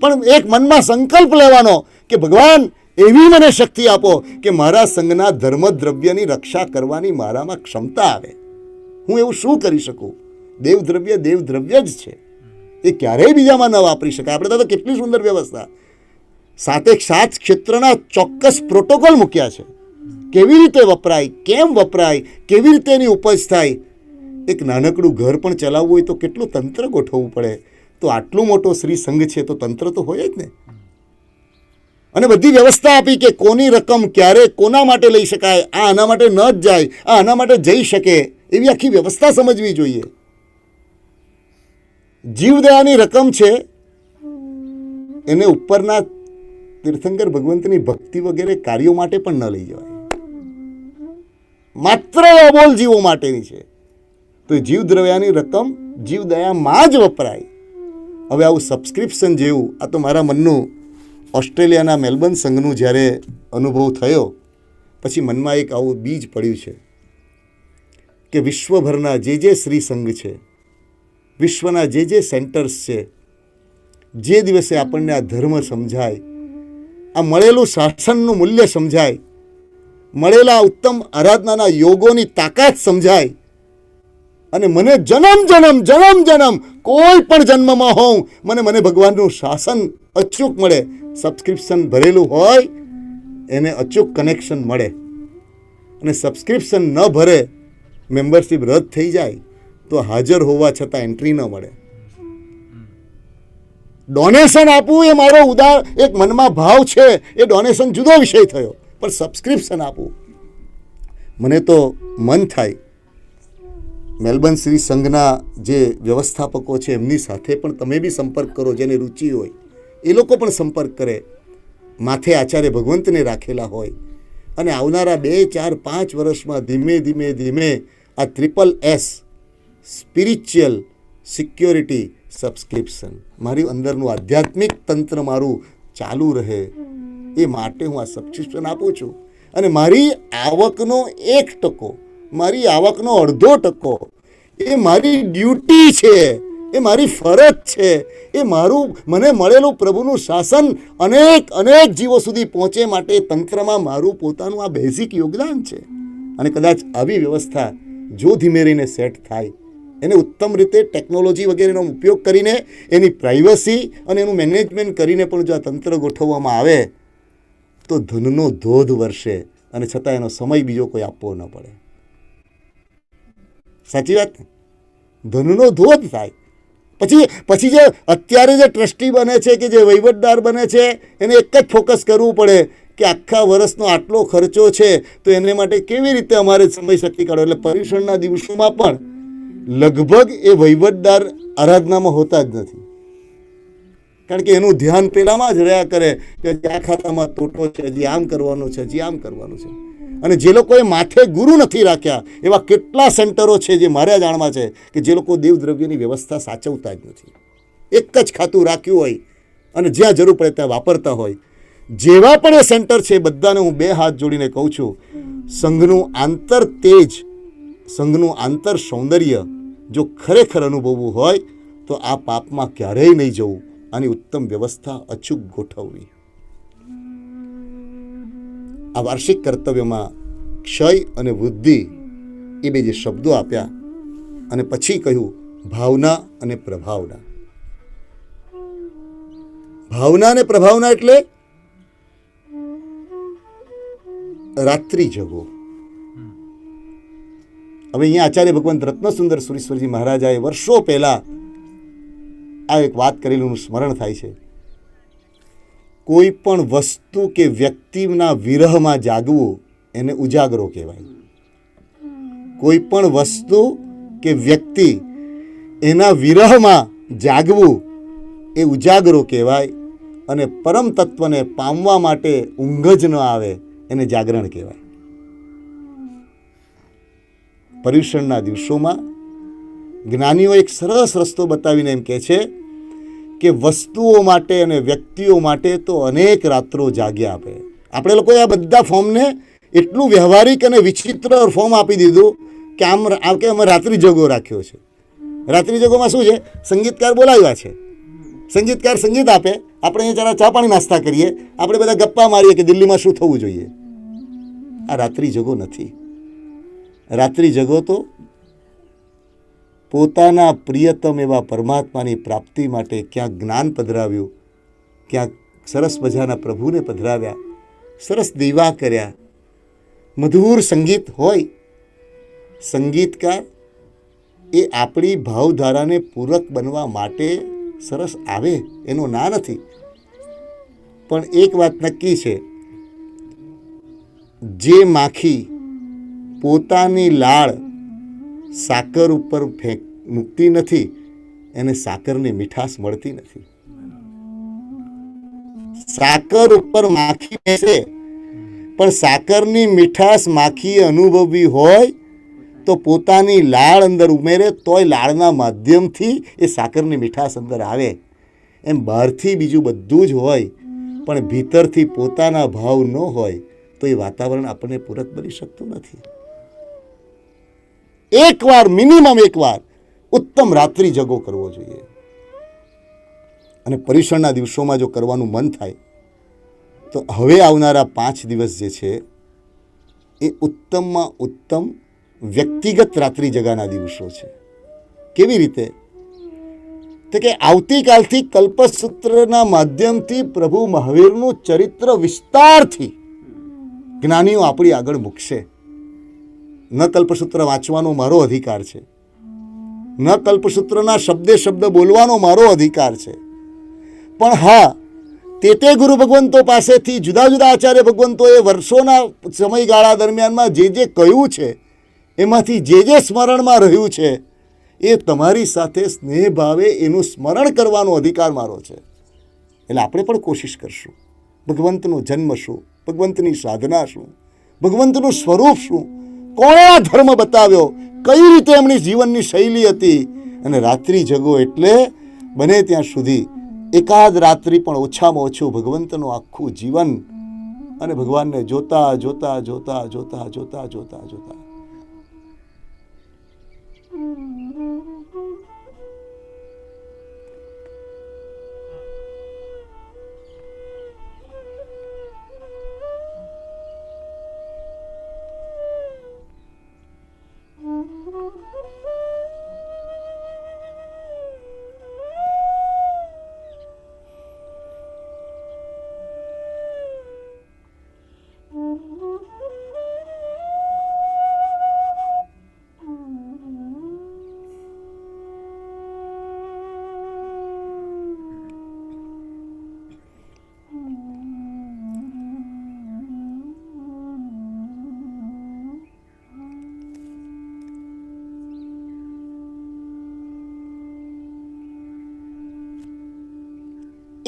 પણ એક મનમાં સંકલ્પ લેવાનો કે ભગવાન એવી મને શક્તિ આપો કે મારા સંઘના ધર્મદ્રવ્યની રક્ષા કરવાની મારામાં ક્ષમતા આવે. હું એવું શું કરી શકું? દેવદ્રવ્ય દેવદ્રવ્ય જ છે, એ ક્યારેય બીજામાં ન વાપરી શકાય. આપણે તો કેટલી સુંદર વ્યવસ્થા, સાતે સાત ક્ષેત્રના ચોક્કસ પ્રોટોકોલ મૂક્યા છે, કેવી રીતે વપરાય, કેમ વપરાય, કેવી રીતે એની ઉપજ થાય. એક નાનકડું ઘર પણ ચલાવવું હોય તો કેટલું તંત્ર ગોઠવવું પડે. તો આટલું મોટો શ્રી સંઘ છે તો તંત્ર તો હોય જ ને. અને બધી વ્યવસ્થા આપી કે કોની રકમ ક્યારે કોના માટે લઈ શકાય, આ આના માટે ન જ જાય, આ આના માટે જઈ શકે, એવી આખી વ્યવસ્થા સમજવી જોઈએ. જીવદયાની રકમ છે એને ઉપરના તીર્થંકર ભગવંતની ભક્તિ વગેરે કાર્યો માટે પણ ન લઈ જવાય, માત્ર અબોલ જીવો માટેની છે. તો જીવદ્રવ્યાની રકમ જીવદયામાં જ વપરાય. હવે આવું સબસ્ક્રિપ્શન જેવું, આ તો મારા મનનું ઓસ્ટ્રેલિયાના મેલબર્ન સંઘનું જ્યારે અનુભવ થયો પછી મનમાં એક આવું બીજ પડ્યું છે કે વિશ્વભરના જે શ્રી સંઘ છે, વિશ્વના જે સેન્ટર્સ છે, જે દિવસે આપણને આ ધર્મ સમજાય, આ મળેલું શાસનનું મૂલ્ય સમજાય, મળેલા ઉત્તમ આરાધનાના યોગોની તાકાત સમજાય, અને મને જન્મ જન્મ જન્મ જન્મ કોઈ પણ જન્મમાં હોઉં મને ભગવાનનું શાસન અચૂક મળે, સબસ્ક્રિપ્શન ભરેલું હોય એને અચૂક કનેક્શન મળે. અને સબસ્ક્રિપ્શન ન ભરે, મેમ્બરશિપ રદ થઈ જાય તો હાજર હોવા છતાં એન્ટ્રી ન મળે. ડોનેશન આપવું એ મારો એક મનમાં ભાવ છે, એ ડોનેશન જુદો વિષય થયો, પણ સબસ્ક્રિપ્શન આપવું, મને તો મન થાય મેલબર્ન શ્રી સંઘના જે વ્યવસ્થાપકો છે એમની સાથે પણ તમે બી સંપર્ક કરો, જેને રુચિ હોય એ લોકો પણ સંપર્ક કરે, માથે આચાર્ય ભગવંતને રાખેલા હોય, અને આવનારા 2, 4, 5 વર્ષમાં ધીમે ધીમે ધીમે આ SSS સ્પિરિચ્યુઅલ સિક્યોરિટી સબસ્ક્રિપ્શન, મારી અંદરનું આધ્યાત્મિક તંત્ર મારું ચાલુ રહે, એ માટે હું આ સબસ્ક્રિપ્શન આપું છું. અને મારી આવકનો 1%, મારી આવકનો 1/2% એ મારી ડ્યુટી છે એ મારી ફરજ છે, એ મારું મને મળેલું પ્રભુનું શાસન અનેક જીવો સુધી પહોંચે માટે તંત્રમાં મારું પોતાનું આ બેઝિક યોગદાન છે. અને કદાચ આવી વ્યવસ્થા જો ધીમે રહીને સેટ થાય, એને ઉત્તમ રીતે ટેકનોલોજી વગેરેનો ઉપયોગ કરીને એની પ્રાઇવસી અને એનું મેનેજમેન્ટ કરીને પણ જો આ તંત્ર ગોઠવવામાં આવે તો ધનનો ધોધ વરસે અને છતાં એનો સમય બીજો કોઈ આપવો ન પડે. સાચી વાત? ધનનો ધોધ થાય. પછી જે અત્યારે જે ટ્રસ્ટી બને છે કે જે વહીવટદાર બને છે, એને એક જ ફોકસ કરવું પડે કે આખા વર્ષનો આટલો ખર્ચો છે તો એને માટે કેવી રીતે અમારે સમય શક્તિ કાઢો. એટલે પર્યુષણના દિવસોમાં પણ લગભગ એ વહીવટદાર આરાધનામાં હોતા જ નથી, કારણ કે એનું ધ્યાન પેલામાં જ રહ્યા કરે કે આ ખાતામાં તોટો છે, હજી આમ કરવાનું છે, હજી આમ કરવાનું છે. અને જે લોકોએ માથે ગુરુ નથી રાખ્યા એવા કેટલા સેન્ટરો છે જે મારા જાણમાં છે કે જે લોકો દેવદ્રવ્યની વ્યવસ્થા સાચવતા જ નથી. એક જ ખાતું રાખ્યું હોય અને જ્યાં જરૂર પડે ત્યાં વાપરતા હોય. જેવા પણ એ સેન્ટર છે બધાને હું 2 હાથ જોડીને કહું છું, સંઘનું આંતર તેજ, સંઘનું આંતર સૌંદર્ય જો ખરેખર અનુભવવું હોય તો આ પાપમાં ક્યારેય નહીં જવું. આની ઉત્તમ વ્યવસ્થા અચૂક ગોઠવવી. આ વાર્ષિક કર્તવ્યમાં ક્ષય અને વૃદ્ધિ એ બે જે શબ્દો આપ્યા અને પછી કહ્યું ભાવના અને પ્રભાવના. ભાવના અને પ્રભાવના એટલે રાત્રિ જગો. હવે અહીંયા આચાર્ય ભગવંત રત્નસુંદર સુરીશ્વરજી મહારાજાએ વર્ષો પહેલા આ એક વાત કરેલું સ્મરણ થાય છે. કોઈ પણ વસ્તુ કે વ્યક્તિના વિરહમાં જાગવું એને ઉજાગરો કહેવાય. કોઈ પણ વસ્તુ કે વ્યક્તિ એના વિરહમાં જાગવું એ ઉજાગરો કહેવાય. અને પરમ તત્વને પામવા માટે ઊંઘ જ ન આવે એને જાગરણ કહેવાય. પર્યુષણના દિવસોમાં જ્ઞાનીઓ એક સરસ રસ્તો બતાવીને એમ કહે છે કે વસ્તુઓ માટે અને વ્યક્તિઓ માટે તો અનેક રાત્રો જાગ્યા આપે. આપણે લોકોએ આ બધા ફોર્મને એટલું વ્યવહારિક અને વિચિત્ર ફોર્મ આપી દીધું કે અમે રાત્રિ જગો રાખ્યો છે. રાત્રિ જગોમાં શું છે? સંગીતકાર બોલાવ્યા છે, સંગીતકાર સંગીત આપે, આપણે અહીંયા જરા ચા પાણી નાસ્તા કરીએ, આપણે બધા ગપ્પા મારીએ કે દિલ્હીમાં શું થવું જોઈએ. આ રાત્રિ જગો નથી. રાત્રિ જગો તો પોતાના પ્રિયતમ એવા પરમાત્માની પ્રાપ્તિ માટે ક્યાંક જ્ઞાન પધરાવ્યું, ક્યાંક સરસ મજાના પ્રભુને પધરાવ્યા, સરસ દીવા કર્યા, મધુર સંગીત હોય. સંગીતકાર એ આપણી ભાવધારાને પૂરક બનવા માટે સરસ આવે, એનો ના નથી. પણ એક વાત નક્કી છે, જે માખી પોતાની લાળ સાકર ઉપર મૂકતી નથી એને સાકરની મીઠાશ મળતી નથી. સાકર ઉપર માખી બેસે પણ સાકરની મીઠાશ માખીએ અનુભવવી હોય તો પોતાની લાળ અંદર ઉમેરે તોય લાળના માધ્યમથી એ સાકરની મીઠાશ અંદર આવે. એમ બહારથી બીજું બધું જ હોય પણ ભીતરથી પોતાના ભાવ ન હોય તો એ વાતાવરણ આપણને પૂરક બની શકતું નથી. એકવાર, મિનિમમ એકવાર ઉત્તમ રાત્રિ જગો કરવો જોઈએ. અને પર્યુષણના દિવસોમાં જો કરવાનું મન થાય તો હવે આવનારા 5 દિવસ જે છે એ ઉત્તમમાં ઉત્તમ વ્યક્તિગત રાત્રિ જગાના દિવસો છે. કેવી રીતે? તો કે આવતીકાલથી કલ્પસૂત્રના માધ્યમથી પ્રભુ મહાવીરનું ચરિત્ર વિસ્તારથી જ્ઞાનીઓ આપણી આગળ મૂકશે. ન કલ્પસૂત્ર વાંચવાનો મારો અધિકાર છે, ન કલ્પસૂત્રના શબ્દે શબ્દ બોલવાનો મારો અધિકાર છે. પણ હા, તે ગુરુ ભગવંતો પાસેથી જુદા જુદા આચાર્ય ભગવંતોએ વર્ષોના સમયગાળા દરમિયાનમાં જે કહ્યું છે એમાંથી જે સ્મરણમાં રહ્યું છે એ તમારી સાથે સ્નેહ ભાવે એનું સ્મરણ કરવાનો અધિકાર મારો છે. એટલે આપણે પણ કોશિશ કરશું. ભગવંતનો જન્મ શું, ભગવંતની સાધના શું, ભગવંતનું સ્વરૂપ શું, કોણે આ ધર્મ બતાવ્યો, કઈ રીતે એમની જીવનની શૈલી હતી. અને રાત્રિ જગો એટલે બને ત્યાં સુધી એકાદ રાત્રિ પણ ઓછામાં ઓછું ભગવંતનું આખું જીવન અને ભગવાનને જોતા જોતા જોતા જોતા જોતા જોતા જોતા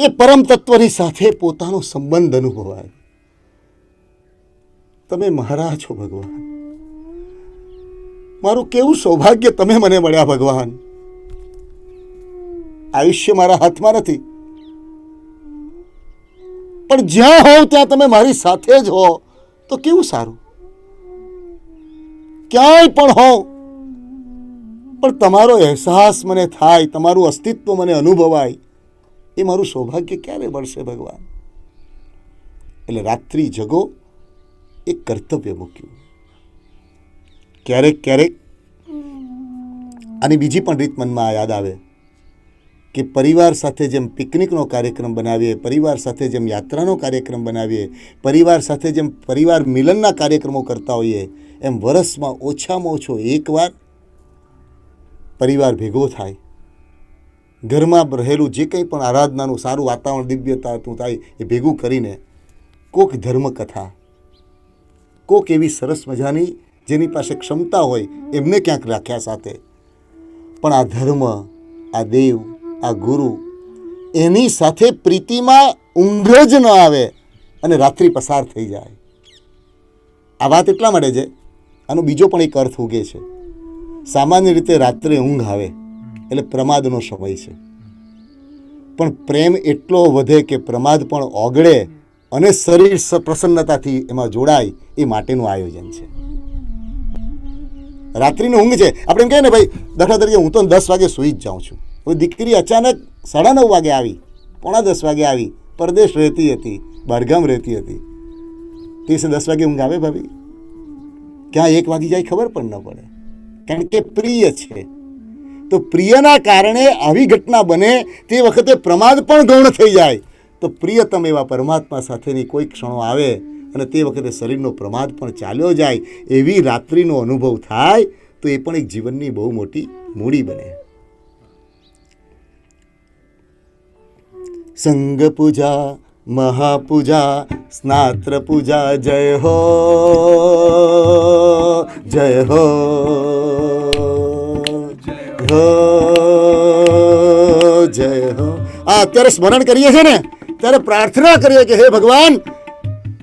એ પરમ તત્વની સાથે પોતાનો સંબંધ અનુભવાય. તમે મારા છો ભગવાન. મારું કેવું સૌભાગ્ય તમે મને મળ્યા ભગવાન. આયુષ્ય મારા હાથમાં નથી, પણ જ્યાં હોવ ત્યાં તમે મારી સાથે જ હો તો કેવું સારું. ક્યાંય પણ હોવ પણ તમારો અહેસાસ મને થાય, તમારું અસ્તિત્વ મને અનુભવાય, એ મારું સૌભાગ્ય ક્યારે મળશે ભગવાન. એટલે રાત્રિ જગો એ કર્તવ્ય મૂક્યું. ક્યારેક ક્યારેક આની બીજી પણ રીત મનમાં યાદ આવે કે પરિવાર સાથે જેમ પિકનિકનો કાર્યક્રમ બનાવીએ, પરિવાર સાથે જેમ યાત્રાનો કાર્યક્રમ બનાવીએ, પરિવાર સાથે જેમ પરિવાર મિલનના કાર્યક્રમો કરતા હોઈએ, એમ વર્ષમાં ઓછામાં ઓછો એકવાર પરિવાર ભેગો થાય. ઘરમાં રહેલું જે કંઈ પણ આરાધનાનું સારું વાતાવરણ દિવ્યતાનું થાય એ ભેગું કરીને કોક ધર્મકથા, કોક એવી સરસ મજાની જેની પાસે ક્ષમતા હોય એમને ક્યાંક રાખ્યા સાથે, પણ આ ધર્મ, આ દેવ, આ ગુરુ, એની સાથે પ્રીતિમાં ઊંઘ જ ન આવે અને રાત્રિ પસાર થઈ જાય. આ વાત એટલા માટે છે, આનો બીજો પણ એક અર્થ ઉગે છે. સામાન્ય રીતે રાત્રે ઊંઘ આવે એટલે પ્રમાદનો સમય છે, પણ પ્રેમ એટલો વધે કે પ્રમાદ પણ ઓગળે અને શરીર પ્રસન્નતાથી એમાં જોડાય, એ માટેનું આયોજન છે. રાત્રિની ઊંઘ છે, આપણે એમ કહીએ ને ભાઈ, દાખલા તરીકે હું તો 10 વાગે સૂઈ જ જાઉં છું. હવે દીકરી અચાનક 9:30 વાગે આવી, 9:45 વાગે આવી, પરદેશ રહેતી હતી, બહારગામ રહેતી હતી, દિવસે 10 વાગે ઊંઘ આવે ભાભી? ક્યાં 1 વાગી જાય ખબર પણ ન પડે, કારણ કે પ્રિય છે. તો પ્રિયના કારણે આવી ઘટના બને તે વખતે પ્રમાદ પણ ગૌણ થઈ જાય. તો પ્રિયતમ એવા પરમાત્મા સાથેની કોઈ ક્ષણો આવે અને તે વખતે શરીરનો પ્રમાદ પણ ચાલ્યો જાય, એવી રાત્રિનો અનુભવ થાય તો એ પણ એક જીવનની બહુ મોટી મૂડી બને. સંગ પૂજા, મહાપૂજા, સ્નાત્ર પૂજા, જય હો, જય હો, જય હો. આ અત્યારે સ્મરણ કરીએ છીએ ને, ત્યારે પ્રાર્થના કરીએ કે હે ભગવાન,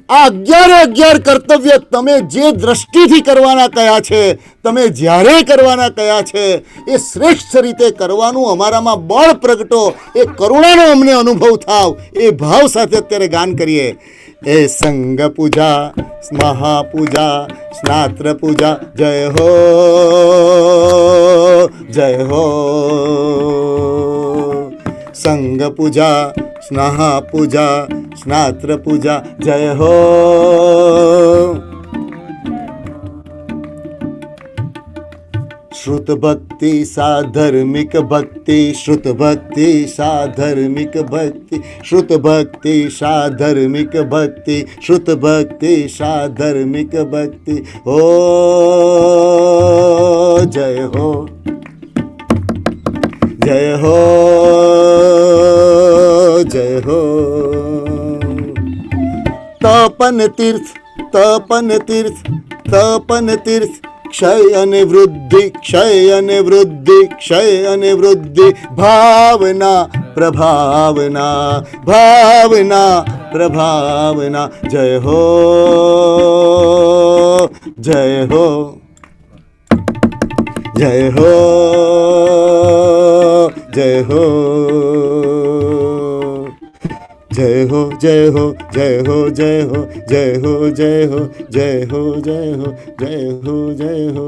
આ 11 કર્તવ્ય તમે જે દ્રષ્ટિથી કરવાના કયા છે, તમે જ્યારે કરવાના કયા છે, એ શ્રેષ્ઠ રીતે કરવાનું અમારામાં બળ પ્રગટો, એ કરુણાનો અમને અનુભવ થાવ, એ ભાવ સાથે અત્યારે ગાન કરીએ. એ સંગ પૂજા, મહાપૂજા, સ્નાત્ર પૂજા, જય હો, જય હો. સંગ પૂજા, સ્નાહા પૂજા, સ્નાત્ર પૂજા, જય હો. શ્રુત ભક્તિ સા ધાર્મિક ભક્તિ, શ્રુત ભક્તિ સા ધાર્મિક ભક્તિ, શ્રુત ભક્તિ સા ધાર્મિક ભક્તિ, શ્રુત ભક્તિ સા ધાર્મિક ભક્તિ. હો, જય હો, જય હો, જય હો. તપન તીર્થ, તપન તીર્થ, તપન તીર્થ, ક્ષય અને વૃદ્ધિ, ક્ષય અને વૃદ્ધિ, ક્ષય અને વૃદ્ધિ, ભાવના પ્રભાવના, ભાવના પ્રભાવના. જય હો, જય હો, જય હો, જય હો, જય હો, જય હો, જય હો, જય હો, જય હો, જય હો, જય હો, જય હો, જય હો, જય હો.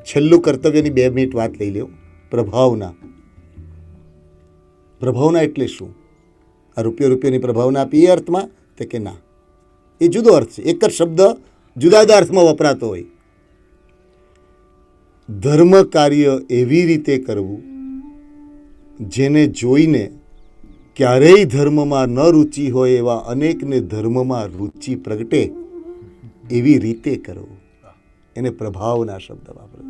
છેલ્લું કર્તવ્યની 2 મિનિટ વાત લઈ લ્યો. પ્રભાવના. પ્રભાવના એટલે શું? આ રૂપિયાની પ્રભાવના આપી એ અર્થમાં તો કે ના, એ જુદો અર્થ છે. એક જ શબ્દ જુદા જુદા અર્થમાં વપરાતો હોય. ધર્મ કાર્ય એવી રીતે કરવું જેને જોઈને ક્યારેય ધર્મમાં ન રુચિ હોય એવા અનેકને ધર્મમાં રુચિ પ્રગટે એવી રીતે કરવું, એને પ્રભાવના શબ્દ વાપરે.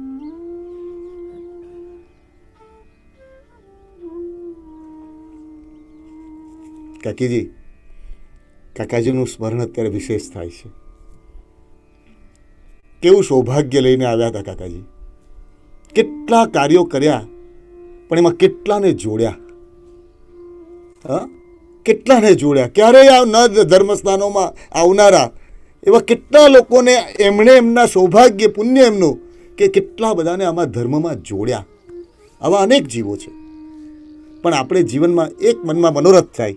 કાકાજીનું સ્મરણ અત્યારે વિશેષ થાય છે. કેવું સૌભાગ્ય લઈને આવ્યા હતા કાકાજી. કેટલા કાર્યો કર્યા, પણ એમાં કેટલાને જોડ્યા. હા, કેટલાને જોડ્યા, ક્યારેય ન ધર્મસ્થાનોમાં આવનારા એવા કેટલા લોકોને એમણે એમના સૌભાગ્ય પુણ્ય એમનું કે કેટલા બધાને આમાં ધર્મમાં જોડ્યા. આવા અનેક જીવો છે. પણ આપણે જીવનમાં એક મનમાં મનોરથ થાય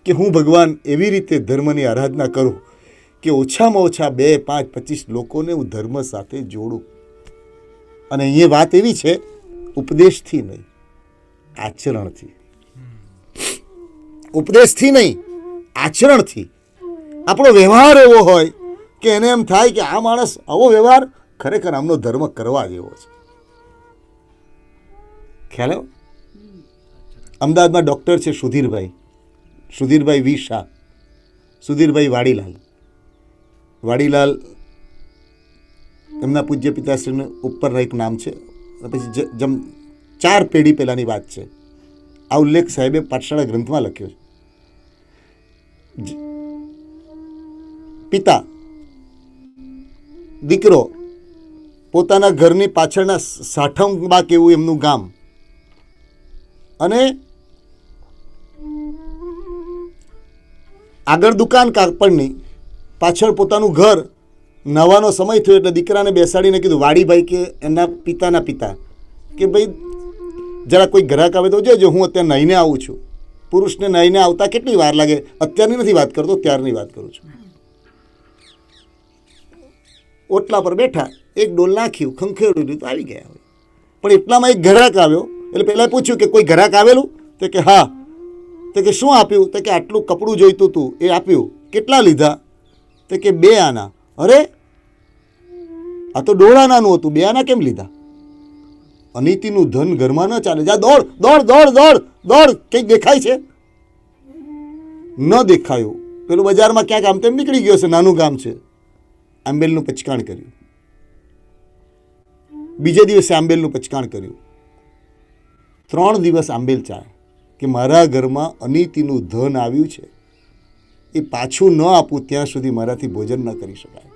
કે હું ભગવાન એવી રીતે ધર્મની આરાધના કરું કે ઓછામાં ઓછા 2, 5, 25 લોકોને હું ધર્મ સાથે જોડું. અને અહીંયા વાત એવી છે, ઉપદેશથી નહીં, આચરણથી. ઉપદેશથી નહીં, આચરણથી. આપણો વ્યવહાર એવો હોય કે એને એમ થાય કે આ માણસ આવો વ્યવહાર ખરેખર આમનો ધર્મ કરવા જેવો છે. ખ્યાલ આવ્યો? અમદાવાદમાં ડૉક્ટર છે સુધીરભાઈ વી શાહ, સુધીરભાઈ વાડીલાલ એમના પૂજ્ય પિતાશ્રીનું ઉપરના એક નામ છે. પછી 4 પેઢી પહેલાંની વાત છે. આ ઉલ્લેખ સાહેબે પાઠશાળા ગ્રંથમાં લખ્યો છે. પિતા દીકરો પોતાના ઘરની પાછળના 60 બાક એવું એમનું ગામ, અને આગળ દુકાન કાપડની, પાછળ પોતાનું ઘર. નવાનો સમય થયો એટલે દીકરાને બેસાડીને કીધું, વાડીભાઈ કે એના પિતાના પિતા કે ભાઈ જરા કોઈ ગ્રાહક આવે તો જોજો, હું અત્યારે નાહીને આવું છું. પુરુષને નાહીને આવતા કેટલી વાર લાગે? અત્યારની નથી વાત કરતો, ત્યારની વાત કરું છું. ઓટલા પર બેઠા, એક ડોલ નાખ્યું, ખંખેડ્યું તો આવી ગયા હોય. પણ એટલામાં એક ગ્રાહક આવ્યો એટલે પહેલાં પૂછ્યું કે કોઈ ગ્રાહક આવેલું? તો કે હા. તો કે શું આપ્યું? તો કે આટલું કપડું જોઈતું હતું એ આપ્યું. કેટલા લીધા? તો કે 2 આના. અરે આ તો 1.5 આનાનું હતું, 2 આના કેમ લીધા? અનીતિનું ધન ઘરમાં ન ચાલે. જા દોડ દોડ દોડ દોડ દોડ. કંઈક દેખાય છે? ન દેખાયું. પેલું બજારમાં ક્યાંક આમ તેમ નીકળી ગયો છે, નાનું ગામ છે. આંબેલનું પચકાણ કર્યું. બીજે દિવસે આંબેલનું પચકાણ કર્યું. 3 દિવસ આંબેલ ચાલે કે મારા ઘરમાં અનીતિનું ધન આવ્યું છે, એ પાછું ન આપું ત્યાં સુધી મારાથી ભોજન ન કરી શકાય.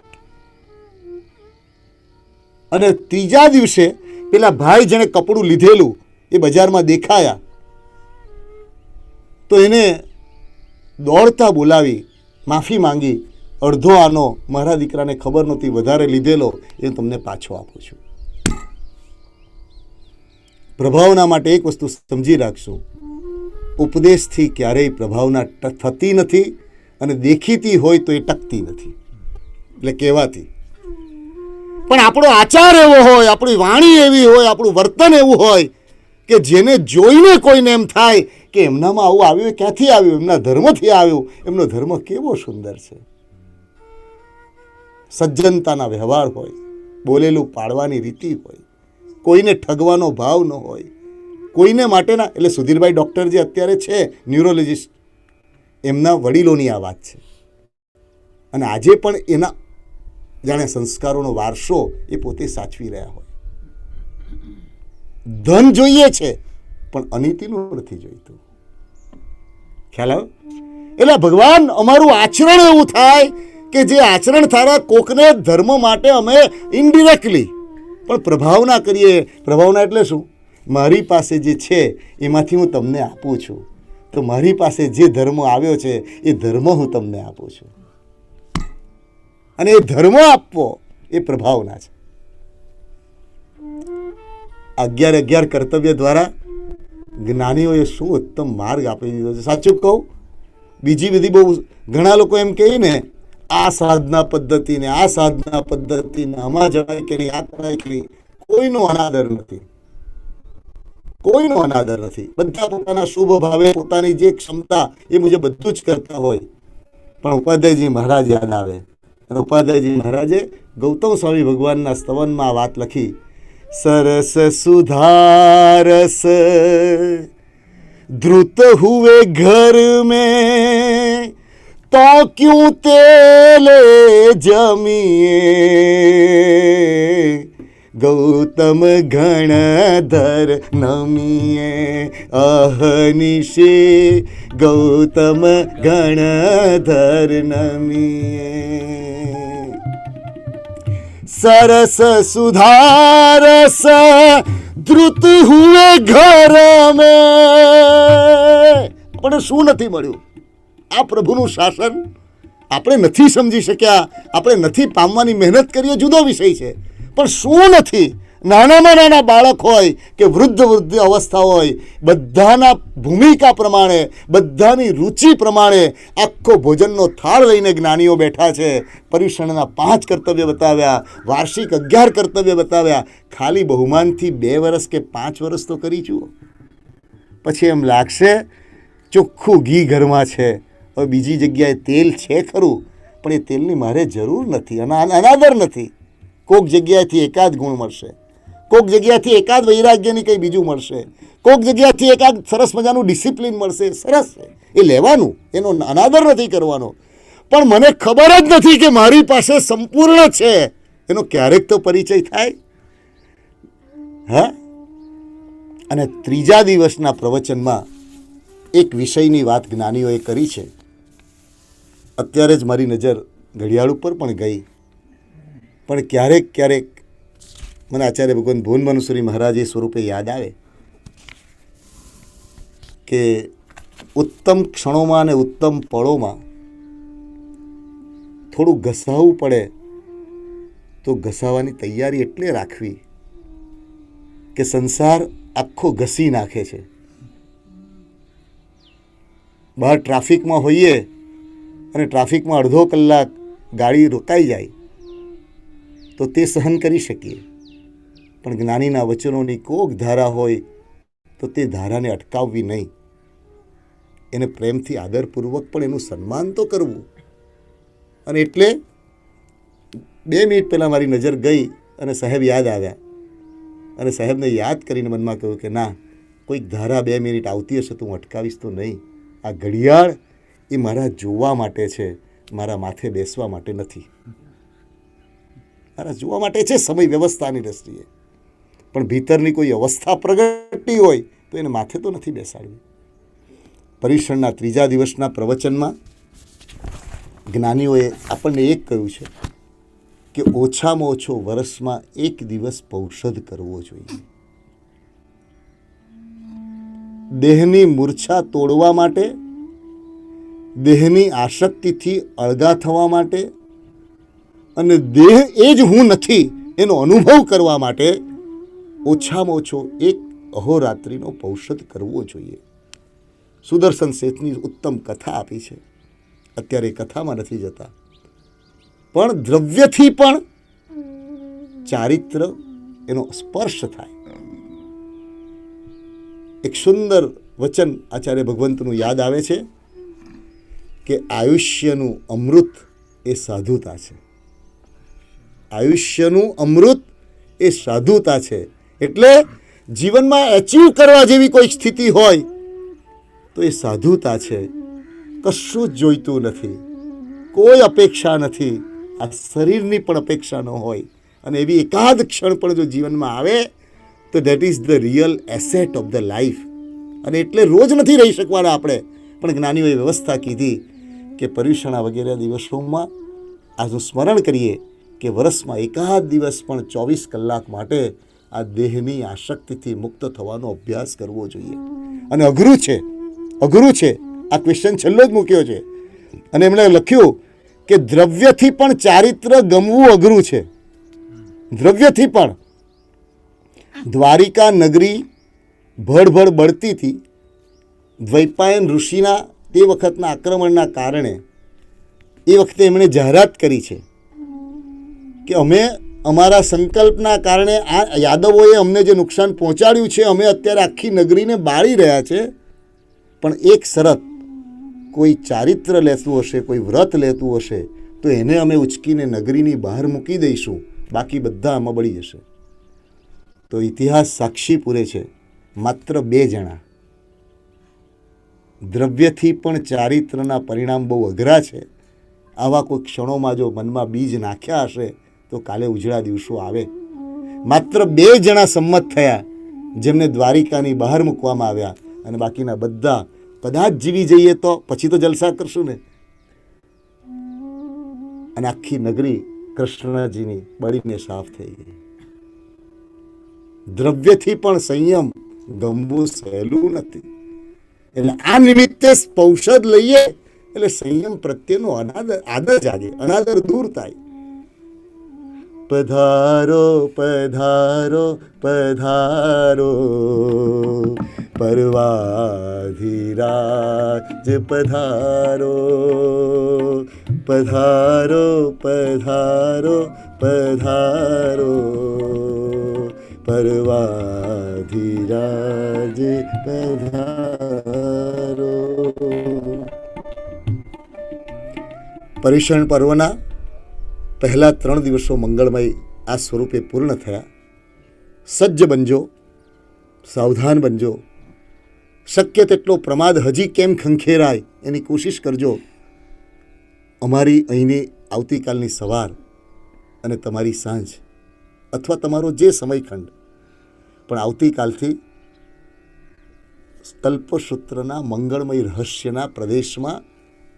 અને 3જા દિવસે પેલા ભાઈ જેણે કપડું લીધેલું એ બજારમાં દેખાયા તો એને દોડતા બોલાવી માફી માંગી, અડધો આનો મારા દીકરાને ખબર નહોતી, વધારે લીધેલો એ તમને પાછો આપું છું. પ્રભાવના માટે એક વસ્તુ સમજી રાખશું, ઉપદેશથી ક્યારેય પ્રભાવના થતી નથી, અને દેખીતી હોય તો એ ટકતી નથી, એટલે કહેવાથી. પણ આપણો આચાર એવો હોય, આપણી વાણી એવી હોય, આપણું વર્તન એવું હોય કે જેને જોઈને કોઈને એમ થાય કે એમનામાં આવું આવ્યું, ક્યાંથી આવ્યું? એમના ધર્મથી આવ્યું. એમનો ધર્મ કેવો સુંદર છે. સજ્જનતાના વ્યવહાર હોય, બોલેલું પાડવાની રીતિ હોય, કોઈને ઠગવાનો ભાવ ન હોય, કોઈને માટેના. એટલે સુધીરભાઈ ડૉક્ટર જે અત્યારે છે ન્યુરોલોજિસ્ટ, એમના વડીલોની આ વાત છે. અને આજે પણ એના જાણે સંસ્કારોનો વારસો એ પોતે સાચવી રહ્યા હોય. ધન જોઈએ છે પણ અનીતિનું નથી જોઈતું. ખ્યાલ આવે? એટલે ભગવાન અમારું આચરણ એવું થાય કે જે આચરણ થારા કોકને ધર્મ માટે અમે ઇનડિરેક્ટલી પણ પ્રભાવના કરીએ. પ્રભાવના એટલે શું? મારી પાસે જે છે એમાંથી હું તમને આપું છું. તો મારી પાસે જે ધર્મ આવ્યો છે એ ધર્મ હું તમને આપું છું. અને એ ધર્મ આપવો એ પ્રભાવના છે. 11 કર્તવ્ય દ્વારા જ્ઞાનીઓએ શું ઉત્તમ માર્ગ આપી દીધો છે. સાચું કહું, બીજી બધી બહુ ઘણા લોકો એમ કહે ને, આ સાધના પદ્ધતિને આ સાધના પદ્ધતિને આમાં જવાય કે નહીં, આ કરાય કે નહીં, કોઈનો અનાદર નથી. કોઈનો અનાદર નથી. બધા પોતાના શુભ ભાવે પોતાની જે ક્ષમતા એ મુજબ બધું જ કરતા હોય. પણ ઉપાધ્યાયજી મહારાજ યાદ આવે. અને ઉપાધ્યાયજી મહારાજે ગૌતમ સ્વામી ભગવાનના સ્તવનમાં આ વાત લખી, સરસ સુધારસ ધ્રુત હુએ ઘર મેં તો ક્યું તેલે જમીએ, ગૌતમ ગણધર નમીએ અહનિશે, ગૌતમ ગણધર નમીએ. સરસ સુધારસ ધ્રુત હુએ ઘર મેં. આપણને શું નથી મળ્યું? આ પ્રભુનું શાસન આપણે નથી સમજી શક્યા, આપણે નથી પામવાની મહેનત કરીએ જુદો વિષય છે, પણ શું નથી? નાનામાં નાના બાળક હોય કે વૃદ્ધ અવસ્થા હોય, બધાના ભૂમિકા પ્રમાણે, બધાની રુચિ પ્રમાણે આખો ભોજનનો થાળ લઈને જ્ઞાનીઓ બેઠા છે. પર્યુષણના 5 કર્તવ્ય બતાવ્યા, વાર્ષિક 11 કર્તવ્ય બતાવ્યા. ખાલી બહુમાનથી 2 વર્ષ કે 5 વર્ષ તો કરી જુઓ, પછી એમ લાગશે ચોખ્ખું ઘી ઘરમાં છે. હવે બીજી જગ્યાએ તેલ છે ખરું, પણ એ તેલની મારે જરૂર નથી, અનાદર નથી. કોઈક જગ્યાએથી એકાદ ગુણ મળશે, કોઈક જગ્યાથી એકાદ વૈરાગ્યની કંઈ બીજું મળશે, કોઈક જગ્યાથી એકાદ સરસ મજાનું ડિસિપ્લિન મળશે. સરસ છે, એ લેવાનું, એનો અનાદર નથી કરવાનો. પણ મને ખબર જ નથી કે મારી પાસે સંપૂર્ણ છે, એનો ક્યારેક તો પરિચય થાય. હા, અને 3જા દિવસના પ્રવચનમાં એક વિષયની વાત જ્ઞાનીઓએ કરી છે. અત્યારે જ મારી નજર ઘડિયાળ ઉપર પણ ગઈ, પણ ક્યારેક ક્યારેક મને આચાર્ય ભગવાન ભુવન મનુસરી મહારાજ એ સ્વરૂપે યાદ આવે કે ઉત્તમ ક્ષણોમાં અને ઉત્તમ પળોમાં થોડું ઘસાવવું પડે તો ઘસાવાની તૈયારી એટલે રાખવી કે સંસાર આખો ઘસી નાખે છે. બહાર ટ્રાફિકમાં હોઈએ અને ટ્રાફિકમાં અડધો કલાક ગાડી રોકાઈ જાય તો તે સહન કરી શકીએ, પણ જ્ઞાનીના વચનોની કોક ધારા હોય તો તે ધારાને અટકાવવી નહીં, એને પ્રેમથી આદરપૂર્વક પણ એનું સન્માન તો કરવું. અને એટલે 2 મિનિટ પહેલાં મારી નજર ગઈ અને સાહેબ યાદ આવ્યા, અને સાહેબને યાદ કરીને મનમાં કહ્યું કે ના, કોઈક ધારા 2 મિનિટ આવતી હશે તો હું અટકાવીશ તો નહીં. આ ઘડિયાળ એ મારા જોવા માટે છે, મારા માથે બેસવા માટે નથી. મારા જોવા માટે છે સમય વ્યવસ્થાની દ્રષ્ટિએ, પણ ભીતરની કોઈ અવસ્થા પ્રગટતી હોય તો એને માથે તો નથી બેસાડવી. પર્યુષણના 3જા દિવસના પ્રવચનમાં જ્ઞાનીઓએ આપણને એક કહ્યું છે કે ઓછામાં ઓછો વર્ષમાં 1 દિવસ પૌષધ કરવો જોઈએ. દેહની મૂર્છા તોડવા માટે, દેહની આસક્તિથી અળગા થવા માટે અને દેહ એ જ હું નથી એનો અનુભવ કરવા માટે ઓછામાં ઓછો 1 અહોરાત્રિનો પૌષધ કરવો જોઈએ. સુદર્શન શેઠની ઉત્તમ કથા આપી છે, અત્યારે કથામાં નથી જતા, પણ દ્રવ્યથી પણ ચારિત્ર એનો સ્પર્શ થાય. એક સુંદર વચન આચાર્ય ભગવંતનું યાદ આવે છે કે આયુષ્યનું અમૃત એ સાધુતા છે. આયુષ્યનું અમૃત એ સાધુતા છે. એટલે જીવનમાં એચીવ કરવા જેવી કોઈ સ્થિતિ હોય તો એ સાધુતા છે. કશું જ જોઈતું નથી, કોઈ અપેક્ષા નથી, આ શરીરની પણ અપેક્ષા ન હોય, અને એવી એકાદ ક્ષણ પણ જો જીવનમાં આવે તો that is the real asset of the life. અને એટલે રોજ નથી રહી શકવાના આપણે, પણ જ્ઞાનીઓએ વ્યવસ્થા કીધી કે પર્યુષણા વગેરે દિવસોમાં આજનું સ્મરણ કરીએ કે વર્ષમાં એકાદ દિવસ પણ 24 કલાક માટે આ દેહની આસક્તિથી મુક્ત થવાનો અભ્યાસ કરવો જોઈએ. અને અઘરું છે, અઘરું છે. આ ક્વેશ્ચન છેલ્લો જ મૂક્યો છે, અને એમણે લખ્યું કે દ્રવ્યથી પણ ચારિત્ર ગમવું અઘરું છે. દ્રવ્યથી પણ દ્વારિકા નગરી ભડભડ બળતી હતી. દ્વૈપાયન ઋષિના તે વખતના આક્રમણના કારણે એ વખતે એમણે જાહેરાત કરી છે કે અમે અમારા સંકલ્પના કારણે આ યાદવોએ અમને જે નુકસાન પહોંચાડ્યું છે, અમે અત્યારે આખી નગરીને બાળી રહ્યા છે, પણ એક શરત, કોઈ ચારિત્ર લેતું હશે, કોઈ વ્રત લેતું હશે તો એને અમે ઉચકીને નગરીની બહાર મૂકી દઈશું, બાકી બધા આમાં બળી જશે. તો ઇતિહાસ સાક્ષી પૂરે છે, માત્ર 2 જણા. દ્રવ્યથી પણ ચારિત્રના પરિણામ બહુ અઘરા છે. આવા કોઈ ક્ષણોમાં જો મનમાં બીજ નાખ્યા હશે તો કાલે ઉજળા દિવસો આવે. માત્ર 2 જણા સંમત થયા જેમને દ્વારિકાની બહાર મૂકવામાં આવ્યા, અને બાકીના બધા કદાચ જીવી જઈએ તો પછી તો જલસા કરશું ને. અને આખી નગરી કૃષ્ણજીની બળીને સાફ થઈ ગઈ. દ્રવ્યથી પણ સંયમ ગમવું સહેલું નથી. એટલે આ નિમિત્તે તે ઔષધ લઈએ એટલે સંયમ પ્રત્યેનો આદર જાગે, અનાદર દૂર થાય. પધારો પધારો પધારો પરવાધિરાજ પધારો, પધારો પધારો પધારો પરવાધિરાજ પધારો. પર્યુષણ પર્વના પહેલા 3 દિવસો મંગળમય આ સ્વરૂપે પૂર્ણ થયા. સજ્જ બનજો, સાવધાન બનજો. શક્ય તેટલો પ્રમાદ હજી કેમ ખંખેરાય એની કોશિશ કરજો. અમારી અહીંની આવતીકાલની સવાર અને તમારી સાંજ અથવા તમારો જે સમયખંડ, પણ આવતીકાલથી કલ્પસૂત્રના મંગળમય રહસ્યના પ્રદેશમાં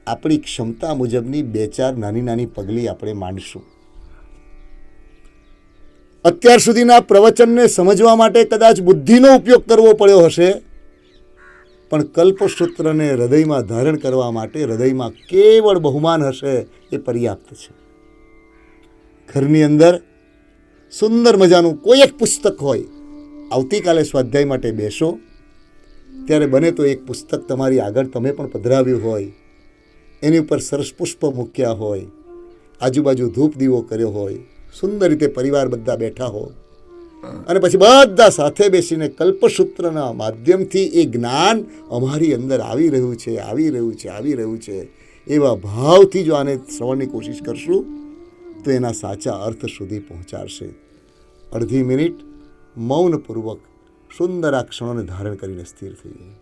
આપણી ક્ષમતા મુજબની 2-4 નાની પગલી આપણે માંડશું. અત્યાર સુધીના પ્રવચનને સમજવા માટે કદાચ બુદ્ધિનો ઉપયોગ કરવો પડ્યો હશે, પણ કલ્પસૂત્રને હૃદયમાં ધારણ કરવા માટે હૃદયમાં કેવળ બહુમાન હશે એ પર્યાપ્ત છે. ઘરની અંદર સુંદર મજાનું કોઈ એક પુસ્તક હોય. આવતીકાલે સ્વાધ્યાય માટે બેસો ત્યારે બને તો એક પુસ્તક તમારી આગળ તમે પણ પધરાવ્યું હોય, એની ઉપર સરસ પુષ્પ મૂક્યા હોય, આજુબાજુ ધૂપ દીવો કર્યો હોય, સુંદર રીતે પરિવાર બધા બેઠા હોય અને પછી બધા સાથે બેસીને કલ્પસૂત્રના માધ્યમથી એ જ્ઞાન અમારી અંદર આવી રહ્યું છે, આવી રહ્યું છે, આવી રહ્યું છે એવા ભાવથી જો આને શ્રવણની કોશિશ કરશું તો એના સાચા અર્થ સુધી પહોંચાડશે. અડધી મિનિટ મૌનપૂર્વક સુંદર આ ક્ષણોને ધારણ કરીને સ્થિર થઈ જાય.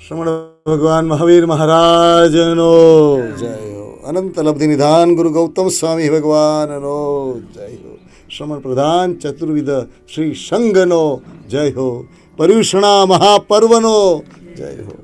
શ્રમણ ભગવાન મહાવીર મહારાજનો જય હો. અનંત લબ્ધિ નિધાન ગુરુ ગૌતમ સ્વામી ભગવાનનો જય હો. શ્રમણ પ્રધાન ચતુર્વિધ શ્રી સંઘનો જય હો. પર્યુષણા મહાપર્વનો જય હો.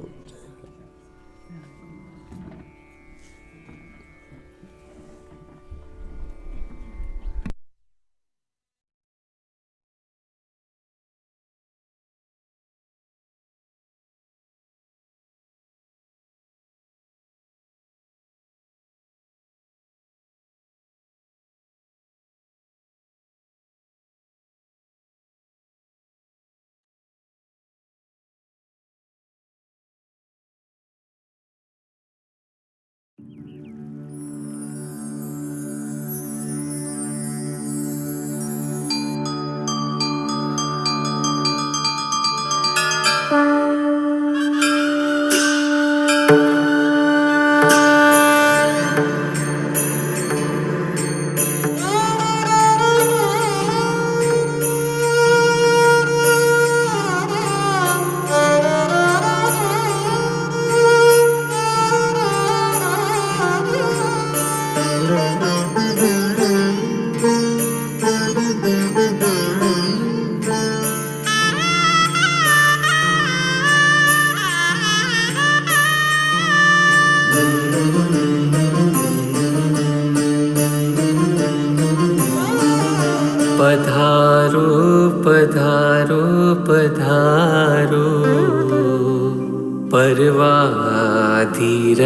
ધીરજ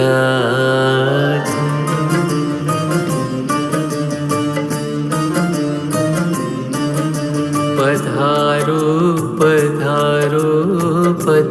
પધારો પધારો પધારો